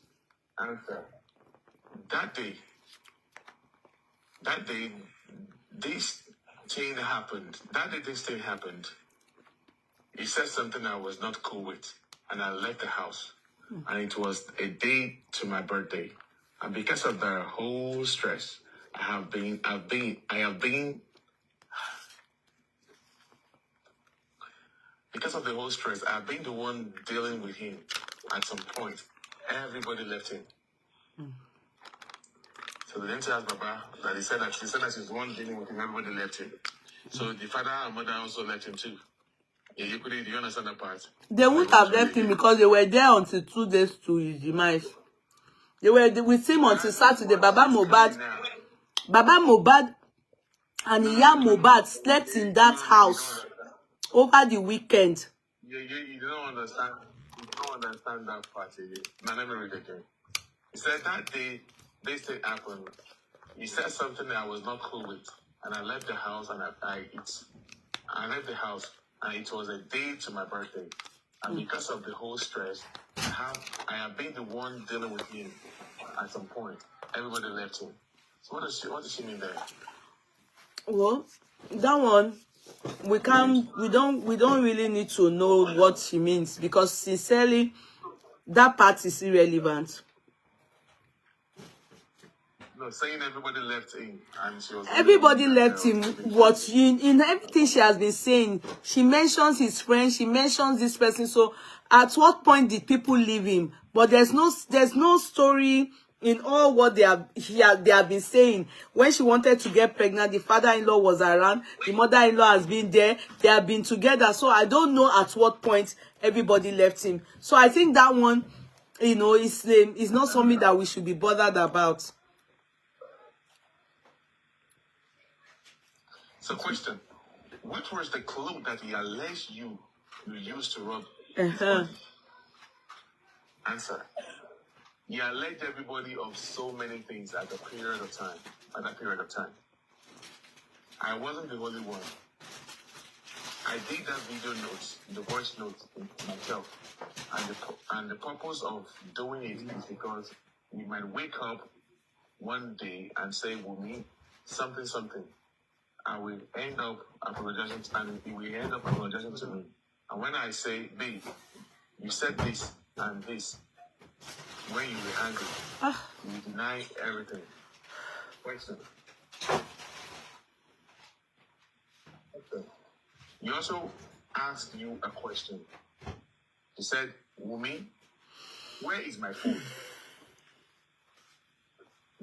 Answer: that day, this thing happened. That day, this thing happened. He said something I was not cool with, and I left the house. And it was a day to my birthday, and because of the whole stress, I have been. Because of the whole stress, I've been the one dealing with him. At some point, everybody left him. So they didn't tell Baba that he said that she's the one dealing with him. Everybody left him. So the father and mother also left him too. Yeah, do you understand that part? They wouldn't have left him because they were there until 2 days to his demise. They were with him until Saturday. Baba Mohbad and Iya Mohbad slept in that house over the weekend. You don't understand. You don't understand that part. Now let me read it again. He said that day, this thing happened. He said something that I was not cool with, and I left the house, and I left the house, and it was a day to my birthday, and because of the whole stress, I have been the one dealing with him. At some point, everybody left him. So what does she mean there? Well, that one we don't really need to know what she means, because sincerely that part is irrelevant. No, saying everybody left him, and she was everybody left him. What in everything she has been saying, she mentions his friend, she mentions this person. So at what point did people leave him? But there's no story in all what they have been saying. When she wanted to get pregnant, the father-in-law was around, the mother-in-law has been there, they have been together. So I don't know at what point everybody left him. So I think that one, is not something that we should be bothered about. So question: what was the clue that he alleged you used to rob? Answer: he alleged everybody of so many things at that period of time. I wasn't the only one. I did that video notes, the voice notes myself. And the purpose of doing it is because we might wake up one day and say, Wunmi, something. And we end up apologizing to me. And when I say, babe, you said this and this, when you were angry, you deny everything. Question. He also asked you a question. He said, Wunmi, where is my phone?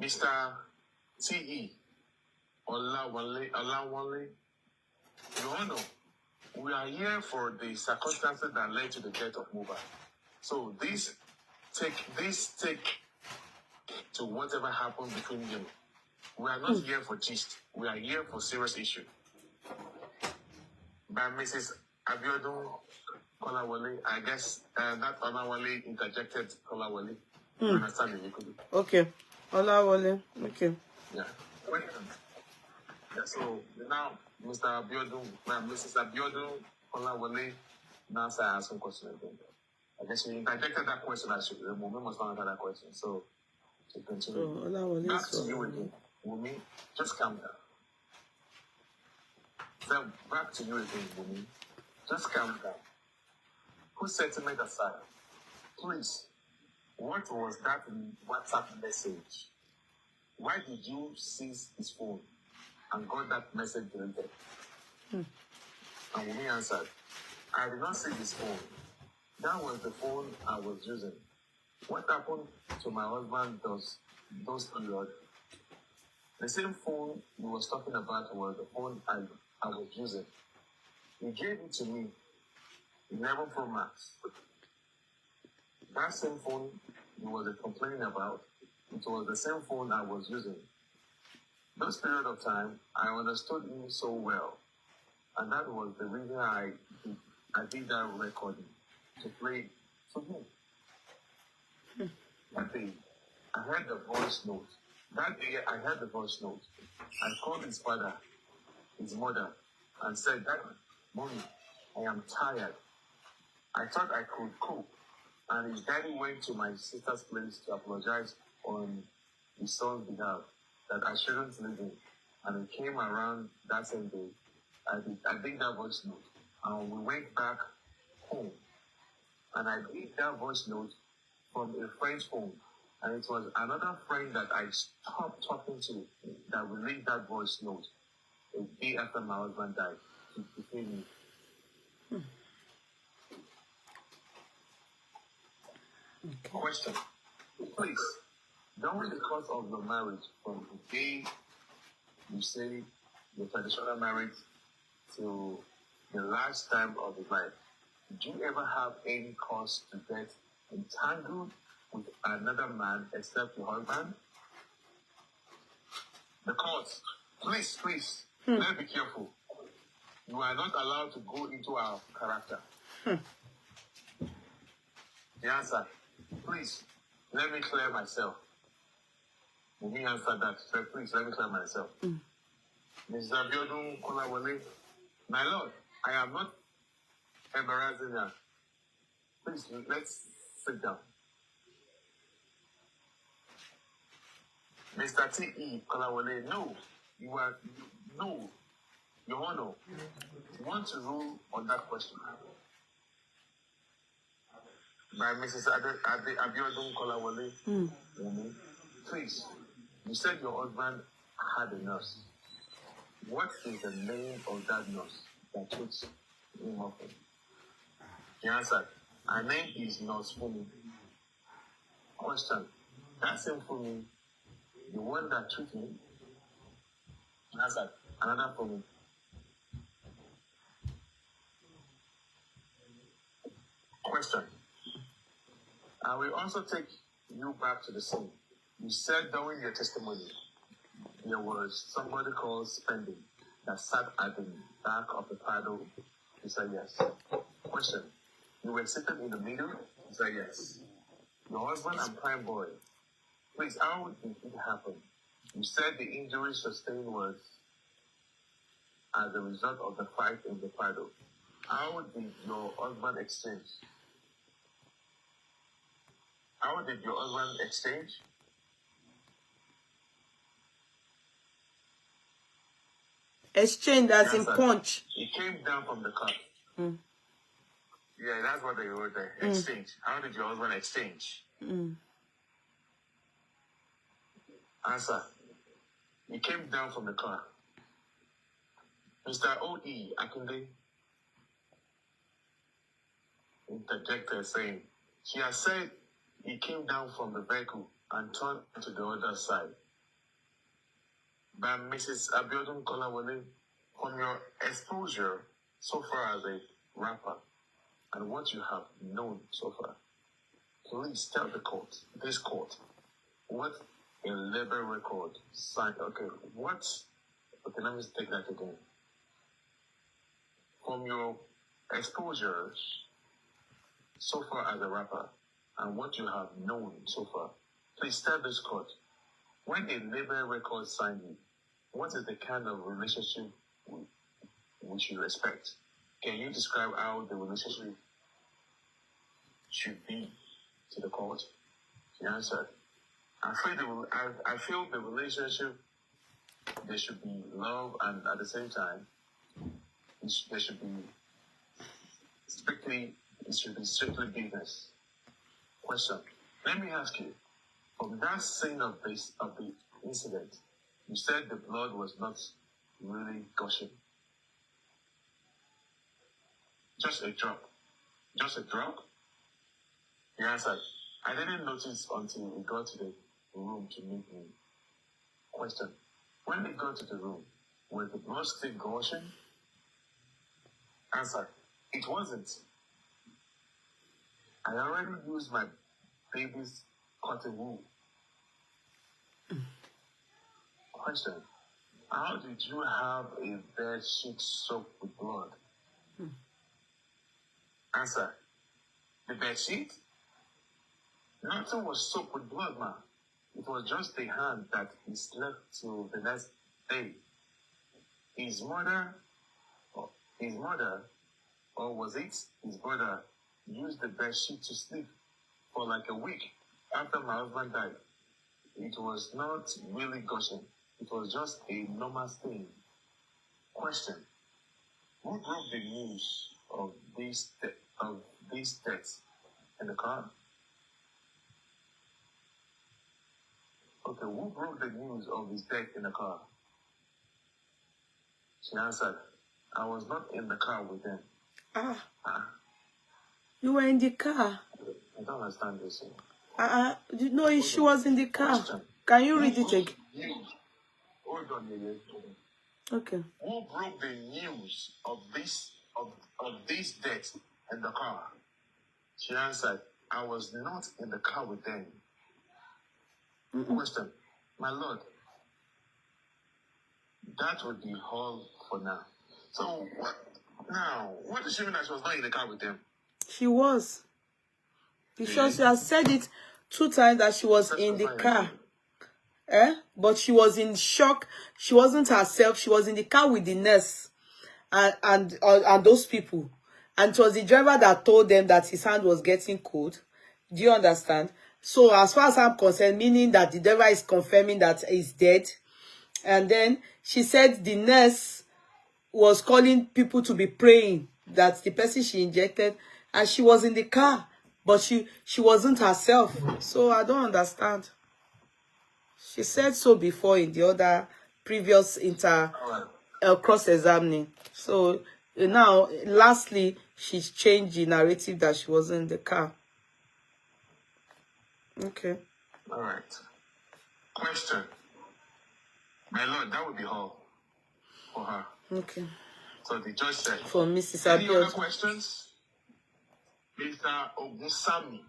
Mr. T.E. Olawale, Your Honor, we are here for the circumstances that led to the death of Mohbad. So this take to whatever happened between them. We are not here for gist. We are here for serious issue. By Mrs. Abiodun Kolawole, I guess that Olawale interjected Kolawole. Understand it? Okay. Olawale. Okay. Yeah. Yeah, so now Mrs. Abiodun Kolawole now start asking questions again. I guess we interjected that question. Wunmi must not answer that question. So to continue. So, back to you again. Wunmi, just calm down. So back to you again, Wunmi. Just calm down. Put sentiment aside. Please, what was that WhatsApp message? Why did you seize his phone and got that message deleted? And Wunmi answered, I did not seize his phone. That was the phone I was using. What happened to my husband those periods? The same phone he was talking about was the phone I was using. He gave it to me, 11 Pro Max. That same phone he was complaining about, it was the same phone I was using. This period of time, I understood him so well. And that was the reason I did that recording, to play for him. That day, I heard the voice note. That day, I heard the voice note. I called his father, his mother, and said, "Daddy, Mommy, I am tired. I thought I could cook." And his daddy went to my sister's place to apologize on his son's behalf that I shouldn't leave him. And he came around that same day. I did that voice note. And we went back home. And I did that voice note from a friend's phone. And it was another friend that I stopped talking to that released that voice note a day after my husband died to pay me. Okay. Question. Please, during the course of your marriage, from the day you say your traditional marriage to the last time of your life, did you ever have any cause to get entangled with another man except your husband? The court, please, let's be careful. You are not allowed to go into our character. The answer, please, let me clear myself. Let me answer that. So please, let me clear myself. Mr. Abiodun Kolawole, my lord, I am not embarrassing her. Please, let's sit down. Mr. T.E. Kolawole, no, no, Your Honor, you want to rule on that question? By Mrs. Abiodun Kolawole, Wunmi, please, you said your husband had a nurse. What is the name of that nurse that treats him often? The answer, her name is Nurse Wunmi. Question, that same Wunmi, the one that treats me? Answer, another Wunmi. Question, I will also take you back to the scene. You said during your testimony, there was somebody called Spending that sat at the back of the paddle. You said yes. Question, you were sitting in the middle? You said yes. Your husband and prime boy, please, how did it happen? You said the injury sustained was as a result of the fight in the paddle. How did your husband exchange? How did your husband exchange? Exchange as in Yes, sir. punch. He came down from the car. Yeah, that's what they wrote there. Exchange. How did your husband exchange? Answer. He came down from the car. Mr. O.E. Akunde interjected saying, she has said he came down from the vehicle and turned to the other side. By Mrs. Abiodun Kolawole, from your exposure so far as a rapper and what you have known so far, please tell the court, this court, what a labor record signed. Okay, let me take that again. From your exposure so far as a rapper and what you have known so far, please tell this court, when a labor record signed you, what is the kind of relationship which you expect? Can you describe how the relationship should be to the court? She answered, I feel the relationship, there should be love, and at the same time, there should be strictly business. Question, let me ask you, from that scene of the incident, you said the blood was not really gushing. Just a drop. Just a drop? He answered, I didn't notice until we got to the room to meet me. Question, when we got to the room, was the blood still gushing? Answer, it wasn't. I already used my baby's cotton wool. Question, how did you have a bed sheet soaked with blood? Answer, the bed sheet? Nothing was soaked with blood, man. it was just the hand that he slept till the next day. His mother, or was it his brother, used the bed sheet to sleep for like a week after my husband died. It was not really gushing. It was just a normal thing. Question: who broke the news of these deaths in the car? Okay, who broke the news of his death in the car? She answered, I was not in the car with them. You were in the car. I don't understand this. No, she was in the car. Question. Can you read it again? Hold on, Okay. Who broke the news of this death in the car? She answered, I was not in the car with them. Question: my Lord, that would be all for now. So what now? What does she mean that she was not in the car with them? She was. Because she has said it 2 times that she was in the car. But she was in shock. She wasn't herself. She was in the car with the nurse and those people. And it was the driver that told them that his hand was getting cold. Do you understand? So as far as I'm concerned, meaning that the driver is confirming that he's dead. And then she said the nurse was calling people to be praying that the person she injected, and she was in the car, but she wasn't herself. So I don't understand. She said so before in the other previous cross-examining. So now, lastly, she's changed the narrative that she wasn't in the car. Okay. All right. Question. My Lord, that would be all for her. Okay. So the judge said. For Mrs. Any other Abiodun. questions? Mr. Ogunsami.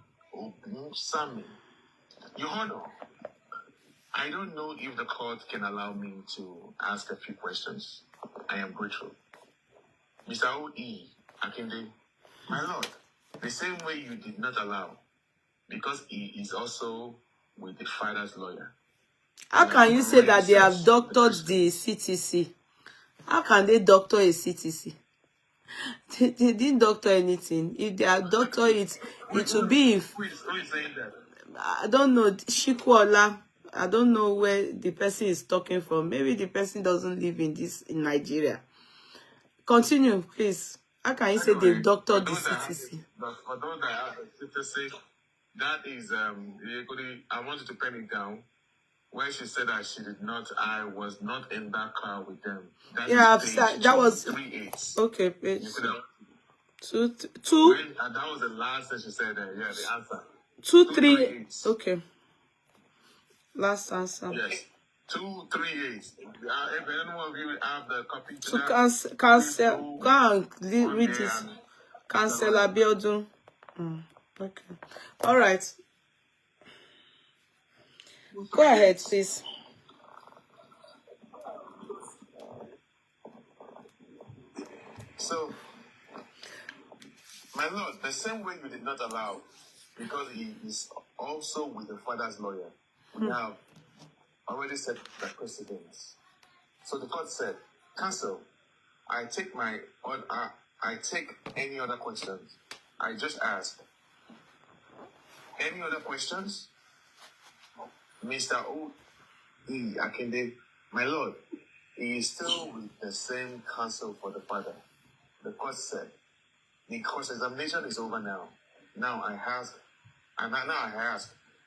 Your Honor, I don't know if the court can allow me to ask a few questions. I am grateful. Mr. O.E. Akinde, my Lord, the same way you did not allow, because he is also with the father's lawyer. How can you say that they have doctored the CTC? How can they doctor a CTC? They didn't doctor anything. If they have doctored it, it will be if... Who is saying that? I don't know. Shikuola. I don't know where the person is talking from. Maybe the person doesn't live in Nigeria. Continue, please. How can you say they've doctored the CTC? But for those that have the CTC, that is, I wanted to pen it down. Where she said that she did not, I was not in that car with them. That was 3-8. Okay, page 2. And that was the last that she said. Yeah, the answer. 2-3. Okay. Last answer. Yes. 2-3-8. If anyone of you have the copy to cancel, go and read this. Cancel Abiodun. Okay. All right. Go ahead, please. So, my Lord, the same way you did not allow, because he is also with the father's lawyer, we have already set the precedence. So the court said, Counsel, I take any other questions. I just ask. Any other questions? Mr. O.E. Akinde, my Lord, he is still with the same counsel for the father. The court said, the cross-examination is over now. Now I ask,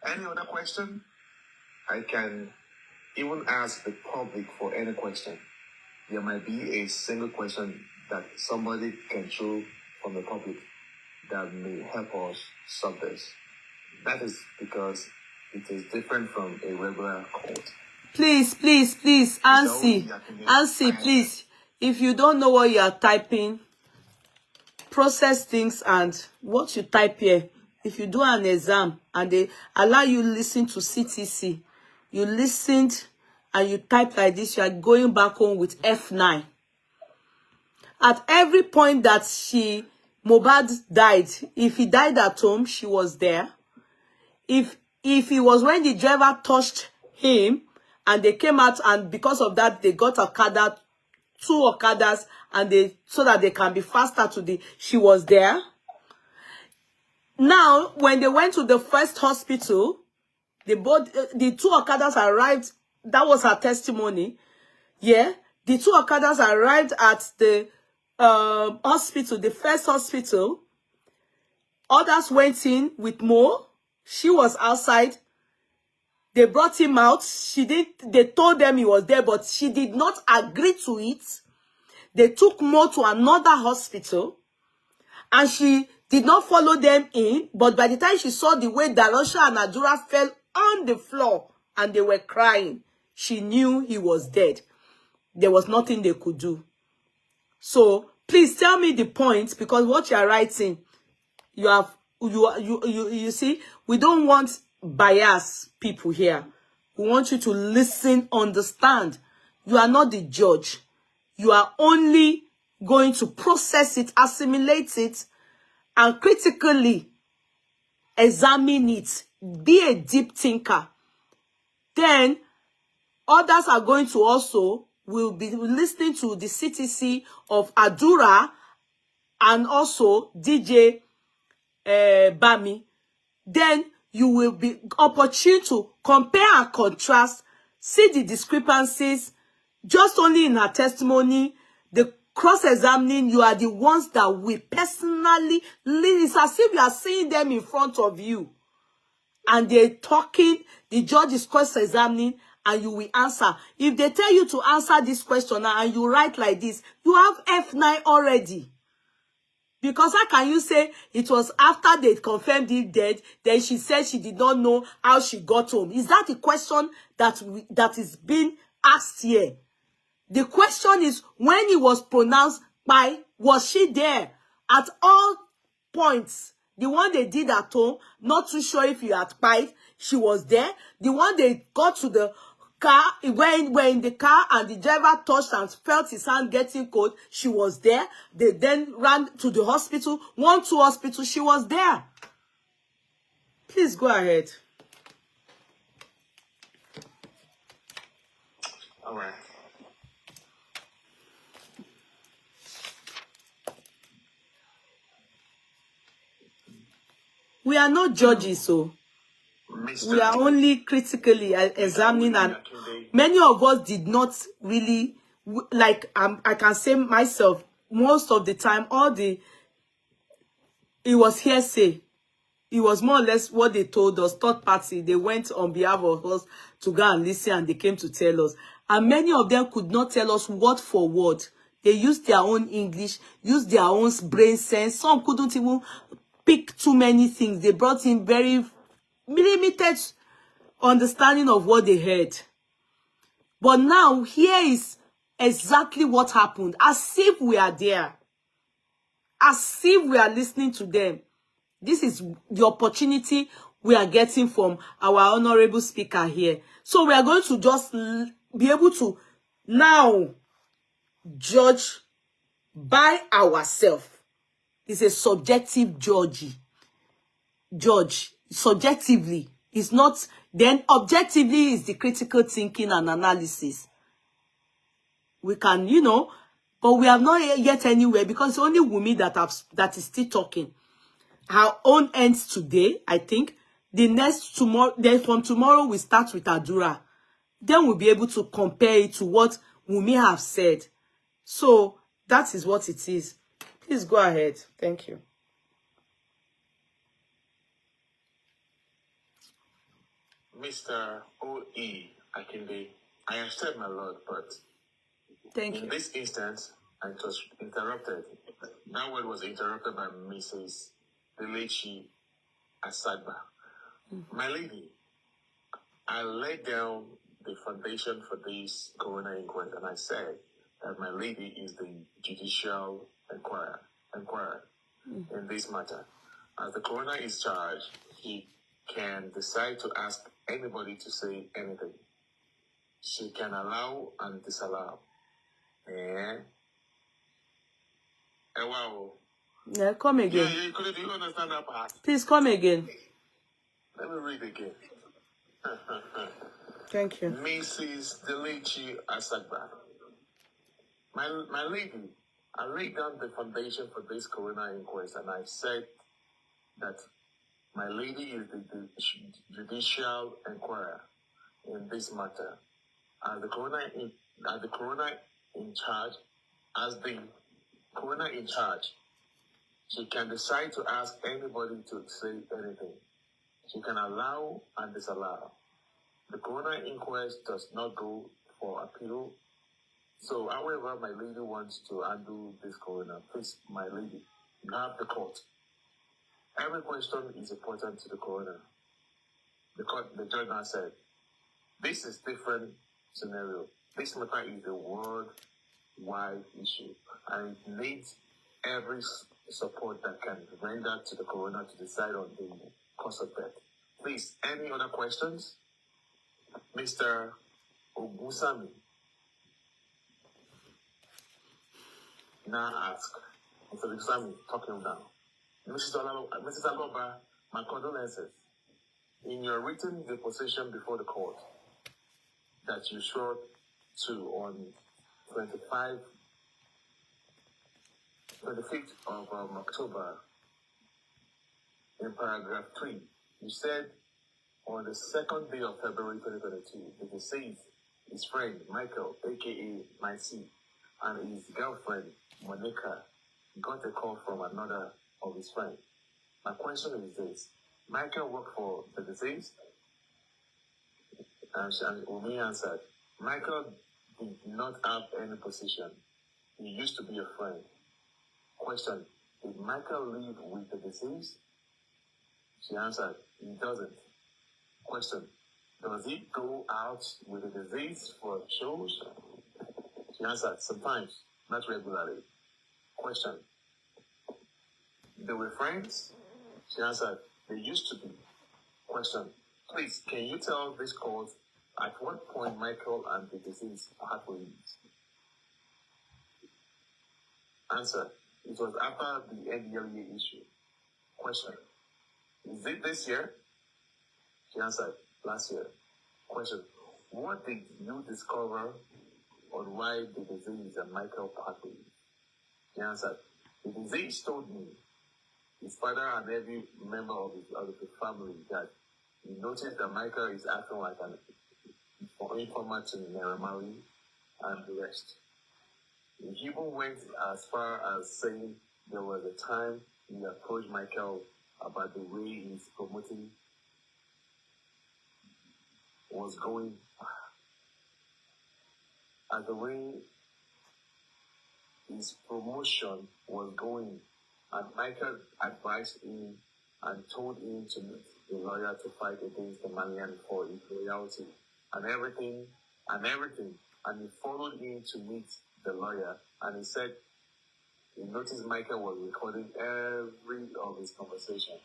any other question? I can even ask the public for any question. There might be a single question that somebody can throw from the public that may help us solve this. That is because it is different from a regular court. Please, Ansi, please. If you don't know what you are typing, process things and what you type here. If you do an exam and they allow you listen to CTC, you listened and you type like this, you are going back home with F9. At every point that Mohbad died, if he died at home, she was there. If if it was when the driver touched him and they came out, and because of that they got Okada, 2 Okadas, and they, so that they can be faster to the, she was there. Now when they went to the first hospital, the 2 Okadas arrived. That was her testimony. Yeah, the 2 Okadas arrived at the hospital, the first hospital. Others went in with Mo. She was outside. They brought him out. They told them he was there, but she did not agree to it. They took Mo to another hospital, and she did not follow them in. But by the time she saw the way Darosha and Adura fell on the floor and they were crying, she knew he was dead. There was nothing they could do. So please tell me the point, because what you are writing, you see, we don't want bias people here. We want you to listen, understand. You are not the judge. You are only going to process it, assimilate it, and critically examine it. Be a deep thinker. Then others are going to also will be listening to the CTC of Adura and also DJ Bami. Then you will be opportune to compare and contrast, see the discrepancies. Just only in her testimony, the cross-examining, you are the ones that we personally lead. It's as if you are seeing them in front of you and they're talking, the judge is cross-examining, and you will answer. If they tell you to answer this question and you write like this, you have F9 already. Because how can you say it was after they confirmed him dead, then she said she did not know how she got home? Is that the question that is being asked here? The question is, when he was pronounced by, was she there at all points? The one they did at home, not too sure if you had piped, she was there. The one they got to the car, when in the car and the driver touched and felt his hand getting cold, she was there. They then ran to the hospital, 1-2 hospital, she was there. Please go ahead. All right. We are not judges, so we are only critically examining, and many of us did not really, like, I can say myself, most of the time, it was hearsay. It was more or less what they told us, third party. They went on behalf of us to go and listen, and they came to tell us. And many of them could not tell us word for word. They used their own English, used their own brain sense. Some couldn't even pick too many things. They brought in very limited understanding of what they heard. But now, here is exactly what happened. As if we are there. As if we are listening to them. This is the opportunity we are getting from our honorable speaker here. So we are going to just be able to now judge by ourselves. It's a subjective judge. Subjectively. It's not, then objectively is the critical thinking and analysis. We can, but we have not yet anywhere, because it's only Wunmi that is still talking. Her own ends today, I think. The next tomorrow, then from tomorrow we start with Adura. Then we'll be able to compare it to what Wunmi have said. So that is what it is. Please go ahead. Thank you. Mr. O.E. Akinde, I have said my Lord, but in this instance, I was interrupted. That word was interrupted by Mrs. Delechi Asadba. My lady, I laid down the foundation for this coroner inquest, and I said that my lady is the judicial inquirer in this matter. As the coroner is charged, he can decide to ask anybody to say anything. She can allow and disallow. Wow. Yeah, come again. Yeah, you understand that part? Please come again. Let me read again. Thank you. Mrs. Delici Asagba. My lady, I laid down the foundation for this coroner inquest, and I said that my lady is the judicial inquirer in this matter. As the coroner in charge, she can decide to ask anybody to say anything. She can allow and disallow. The coroner inquest does not go for appeal. So, however, my lady wants to undo this coroner, please, my lady, you have the court. Every question is important to the coroner. The judge now said, this is different scenario. This matter is a worldwide issue, and it needs every support that can render to the coroner to decide on the cause of death. Please, any other questions? Mr. Ogusami. Now ask. Mr. Ogusami, talking now. Mrs. Aloba, my condolences. In your written deposition before the court that you swore to on 25th of October, in paragraph 3, you said on the second day of February 2022, the deceased, his friend Michael, aka Nancy, and his girlfriend Monica got a call from another of his friends. My question is this: Michael worked for the deceased? And Wunmi answered, Michael did not have any position. He used to be a friend. Question: did Michael live with the deceased? She answered, he doesn't. Question: does he go out with the deceased for shows? She answered, sometimes, not regularly. Question: they were friends? She answered, they used to be. Question: please, can you tell this court at what point Michael and the deceased part ways? Answer: it was after the NDLEA issue. Question: is it this year? She answered, last year. Question: what did you discover on why the deceased and Michael part ways? She answered, the deceased told me, his father and every member of the family, that he noticed that Michael is acting like an informant to Naramali and the rest. He even went as far as saying there was a time he approached Michael about the way his promoting was going, and the way his promotion was going, and Michael advised him and told him to meet the lawyer to fight against the Malian for his loyalty and everything, and he followed him to meet the lawyer, and he said he noticed Michael was recording every of his conversation.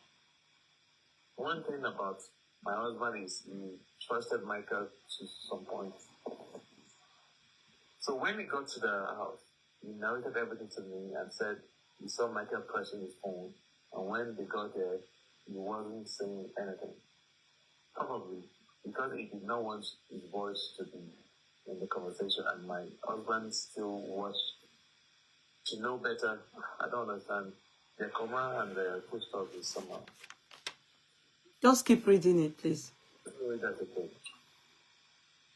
One thing about my husband is he trusted Michael to some point. So when he got to the house, he narrated everything to me and said he saw Michael pressing his phone, and when they got there, he wasn't saying anything. Probably because he did not want his voice to be in the conversation, and my husband still watched to know better. I don't understand. Their comma and their full stop is somehow. Just keep reading it, please. That's okay.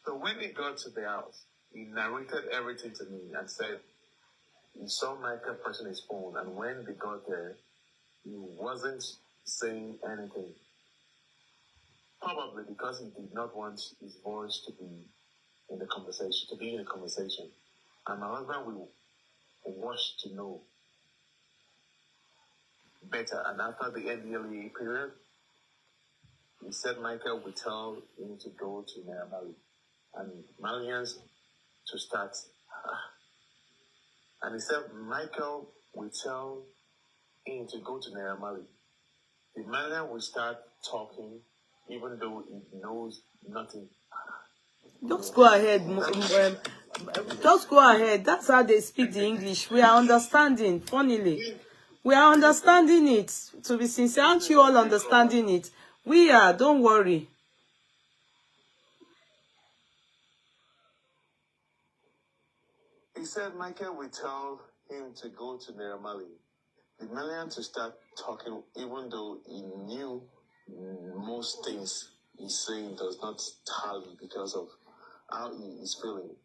So when he got to the house, he narrated everything to me and said he saw Michael pressing his phone, and when they got there, he wasn't saying anything. Probably because he did not want his voice to be in the conversation, And my husband will watch to know better. And after the NDLEA period, he said Michael would tell him to go to Naramali and Malians to start. And he said Michael would tell him to go to Naramali. The Malian will start talking even though he knows nothing. Just go ahead. Just go ahead. That's how they speak the English. We are understanding, funnily. We are understanding it. To be sincere, aren't you all understanding it? We are, don't worry. said Michael will tell him to go to Naira the Malian to start talking, even though he knew most things he's saying does not tally because of how he is feeling.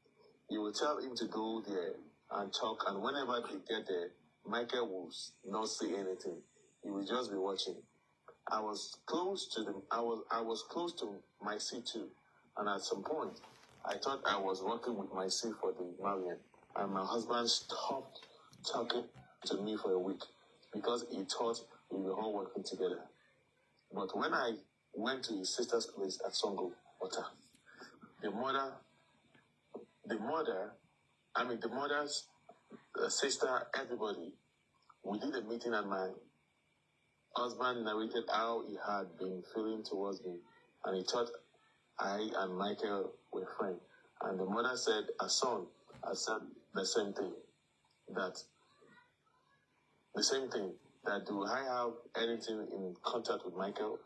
He will tell him to go there and talk, and whenever they get there, Michael will not say anything. He will just be watching. I was close to them. I was close to my seat too, and at some point, I thought I was working with my seat for the Malian, and my husband stopped talking to me for a week because he thought we were all working together. But when I went to his sister's place at Songo, Ota, the mother's sister, everybody, we did a meeting and my husband narrated how he had been feeling towards me, and he thought I and Michael were friends. And the mother said, her son had said the same thing, that do I have anything in contact with Michael?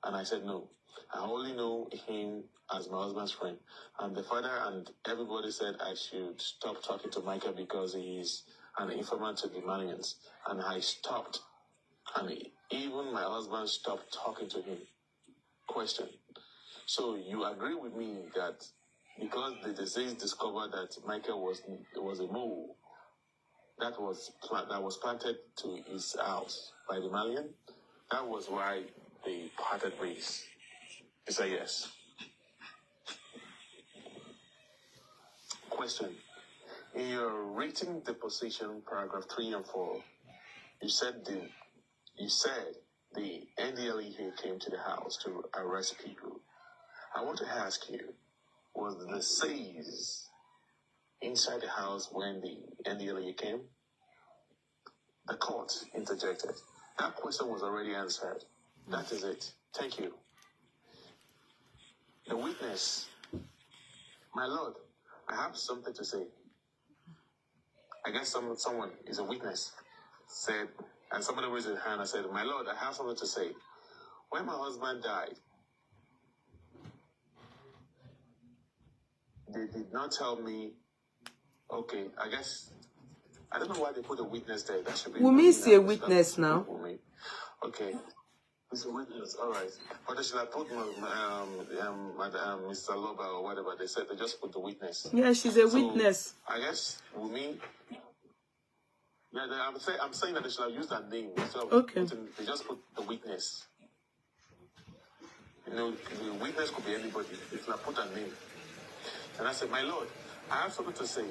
And I said, no. I only know him as my husband's friend. And the father and everybody said I should stop talking to Michael because he is an informant to the Malians. And I stopped. And even my husband stopped talking to him. Question. So you agree with me that because the disease discovered that Michael was a mole that was planted to his house by the Malian, that was why they parted ways? He said yes. Question. In your written deposition, paragraph 3 and 4, you said the NDLEA came to the house to arrest people. I want to ask you, was the SAIS inside the house when the NDLEA came? The court interjected. That question was already answered. That is it. Thank you. The witness. My lord, I have something to say. I guess someone is a witness. Said, and somebody raised their hand and said, my lord, I have something to say. When my husband died, they did not tell me, okay, I guess, I don't know why they put a witness there. That should be Wunmi is a witness now. Okay. It's a witness, all right. But they should have put Mr. Loba or whatever they said. They just put the witness. Yeah, she's a witness. I guess Wunmi. Yeah, I'm saying that they should have used that name. Okay. They just put the witness. You know, the witness could be anybody. They should have put a name. And I said, my lord, I have something to say.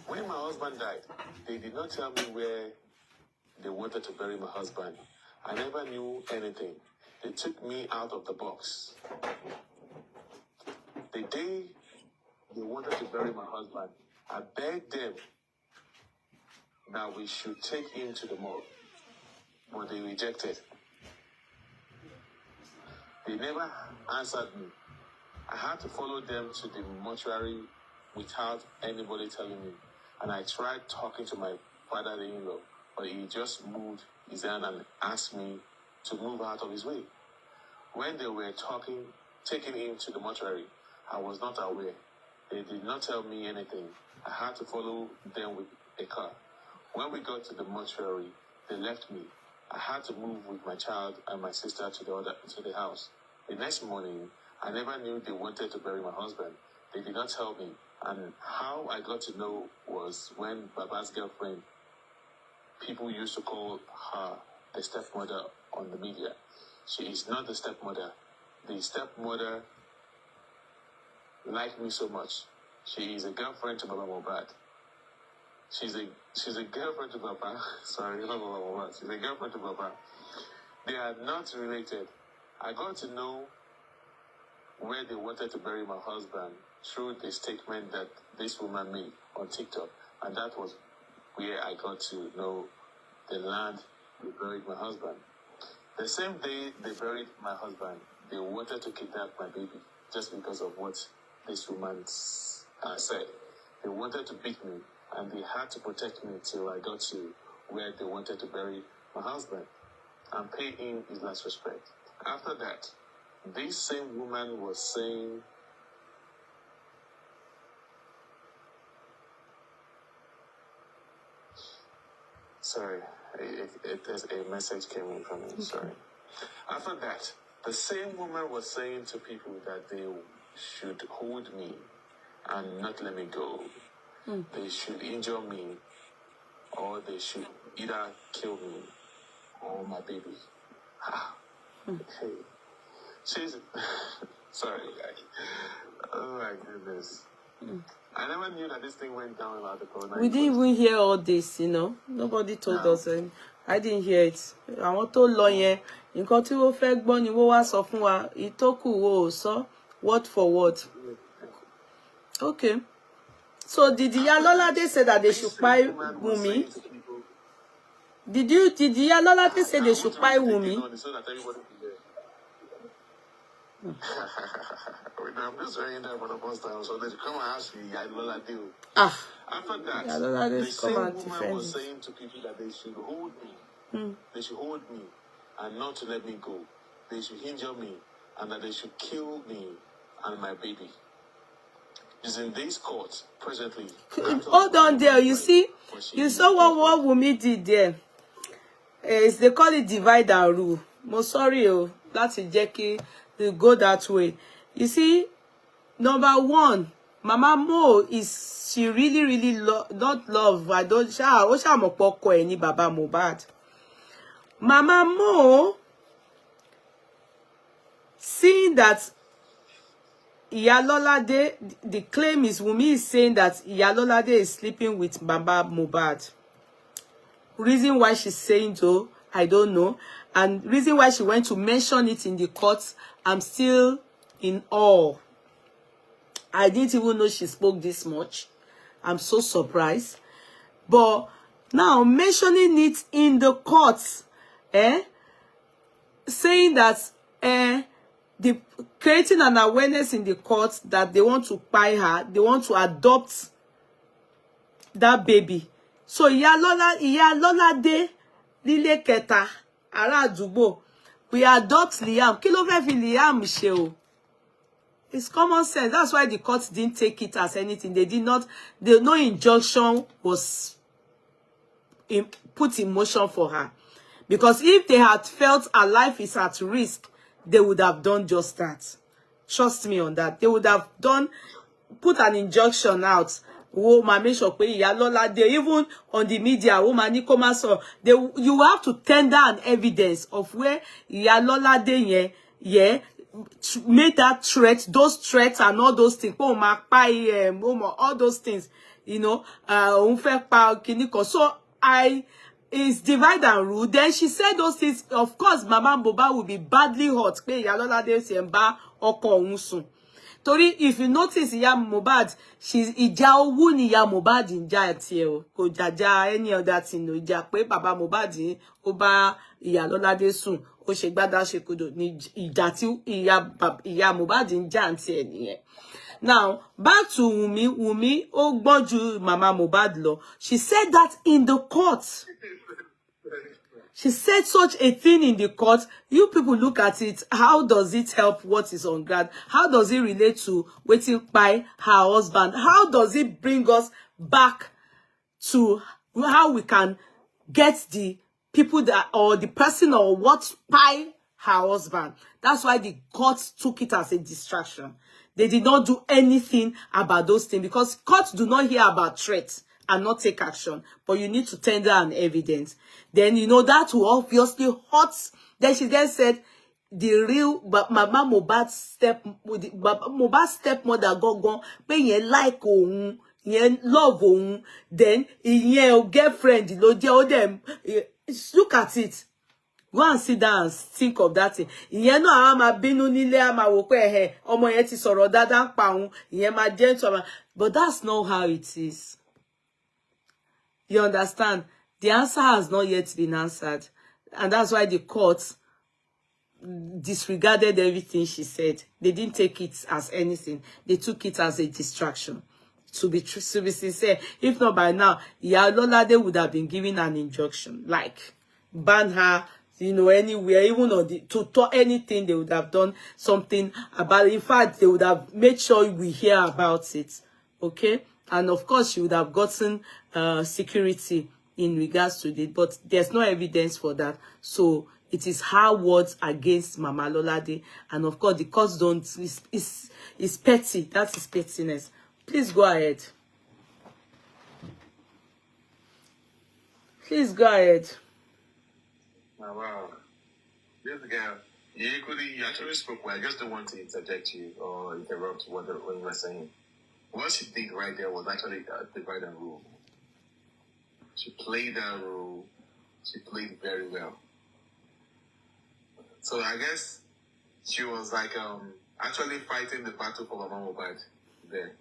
When my husband died, they did not tell me where they wanted to bury my husband. I never knew anything. They took me out of the box. The day they wanted to bury my husband, I begged them that we should take him to the morgue, but they rejected. They never answered me. I had to follow them to the mortuary without anybody telling me. And I tried talking to my father-in-law, but he just moved his hand and asked me to move out of his way. When they were taking him to the mortuary, I was not aware. They did not tell me anything. I had to follow them with a car. When we got to the mortuary, they left me. I had to move with my child and my sister to the house. The next morning, I never knew they wanted to bury my husband. They did not tell me. And how I got to know was when Baba's girlfriend, people used to call her the stepmother on the media. She is not the stepmother. The stepmother liked me so much. She is a girlfriend to Baba Mohbad. She's a girlfriend to Baba. Sorry, not Baba Mohbad. She's a girlfriend to Baba. They are not related. I got to know where they wanted to bury my husband through the statement that this woman made on TikTok. And that was where I got to know the land they buried my husband. The same day they buried my husband, they wanted to kidnap my baby just because of what this woman said. They wanted to beat me, and they had to protect me till I got to where they wanted to bury my husband and pay him his last respect. After that, this same woman was saying Sorry, there's a message came in from me. Okay. Sorry. After that, the same woman was saying to people that they should hold me and not let me go. They should injure me, or they should either kill me or my baby. Hey, she's sorry, guys. Oh my goodness. I never knew that this thing went down about the corona. We didn't even hear all this, you know. Nobody told us. And I didn't hear it. I want to lawyer. In country we fake born, you was of one. Itoku wo so word for word. Okay. So did Iyalolade say that they should buy Wunmi? Did Iyalolade say they should buy Wunmi? I'm just saying that for the first time, so they come and ask me, Iyalolade. After that, the same woman was saying to people that they should hold me. They should hold me and not to let me go. They should injure me and that they should kill me and my baby. Is in this court presently. Hold on there. You see, you saw what Wunmi did there. They call it divide and rule. Mo sorry, that's a Jackie. They go that way. You see, number one, Mama Mo she really not love. I don't mopoko any Baba Mohbad. Mama Mo seeing that Iyalolade, the claim is Wunmi is saying that Iyalolade is sleeping with Baba Mohbad. Reason why she's saying so, I don't know. And reason why she went to mention it in the court, I'm still in awe. I didn't even know she spoke this much. I'm so surprised. But now mentioning it in the courts, saying that creating an awareness in the court that they want to buy her, they want to adopt that baby. So Iyalolade Lile Keta Ara Àdúgbò, we adopt Liam. Kí ló fẹ́ fi Liam ṣe o? It's common sense. That's why the court didn't take it as anything. They did not. No injunction was put in motion for her. Because if they had felt her life is at risk, they would have done just that. Trust me on that. They would have put an injunction out. Oh, my make sure Iyalolade, even on the media, oh, you have to tender an evidence of where Iyalolade made that threat, those threats and all those things. All those things, you know, so is divide and rule. Then she said those things. Of course, Mama Mohbad will be badly hurt. Tori, if you notice, Iya Mohbad, she's Ija owu ni Iya Mohbad nja ti o. Ko jaja any other thing no. Ija pe Baba Mohbad o ba Iyalolade sun. O se gbada se kodo ni ija ti Iya Mohbad nja ti e niyen. Now, back to Wunmi. Wunmi o gbonju Mama Mohbad lo. She said that in the court. She said such a thing in the court. You people look at it. How does it help what is on ground? How does it relate to waiting by her husband? How does it bring us back to how we can get the people that, or the person or what by her husband? That's why the court took it as a distraction. They did not do anything about those things because courts do not hear about threats and not take action, but you need to tender an evidence. Then you know that will obviously hurt. Then she then said the real Mama Mohbad stepmother go when you like you love then your girlfriend them look at it. Go and sit down and think of that thing. Ìyẹn náà ama bínú nílé ama wò pé ọmọ yẹn ti sọ̀rọ̀ dáadáa ń pa òun, ìyẹn máa gentle. But that's not how it is. You understand? The answer has not yet been answered. And that's why the court disregarded everything she said. They didn't take it as anything. They took it as a distraction. To be sincere, if not by now, Iyalolade would have been given an injunction. Like, ban her, you know, anywhere, even on to anything, they would have done something about it. In fact, they would have made sure we hear about it. Okay? And of course, she would have gotten security in regards to it, but there's no evidence for that. So it is her words against Mama Lolade, and of course the courts don't. Is petty. That is pettiness. Please go ahead. Please go ahead. Oh, wow. This girl, you actually spoke well. I just don't want to interject you or interrupt what you were saying. What she did right there was actually divide and rule. She played that role. She played very well. So I guess she was like actually fighting the battle for Mama Mohbad there.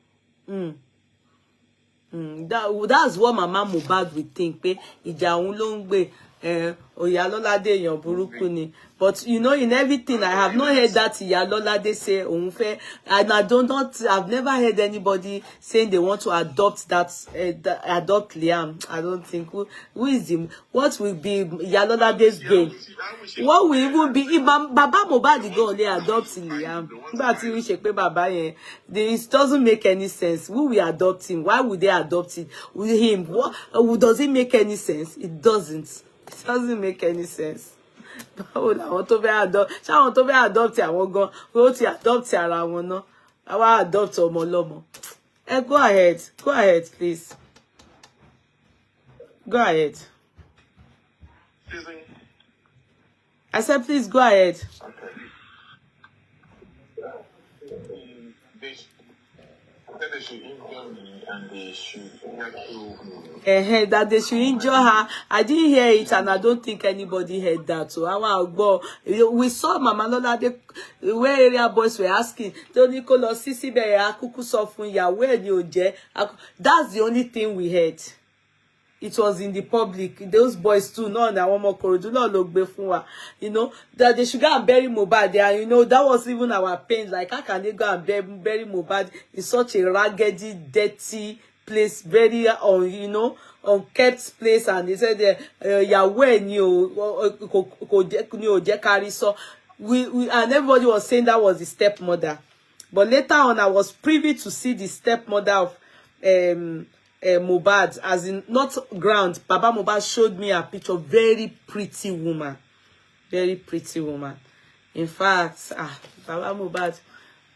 That's what Mama Mohbad would think. Pe ìjà òun ló ń gbé Ìyálọ́ládé èèyàn burúkú ni. But in everything, I have not heard that Ìyálọ́ládé say òun fẹ́, and I've never heard anybody saying they want to adopt adopt Liam. I don't think who is him. What will be Ìyálọ́ládé's brain? What will even be if Baba Mohbad go only adopt Liam? But we ṣe pé bàbá yẹn, this doesn't make any sense. Who will adopt him? Why would they adopt it with him? What does it make any sense? It doesn't. It doesn't make any sense. Báwo làwọn tó fẹ́ adopt, ṣáwọn tó fẹ́ adopt àwọn gan ó ti adopt ara wọn náà, àwa adopt ọmọ lọ́mọ. Go ahead, please. Go ahead. Excuse me? I said please go ahead. Okay. They should injure me and they should kill me. That they should injure her. I didn't hear it, and I don't think anybody heard that. So we saw Mama Lolade where area boys were asking, Tony Kolo Sisi be akuku sọ fún ya where ni o jẹ́. That's the only thing we heard. It was in the public. Those boys too, no, na one more Korodu lo gbe fún wa. That they should go and bury Mohbad there. That was even our pain. Like, how can they go and bury Mohbad in such a raggedy, dirty place, very unkept place? And they said, Yahweh ni o je carry. So and everybody was saying that was the stepmother. But later on, I was privy to see the stepmother of Mohbad, as in not ground. Baba Mohbad showed me a picture. Very pretty woman. Very pretty woman. In fact, Baba Mohbad,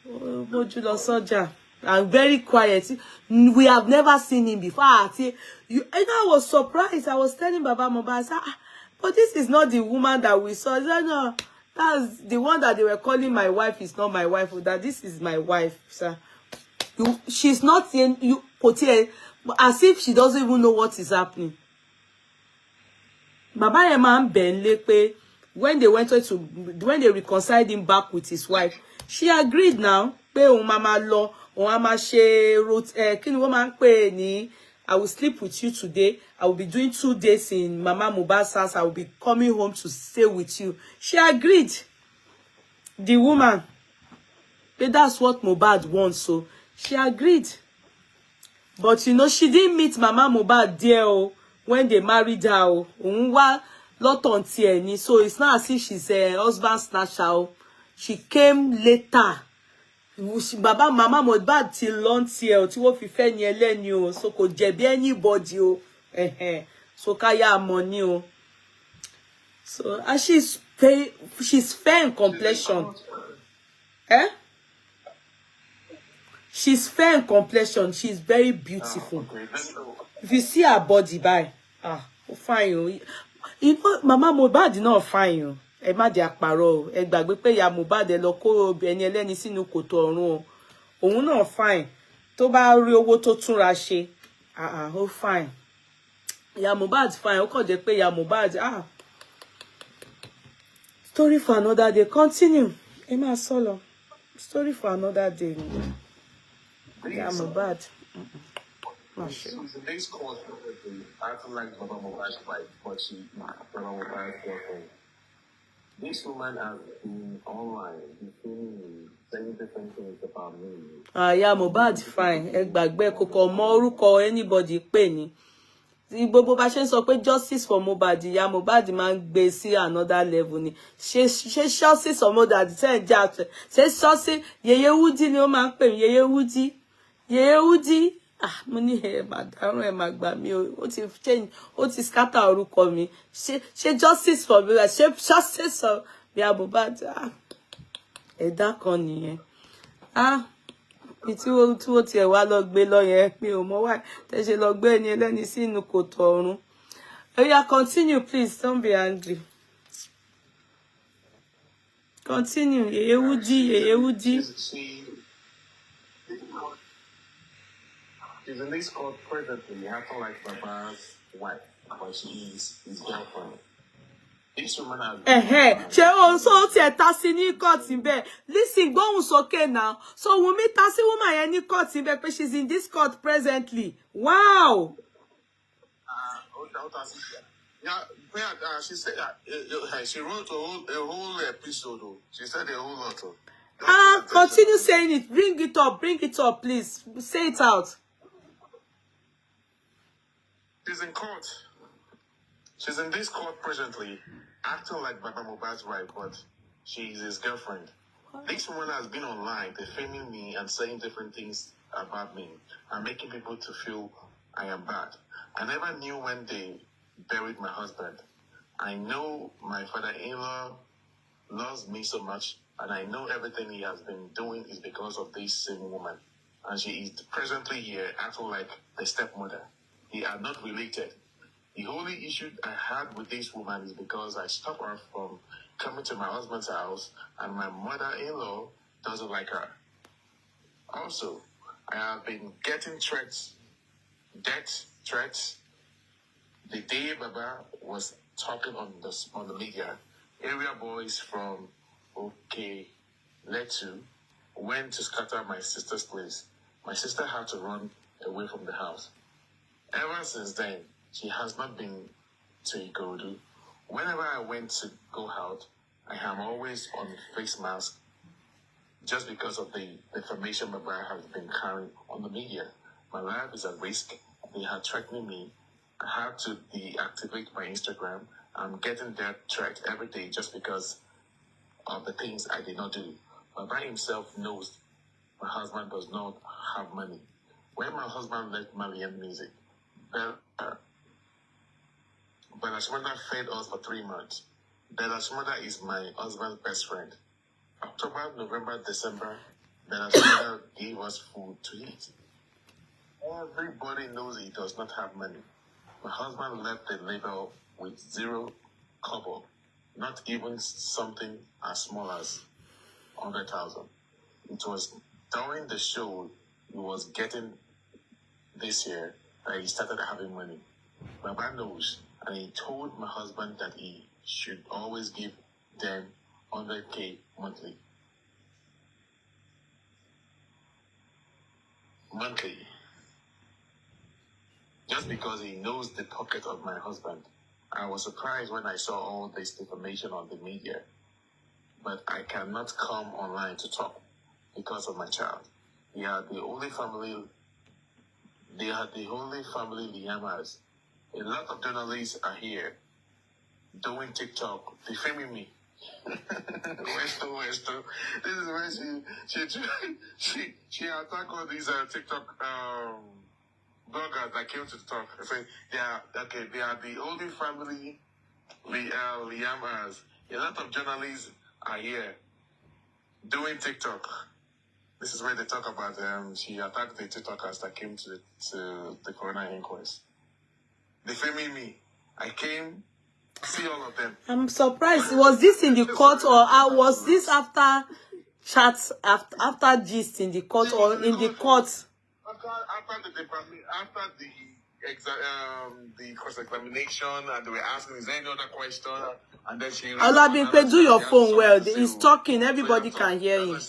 Mojulo Soja, and very quiet. We have never seen him before. And I was surprised. I was telling Baba Mohbad, but this is not the woman that we saw. No, that's the one that they were calling my wife. Is not my wife. That this is my wife, sir. She's not in you. As if she doesn't even know what is happening. Baba Eman Benlepe, when they reconciled him back with his wife, she agreed now. Pe o mama lo, o mama she wrote, kini woman pe ni, I will sleep with you today. I will be doing 2 days in Mama Mohbad's house. I will be coming home to stay with you. She agreed. The woman. But that's what Mohbad wants, so she agreed. But she didn't meet Mama Mohbad there when they married her. So it's not as if she's a husband snatcher. She came later. Mama Mohbad till lunch here. So ko jebi anybody. So kaya money. So and she's fair in complexion. She's fair in complexion. She's very beautiful. If you see her body, fine. Mama Mohbad not fine. Ẹ má di àpárọ̀. Ẹ gbàgbé pé ìyá Mohbad lọ kó ẹni ẹlẹ́ni sínú kòtò ọ̀run. Òun náà fine. Tó bá rí owó tó túnra ṣe. Ó fine. Ìyá Mohbad fine. Ó kàn jẹ́ pé ìyá Mohbad. Story for another day. Continue. Ẹ má sọ. Story for another day. Yeah, Mohbad. The next call, I feel like Baba Mohbad's wife, but Baba Mohbad's girlfriend. This woman has been online, saying different things about me. Yeah, Mohbad fine. Ẹ gbàgbé kò mọ orúkọ anybody pè ní. Gbogbo bá ṣe ń sọ pé justice for Mohbad, ìyá Mohbad máa ń gbé sí another level ni. Ṣé justice for Mohbad tẹ́ ń jà. Ṣé justice Yeye Wudi ni ó máa ń pè mí. Yeye Wudi. mo ní màdàrún má gbà mí ó ti change ó ti scatter orúkọ mi ṣe justice for me ṣe justice for bí Mohbad ẹ̀dá kan nìyẹn tí ó tiẹ̀ wá lọ gbé lọ yẹn mi ò mọ̀ wá tẹ́ ṣe lọ gbé ẹni ẹlẹ́ni sínú kòtò ọ̀run. Oya, continue, please. Don't be angry. Continue. Yehudi. She's in this court presently, acting like Baba's wife, but she is his girlfriend. This woman has ṣé o so ti ta sí ní court ńbẹ̀. Listen, gbóhùn sókè now. So Wunmi ta sí woman yẹn ní court ńbẹ̀ pé she's in this court presently. Wow. Yeah, she said that she wrote a whole episode. She said a whole lot. Continue saying it. Bring it up, please. Say it out. She's in court. She's in this court presently, acting like Baba Mohbad's wife, but she's his girlfriend. This woman has been online, defaming me and saying different things about me and making people to feel I am bad. I never knew when they buried my husband. I know my father-in-law loves me so much, and I know everything he has been doing is because of this same woman. And she is presently here acting like a stepmother. They are not related. The only issue I had with this woman is because I stopped her from coming to my husband's house, and my mother-in-law doesn't like her. Also, I have been getting threats, death threats. The day Baba was talking on the media, area boys from Letu went to scatter my sister's place. My sister had to run away from the house. Ever since then, she has not been to Igodu. Whenever I went to go out, I am always on face mask just because of the information Baba has been carrying on the media. My life is at risk. They are threatening me. I have to deactivate my Instagram. I'm getting that threat every day just because of the things I did not do. Baba himself knows my husband does not have money. When my husband left Malian music, Bella's mother fed us for 3 months. Bella's mother is my husband's best friend. October, November, December, Bella's mother gave us food to eat. Everybody knows he does not have money. My husband left the label with 0 kobo, not even something as small as 100,000. It was during the show he was getting this year that he started having money. Baba knows, and he told my husband that he should always give them 100K monthly. Just because he knows the pocket of my husband. I was surprised when I saw all this information on the media, but I cannot come online to talk because of my child. They are the only family Liamas. A lot of journalists are here doing TikTok, defaming me. Westo. This is where she attacked all these TikTok bloggers that came to talk. I say they are the only family Liamas. A lot of journalists are here doing TikTok. This is where they talk about she attacked the TikTokers that came to the coroner inquest. Defaming me. I came, see all of them. I'm surprised. Was this in the court or was this after chats, after gist in the court or in the court? After the cross-examination, and they were asking, is there any other question? And then she... Olabimpe, do your phone well. He's talking. Everybody can hear him.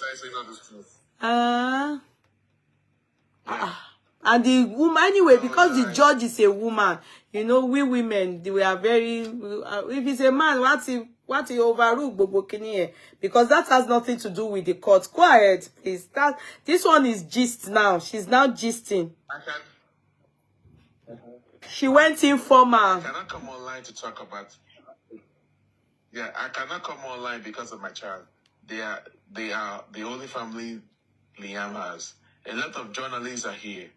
And the woman, anyway, because the judge is a woman, you know, we women, we are very, if it's a man, what he overrule Bobo Kini, because that has nothing to do with the court. Go ahead, please. This one is gist now. She's now gisting. She went informal. I cannot come online to talk about. Yeah, I cannot come online because of my child. They are the only family Liam has. A lot of journalists are here.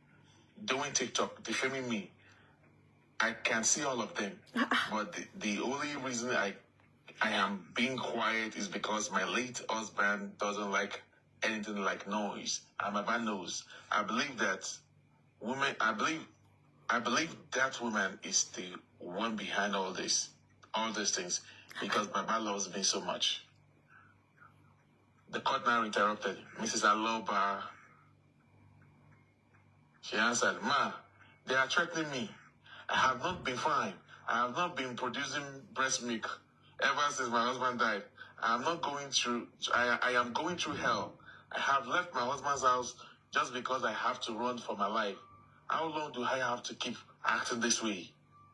doing TikTok, defaming me. I can see all of them. But the only reason I am being quiet is because my late husband doesn't like anything like noise. And my bad knows. I believe that woman, I believe that woman is the one behind all these things, because Baba loves me so much. The court now interrupted. Mrs. Aloba, she answered, "Ma, they are threatening me. I have not been fine. I have not been producing breast milk ever since my husband died. I am going through hell. I have left my husband's house just because I have to run for my life. How long do I have to keep acting this way?"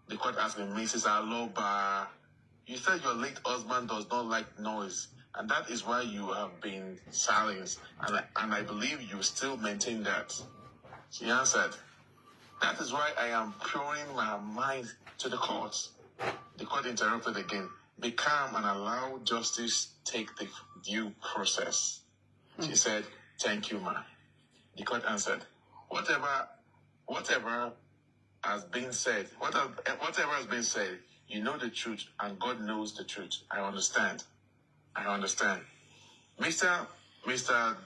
The court asked me, "Mrs. Aloba, you said your late husband does not like noise, and that is why you have been silenced, and I believe you still maintain that." She answered, "That is why I am pouring my mind to the court." The court interrupted again. "Be calm and allow justice take the due process." She said, "Thank you, ma." The court answered, Whatever has been said, whatever has been said, you know the truth, and God knows the truth. I understand. Mr.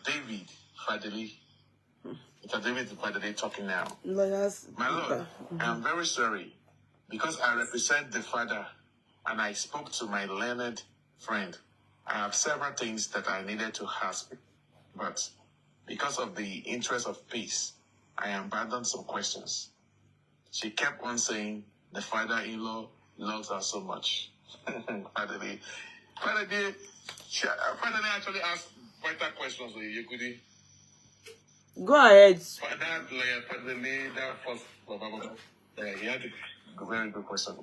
David Fadeli, Mr. David Fadeli talking now. Lawyers. My Lord, I am very sorry, because I represent the Father, and I spoke to my learned friend. I have several things that I needed to ask, but because of the interest of peace, I abandoned some questions. She kept on saying the father-in-law loves her so much. Father, actually asked vital questions with you, could he? Go ahead. He had a very good question.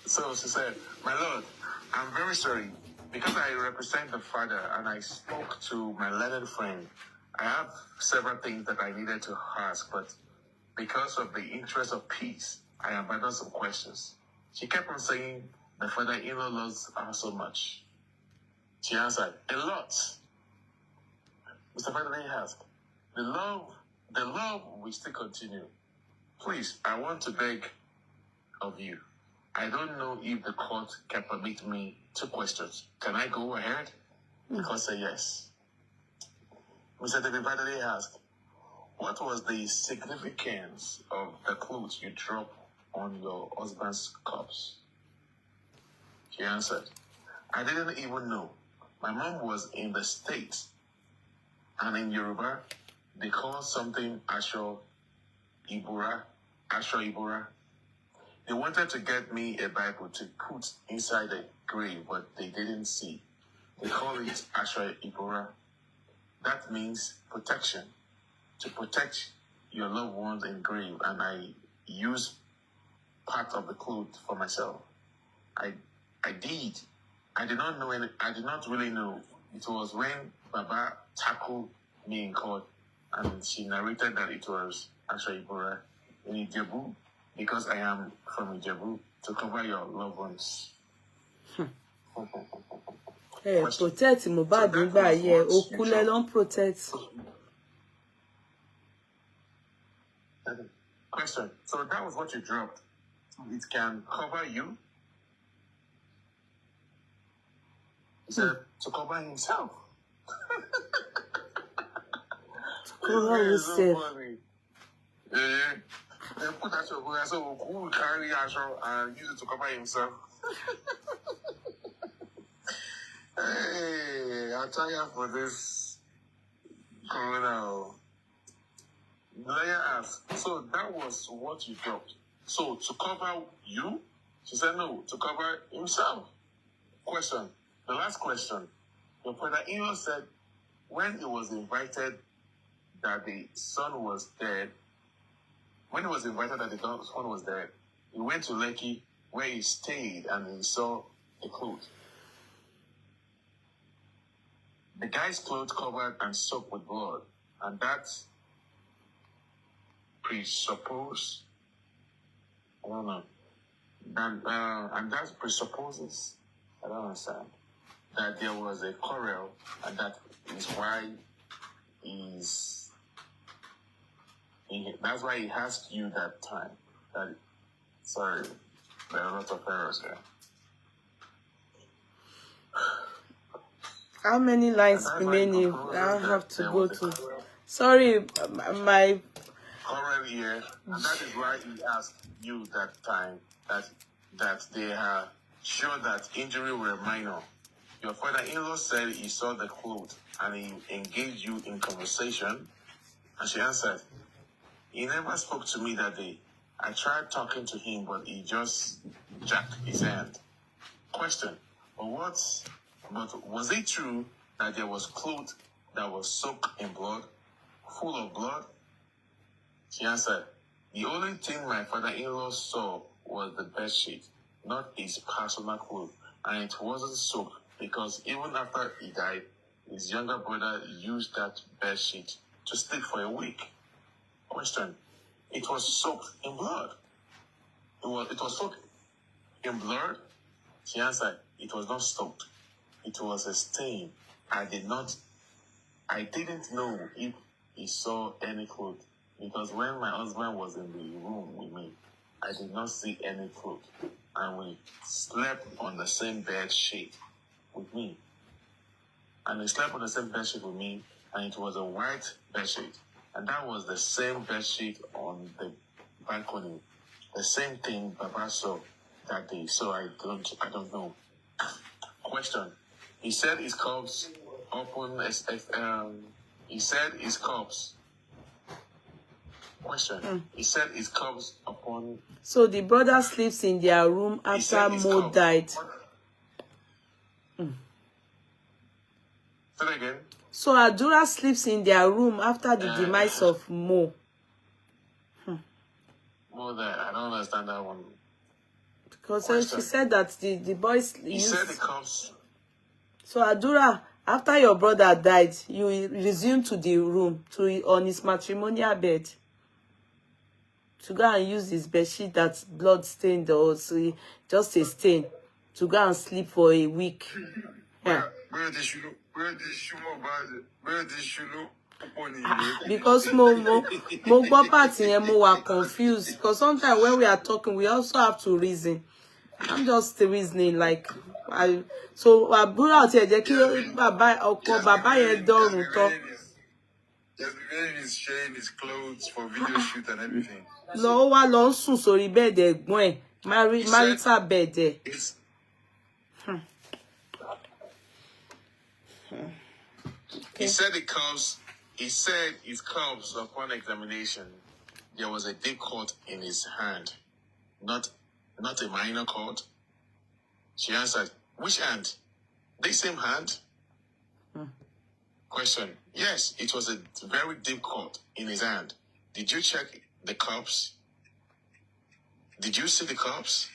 So she said, "My Lord, I'm very sorry, because I represent the Father and I spoke to my learned friend. I have several things that I needed to ask, but because of the interest of peace, I abandoned some questions." She kept on saying the father-in-law loves her so much. She answered, "A lot." Mr. Fadeli asked, the love will still continue. Please, I want to beg of you. I don't know if the court can permit me 2 questions. Can I go ahead? The court said yes. Mr. David Fadeli asked, what was the significance of the clothes you dropped on your husband's corpse? She answered, I didn't even know. My mom was in the States, and in Yoruba, they call something Asho Ibura. They wanted to get me a Bible to put inside the grave, but they didn't see. They call it Asho Ibura. That means protection. To protect your loved ones in grave, and I use part of the cloth for myself. I did. I did not really know. It was when Baba tackled me in court, and she narrated that it was actually Ibura in Ijebu, because I am from Ijebu, to cover your loved ones. Hey, protect Mohbad nígbà yẹn, Okule don't protect. Question. So that was what you dropped. It can cover you. He said to cover himself. Cover himself. Yeah. They put that so who will carry Asho and use it to cover himself? Hey, I'm tired for this corona. The lawyer asked, so that was what you dropped. So to cover you? She said no, to cover himself. Question. The last question. Your father-in-law said when he was invited that the son was dead, he went to Lekki where he stayed and he saw the clothes. The guy's clothes covered and soaked with blood, and that presupposes, I don't know, and that presupposes, I don't understand, that there was a quarrel, and that is why he's That's why he asked you that time. Sorry, there are a lot of errors here. How many lines remaining? I have to go to. Sorry, my. Current year, and that is why he asked you that time that they are sure that injury were minor. Your father-in-law said he saw the clothes and he engaged you in conversation, and she answered, "He never spoke to me that day. I tried talking to him, but he just jacked his hand." Question: But was it true that there was clothes that was soaked in blood, full of blood? She answered, "The only thing my father-in-law saw was the bed sheet, not his personal clothes, and it wasn't soaked because even after he died, his younger brother used that bed sheet to sleep for a week." Question: It was soaked in blood. It was soaked in blood? She answered, "It was not soaked. It was a stain. I didn't know if he saw any clothes, because when my husband was in the room with me, I did not see any clothes, and we slept on the same bed sheet with me. And he slept on the same bed sheet with me, and it was a white bed sheet, and that was the same bed sheet on the balcony, the same thing Baba saw that day. So I don't know." Question: He said his corpse open. He said his corpse. Question: He said his corpse upon. So the brother sleeps in their room after Mo died. Say that again. So Adura sleeps in their room after the demise of Mo. More than I don't understand that one. Because she said that the boys He said the corpse. So Adura, after your brother died, you resumed to the room on his matrimonial bed to go and use his bedsheet that's blood stained or just a stain to go and sleep for a week. Yeah. Because mo gbọ́ part yẹn mo wà confused because sometimes when we are talking we also have to reason. I'm just reasoning like so àbúrò àti ẹ jẹ́ kí bàbá yẹn dọ̀rùn tán. Just he's sharing his clothes for video shoot and everything. Lọ wá lọ sùn sórí bed ẹ̀gbọ́n ẹ̀ marital bed ẹ̀. He said his corpse upon examination, there was a deep cut in his hand, not a minor cut. She answered, "Which hand? The same hand?" Question: Yes, it was a very deep cut in his hand. Did you check the corpse? Did you see the corpse?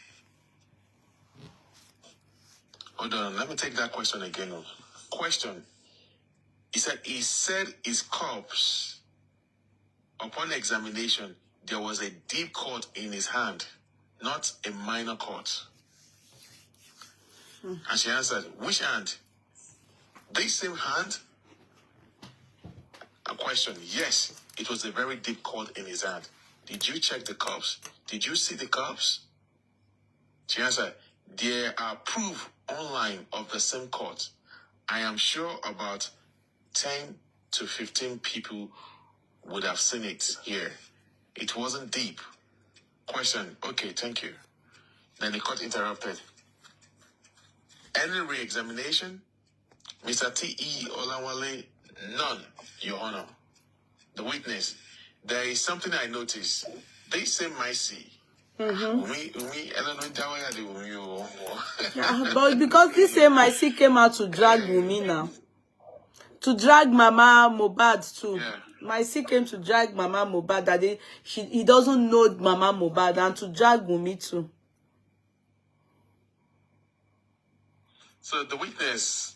Hold on, let me take that question again. Question: He said his corpse, upon examination, there was a deep cut in his hand, not a minor cut. And she answered, "Which hand? The same hand?" A question: Yes, it was a very deep cut in his hand. Did you check the corpse? Did you see the corpse? She answered, "There are proof online of the same cut. I am sure about 10 to 15 people would have seen it here. It wasn't deep." Question: Okay, thank you. Then the court interrupted. Any re-examination? Mr. T.E. Olawale, none, Your Honor. The witness: There is something I noticed. They say my see. But because this same I see came out to drag Wunmi now. To drag Mama Mohbad too. Yeah. My C came to drag Mama Mohbad that he doesn't know Mama Mohbad and to drag Wunmi too. So the witness: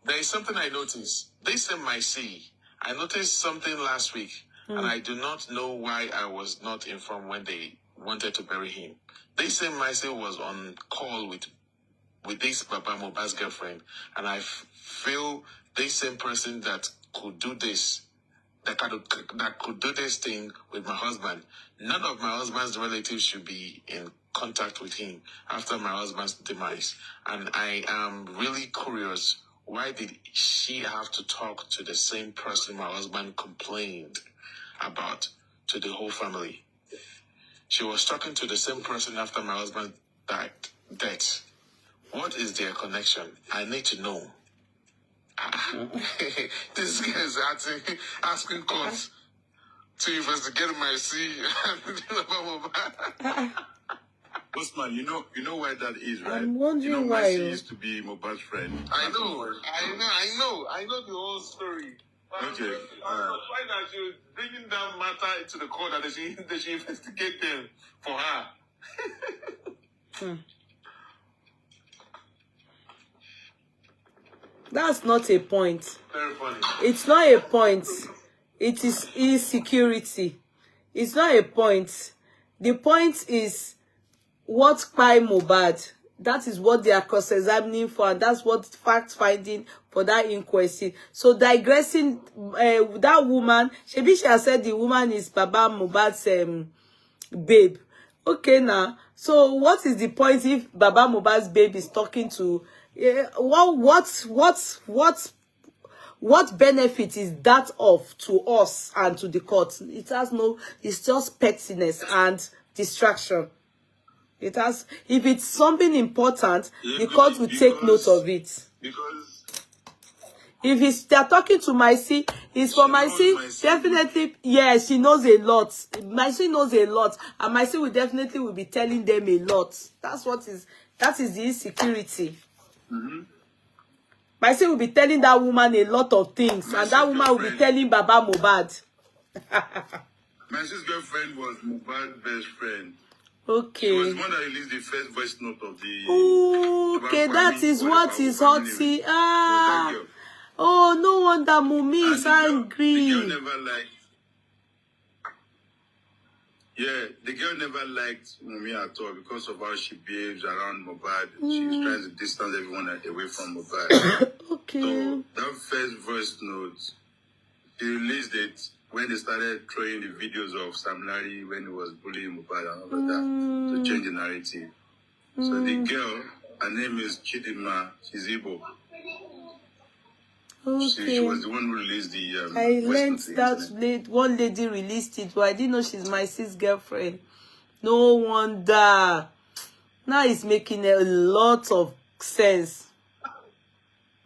There is something I noticed. They say my see. I noticed something last week, and I do not know why I was not informed when they wanted to bury him. They say my see was on call with this Baba Mohbad's girlfriend, and I feel the same person that could do this that could do this thing with my husband. None of my husband's relatives should be in contact with him after my husband's demise. And I am really curious, why did she have to talk to the same person my husband complained about to the whole family? She was talking to the same person after my husband died. Death. What is their connection? I need to know. This guy is asking court to investigate my C. Osman, you know why that is, right? I'm wondering you know, why. Mercy used to be Mohbad's friend. I know the whole story. Okay. Why that she was bringing that matter into the court that she investigate them for her. That's not a point. Very funny. It's not a point. It is insecurity. It's not a point. The point is what by Mohbad. That is what they are cross-examining for, and that's what fact-finding for that inquest. So digressing, that woman, she has said the woman is Baba Mohbad's babe. Okay, now. So what is the point if Baba Mohbad's babe is talking to? What benefit is that of to us and to the court? It has no. It's just pettiness and distraction. It has, if it's something important, the court will take note of it. Because if they're talking to Myci, it's for Myci, definitely, yes, she knows a lot. Myci knows a lot, and Myci will definitely be telling them a lot. That is the insecurity. Myci will be telling that woman a lot of things, and that woman will be telling Baba Mohbad. Mercy's girlfriend was Mohbad's best friend. Okay. She was the one that released the first voice note of the... Okay, that is what is hurting. Oh, no wonder Wunmi is angry. The girl never liked... Yeah, the girl never liked Wunmi at all because of how she behaves around Mohbad. She's trying to distance everyone away from Mohbad. Okay. So that first voice note, she released it when they started throwing the videos of Sam Larry when he was bullying Mohbad and all of that to change the narrative. So the girl, her name is Chidinma, she's Igbo. Okay. She was the one who released the I learned that one lady released it, but I didn't know she's my sis girlfriend. No wonder. Now it's making a lot of sense.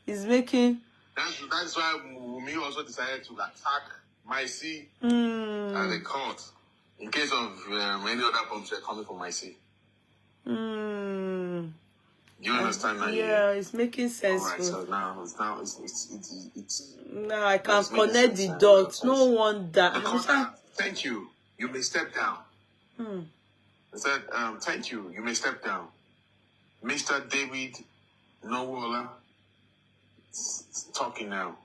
It's making... That's why Wunmi also decided to attack Myci at the court in case of any other problems that are coming from Myci. Do you understand now? Yeah, it's making sense. All right, so now it's now I can connect the dots. No wonder. Thank you. You may step down. I said, thank you. You may step down. Mr. David Nowola talking now.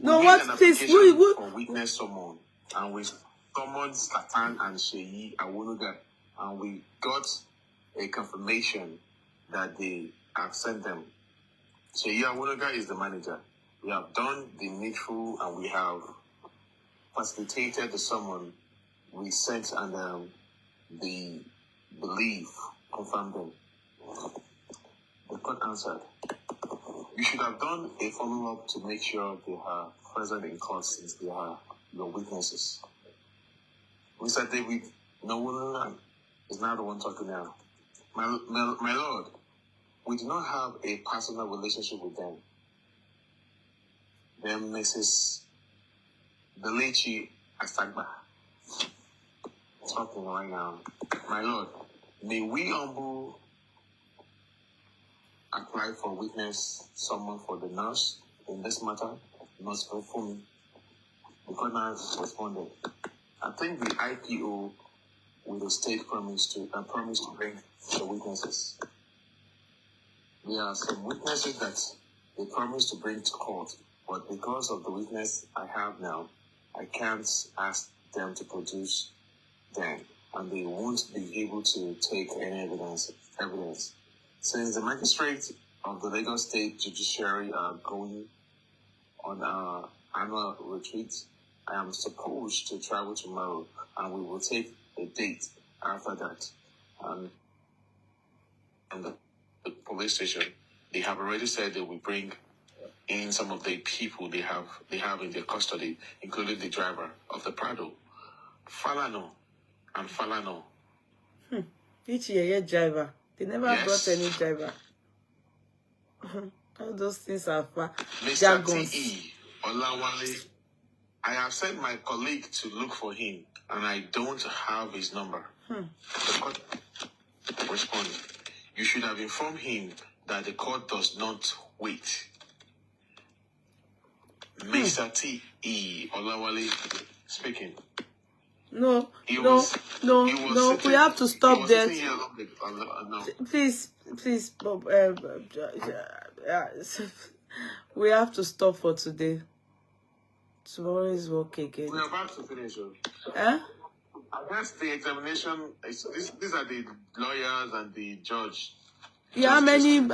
No, what please? We witness someone, and we summoned Satan and Sheyi Awunuga, and we got a confirmation that they have sent them. Sheyi Awunuga is the manager. We have done the needful, and we have facilitated the summon. We sent and the belief confirmed them. The court answered. You should have done a follow-up to make sure they are present in court since they are your witnesses. Mr. David Nowola is now the one talking now. My lord, we do not have a personal relationship with them. Them Mrs. Belechi Astagba talking right now. My lord, may we humble apply for witness someone for the nurse in this matter? Nurse Wunmi. The court has responded. I think the IPO with the state promised to bring the witnesses. There are some witnesses that they promised to bring to court, but because of the witness I have now, I can't ask them to produce them, and they won't be able to take any evidence. Since the magistrates of the Lagos State Judiciary are going on annual retreat, I am supposed to travel tomorrow, and we will take a date after that. And the police station, they have already said they will bring in some of the people they have in their custody, including the driver of the Prado, Falano and Falano. Which year driver? They never brought any driver. All those things are far. Mr. T.E. Olawale, I have sent my colleague to look for him, and I don't have his number. The court responded, you should have informed him that the court does not wait. Mr. T.E. Olawale speaking. No, We have to stop there. Please, Bob, we have to stop for today. Tomorrow is work again. We're about to finish. Eh? That's the examination. These are the lawyers and the judge. Yeah, how many?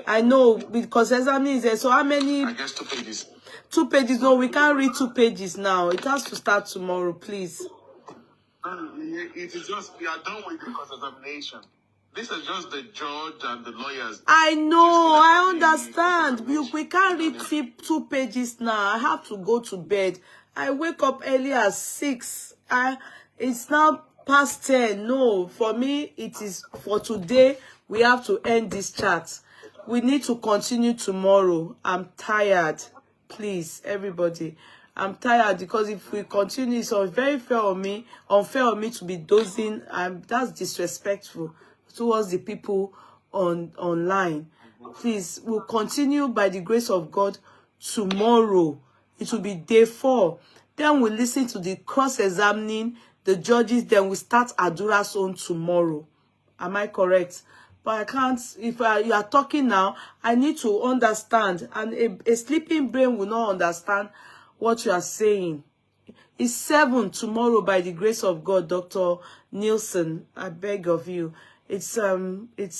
I know, because examining is there. So how many? I guess 2 pages. 2 pages. No, we can't read 2 pages now. It has to start tomorrow, please. It is just, we are done with the cross-examination. This is just the judge and the lawyers. I know, I understand. We can't read 2 pages now. I have to go to bed. I wake up early at 6. It's now past 10. No, for me, it is for today. We have to end this chat. We need to continue tomorrow. I'm tired. Please, everybody. I'm tired because if we continue, it's very unfair on me to be dozing. That's disrespectful towards the people online. Please, we'll continue by the grace of God tomorrow. It will be day 4. Then we'll listen to the cross-examining, the judges. Then we start Adura's own tomorrow. Am I correct? But I can't, if you are talking now, I need to understand. And a sleeping brain will not understand what you are saying. It's 7 tomorrow by the grace of God, Dr. Nielsen. I beg of you. It's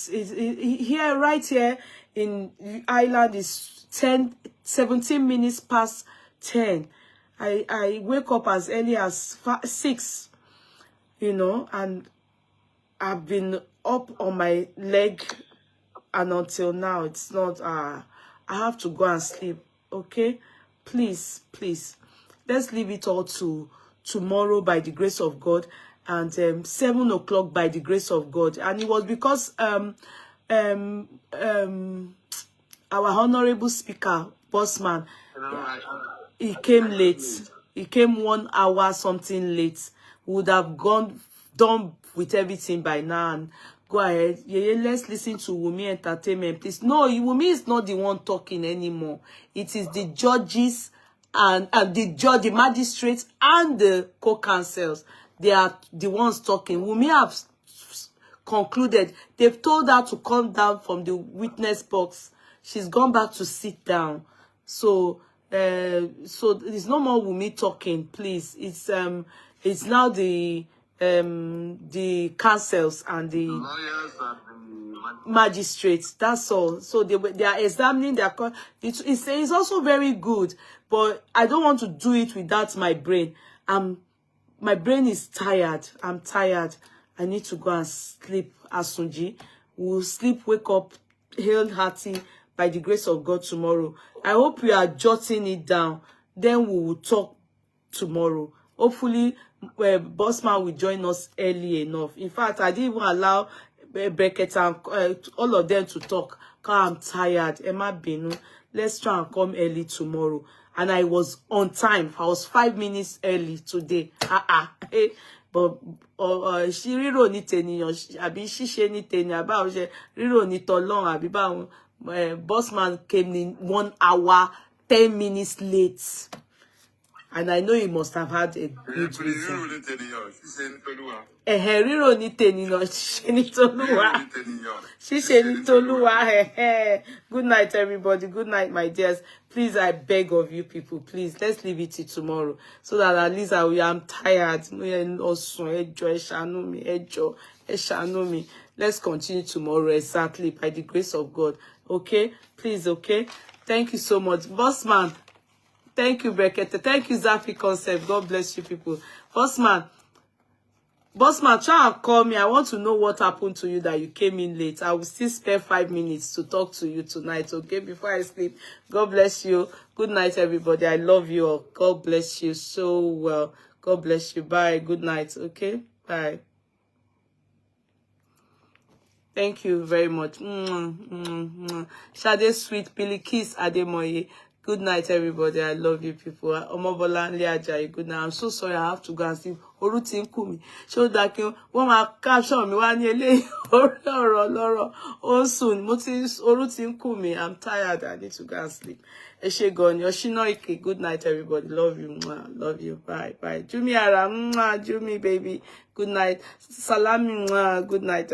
here, right here in Ireland is 17 minutes past 10. I wake up as early as 6, you know, and I've been up on my leg, and until now it's not. I have to go and sleep. Okay, please, let's leave it all to tomorrow by the grace of God, and 7 o'clock by the grace of God. And it was because our honorable speaker, Bossman, he came late. He came 1 hour something late. Would have done with everything by now. And go ahead. Yeah, let's listen to Wunmi Entertainment, please. No, Wunmi is not the one talking anymore. It is the judges and the magistrates and the co-counsels. They are the ones talking. Wunmi have concluded. They've told her to come down from the witness box. She's gone back to sit down. So there's no more Wunmi talking, please. It's now the counsels and the Lawyers and the magistrates. That's all. So they are examining their it's also very good, but I don't want to do it without my brain. My brain is tired. I'm tired. I need to go and sleep. Asunji, we'll sleep, wake up hail hearty by the grace of God tomorrow. I hope you are jotting it down. Then we will talk tomorrow. Hopefully, Bossman will join us early enough. In fact, I didn't even allow Beckett and all of them to talk because I'm tired. Emma Binu, let's try and come early tomorrow. And I was on time. I was 5 minutes early today. But she riro ni teniyan, àbí ṣíṣe ni teniyan, àbá o ṣe riro ni tọlọ́run, àbí báwọn. Bossman came in 1 hour 10 minutes late, and I know he must have had a good reason. Riro ni teniyan, ṣíṣe ni tolúwa. Ṣíṣe ni tolúwa. Good night, everybody. Good night, my dears. Please, I beg of you people, please, let's leave it till tomorrow, so that at least I'm tired. Let's continue tomorrow exactly by the grace of God. Okay, please. Okay, thank you so much, Bossman. Thank you, Brekete. Thank you, Zafi Concept. God bless you, people. Bossman, try and call me. I want to know what happened to you that you came in late. I will still spare 5 minutes to talk to you tonight, okay? Before I sleep. God bless you. Good night, everybody. I love you all. God bless you so well. God bless you. Bye. Good night, okay? Bye. Thank you very much. Shade Sweet, Billy Kiss, Ademoye. Good night, everybody. I love you, people. Omobola Ajayi. Good night. I'm so sorry. I have to go and sleep. Oru ti ń kù mí. Show that you want my caption. Me wá ní eléyìí. Ọ̀rọ̀. Ó sùn. Oru ti ń kù mí. I'm tired. I need to go and sleep. Ẹ ṣé gan ni. Oshino Ike. Good night, everybody. Love you. Love you. Bye. Bye. Jumi Ara. Jumi, baby. Good night. Salami. Good night.